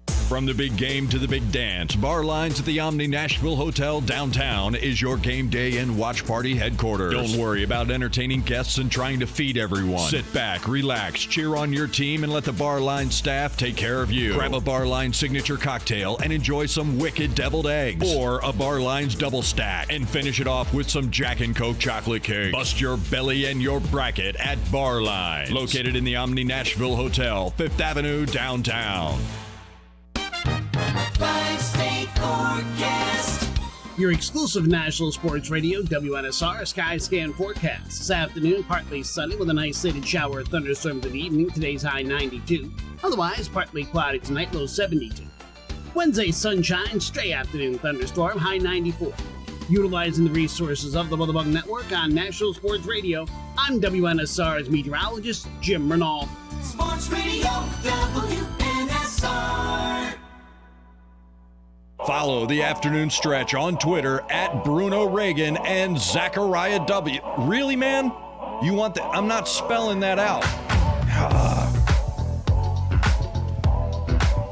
From the big game to the big dance, Bar Lines at the Omni Nashville Hotel downtown is your game day and watch party headquarters. Don't worry about entertaining guests and trying to feed everyone. Sit back, relax, cheer on your team, and let the Bar Line staff take care of you. Grab a Bar Line signature cocktail and enjoy some wicked deviled eggs. Or a Bar Line's double stack and finish it off with some Jack and Coke chocolate cake. Bust your belly and your bracket at Bar Lines. Located in the Omni Nashville Hotel, 5th Avenue, downtown. Five-state forecast. Your exclusive National Sports Radio, WNSR Sky Scan forecast. This afternoon, partly sunny with an isolated shower or thunderstorm in the evening. Today's high 92. Otherwise, partly cloudy tonight, low 72. Wednesday, sunshine, stray afternoon thunderstorm, high 94. Utilizing the resources of the Weatherbug Network on National Sports Radio, I'm WNSR's meteorologist, Jim Renault. Sports Radio WNSR. Follow the afternoon stretch on Twitter at Bruno Reagan and Zachariah W. Really, man? You want that? I'm not spelling that out.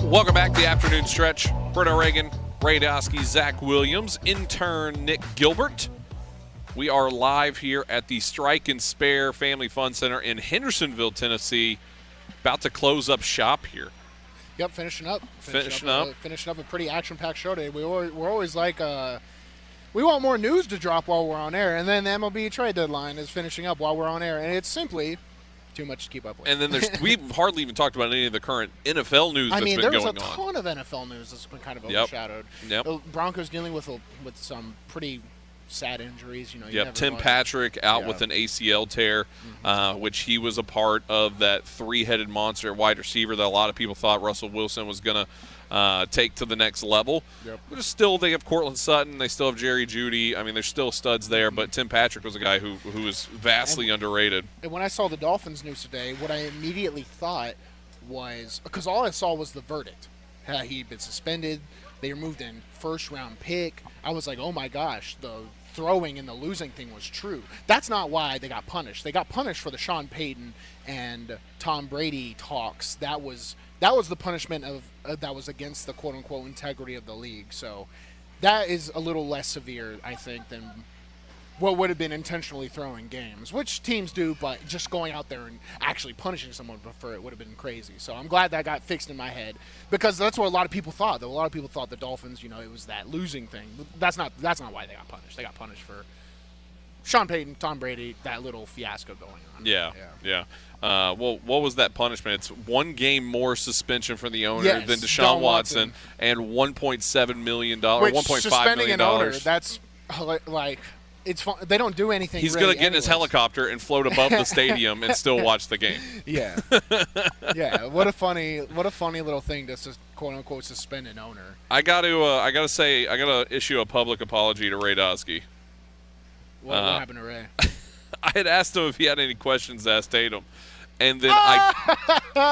Welcome back to the afternoon stretch. Bruno Reagan, Ray Dosky, Zach Williams, intern Nick Gilbert. We are live here at the Strike and Spare Family Fun Center in Hendersonville, Tennessee. About to close up shop here. Yep, finishing up. Finishing up a pretty action-packed show today. We're always like, we want more news to drop while we're on air, and then the MLB trade deadline is finishing up while we're on air, and it's simply too much to keep up with. And then we've hardly even talked about any of the current NFL news that's been going on. There's a ton of NFL news that's been kind of overshadowed. Yep. The Broncos dealing with some pretty sad injuries. Tim Patrick out with an ACL tear, which he was a part of that three-headed monster wide receiver that a lot of people thought Russell Wilson was going to take to the next level. Yep. But still, they have Cortland Sutton. They still have Jerry Jeudy. I mean, there's still studs there, but Tim Patrick was a guy who was vastly underrated. And when I saw the Dolphins news today, what I immediately thought was, because all I saw was the verdict. He'd been suspended. They removed a first-round pick. I was like, oh, my gosh, the throwing and the losing thing was true. That's not why they got punished. They got punished for the Sean Payton and Tom Brady talks. That was the punishment that was against the quote-unquote integrity of the league. So that is a little less severe, I think, than what would have been intentionally throwing games, which teams do, but just going out there and actually punishing someone for it would have been crazy. So I'm glad that got fixed in my head, because that's what a lot of people thought. A lot of people thought the Dolphins, it was that losing thing. That's not why they got punished. They got punished for Sean Payton, Tom Brady, that little fiasco going on. Yeah. Well, what was that punishment? It's 1 game more suspension for the owner than Deshaun Watson, and $1.7 million, $1.5 million. Owner, that's like. It's fun. They don't do anything. He's going to get in his helicopter and float above the stadium and still watch the game. Yeah, yeah. What a funny little thing to quote unquote suspend an owner. I got to issue a public apology to Ray Dosky. What happened to Ray? I had asked him if he had any questions to ask Tatum, and then I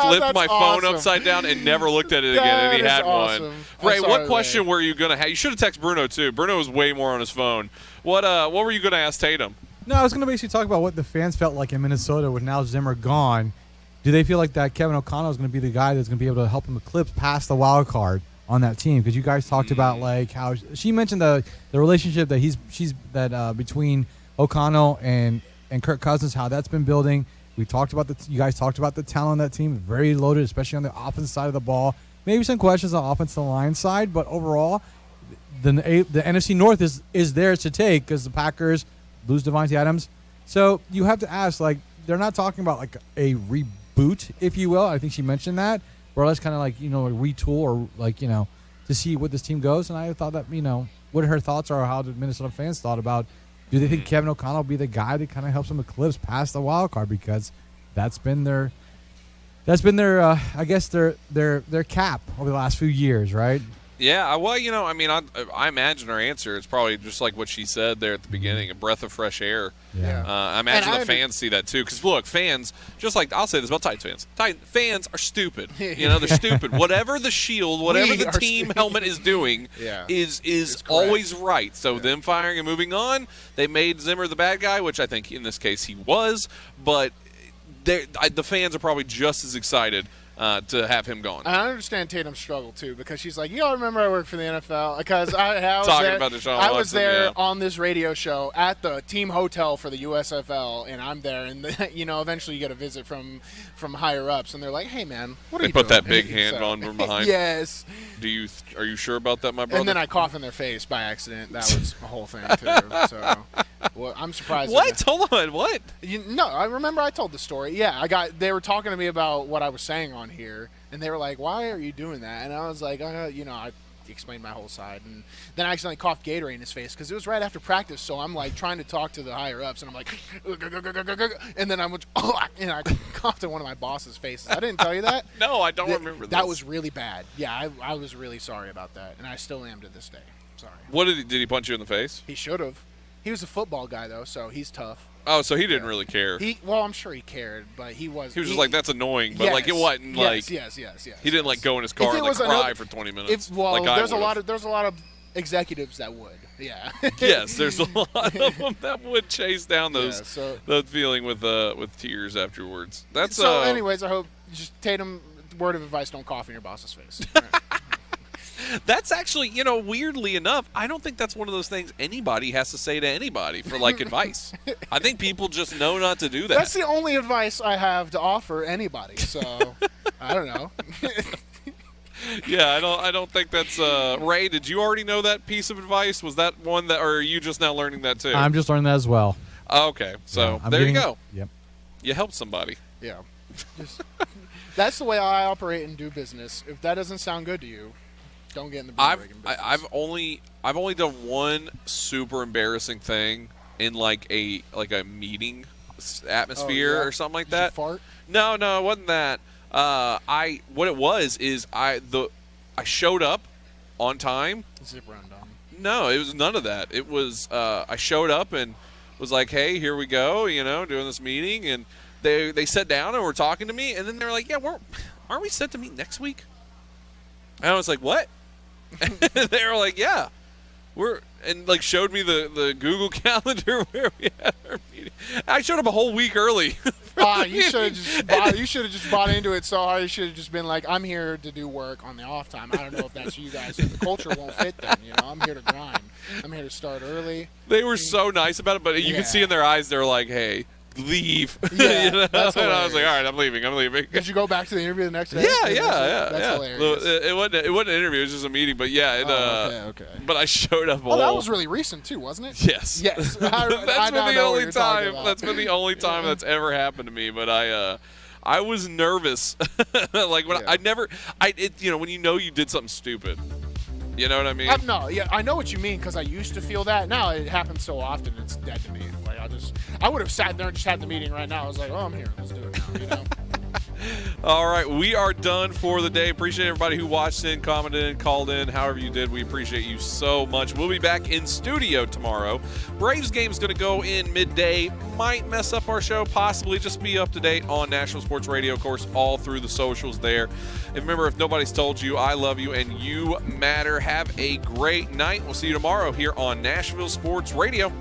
flipped my phone upside down and never looked at it again, and he had one. Ray, what question were you going to have? You should have texted Bruno too. Bruno was way more on his phone. What were you going to ask Tatum? No, I was going to basically talk about what the fans felt like in Minnesota with now Zimmer gone. Do they feel like that Kevin O'Connell is going to be the guy that's going to be able to help them eclipse past the wild card on that team? Because you guys talked about like how she mentioned the relationship that between O'Connell and Kirk Cousins, how that's been building. You guys talked about the talent on that team, very loaded, especially on the offensive side of the ball. Maybe some questions on the offensive line side, but overall, the NFC North is theirs to take because the Packers lose Devontae Adams. So you have to ask, like, they're not talking about like a reboot, if you will. I think she mentioned that, or less kind of like, a retool or like, to see what this team goes. And I thought that, what her thoughts are, or how the Minnesota fans thought about, do they think Kevin O'Connell will be the guy that kind of helps them eclipse past the wild card? Because that's been their I guess their cap over the last few years, right? Yeah, well, I imagine her answer is probably just like what she said there at the beginning, a breath of fresh air. Yeah. I imagine the fans see that too. Because, look, fans, just like I'll say this about Titans fans, fans are stupid. They're stupid. Whatever the shield, whatever the team helmet is doing is always right. So them firing and moving on, they made Zimmer the bad guy, which I think in this case he was. But the fans are probably just as excited to have him gone. I understand Tatum's struggle too, because she's like, remember I worked for the NFL, because I was there on this radio show at the team hotel for the USFL, and I'm there, and eventually you get a visit from higher ups, and they're like, hey man, what are you doing? They put that big hand on from behind. Yes. Are you sure about that, my brother? And then I cough in their face by accident. That was a whole thing too. So. Well, I'm surprised. What? Hold on. What? No, I remember I told the story. Yeah, they were talking to me about what I was saying on here, and they were like, "Why are you doing that?" And I was like, I explained my whole side, and then I accidentally coughed Gatorade in his face because it was right after practice. So I'm like trying to talk to the higher ups, and I'm like, and then and I coughed in one of my boss's faces. I didn't tell you that. No, I don't remember That this. was really bad. Yeah, I was really sorry about that, and I still am to this day. Sorry. What did he punch you in the face? He should have. He was a football guy though, so he's tough. Oh, so he didn't really care. Well, I'm sure he cared, but he was. He was just like, that's annoying, but like it wasn't like. Yes. He didn't like go in his car and like cry for 20 minutes. There's a lot of executives that would. Yeah. Yes, there's a lot of them that would chase down that feeling with tears afterwards. That's so. Anyways, I hope just Tatum. Word of advice: don't cough in your boss's face. That's actually, weirdly enough, I don't think that's one of those things anybody has to say to anybody for, like, advice. I think people just know not to do that. That's the only advice I have to offer anybody, so I don't know. Yeah, I don't think that's Ray, did you already know that piece of advice? Was that one that, or are you just now learning that too? I'm just learning that as well. Okay, so yeah, there you go. Yep. You helped somebody. Yeah. That's the way I operate and do business. If that doesn't sound good to you, don't get in the Reagan business. I've only done one super embarrassing thing in like a meeting atmosphere or something like that. Did you fart? No, it wasn't that. What it was is I showed up on time. Zip rundown. No, it was none of that. It was I showed up and was like, hey, here we go, doing this meeting, and they sat down and were talking to me, and then they were like, yeah, aren't we set to meet next week? And I was like, what? They were like, yeah, and like showed me the Google Calendar where we had our meeting. I showed up a whole week early. You should have just bought into it so hard. You should have just been like, I'm here to do work on the off time. I don't know if that's you guys. The culture won't fit then. I'm here to grind. I'm here to start early. They were so nice about it, but you could see in their eyes they were like, hey, leave. Yeah, that's and I was like, all right, I'm leaving. Did you go back to the interview the next day? Yeah. That's hilarious. It wasn't an interview. It was just a meeting. But yeah, okay. But I showed up. That was really recent too, wasn't it? Yes. Yes. That's been the only time. That's been the only time that's ever happened to me. But I was nervous. Like when when you did something stupid. You know what I mean? I know what you mean because I used to feel that. Now it happens so often, it's dead to me. Like I would have sat there and just had the meeting right now. I was like, oh, I'm here. Let's do it now. All right, we are done for the day. Appreciate everybody who watched in, commented in, called in, however you did. We appreciate you so much. We'll be back in studio tomorrow. Braves game's going to go in midday. Might mess up our show, possibly. Just be up to date on National Sports Radio, of course, all through the socials there. And remember, if nobody's told you, I love you and you matter. Have a great night. We'll see you tomorrow here on Nashville Sports Radio.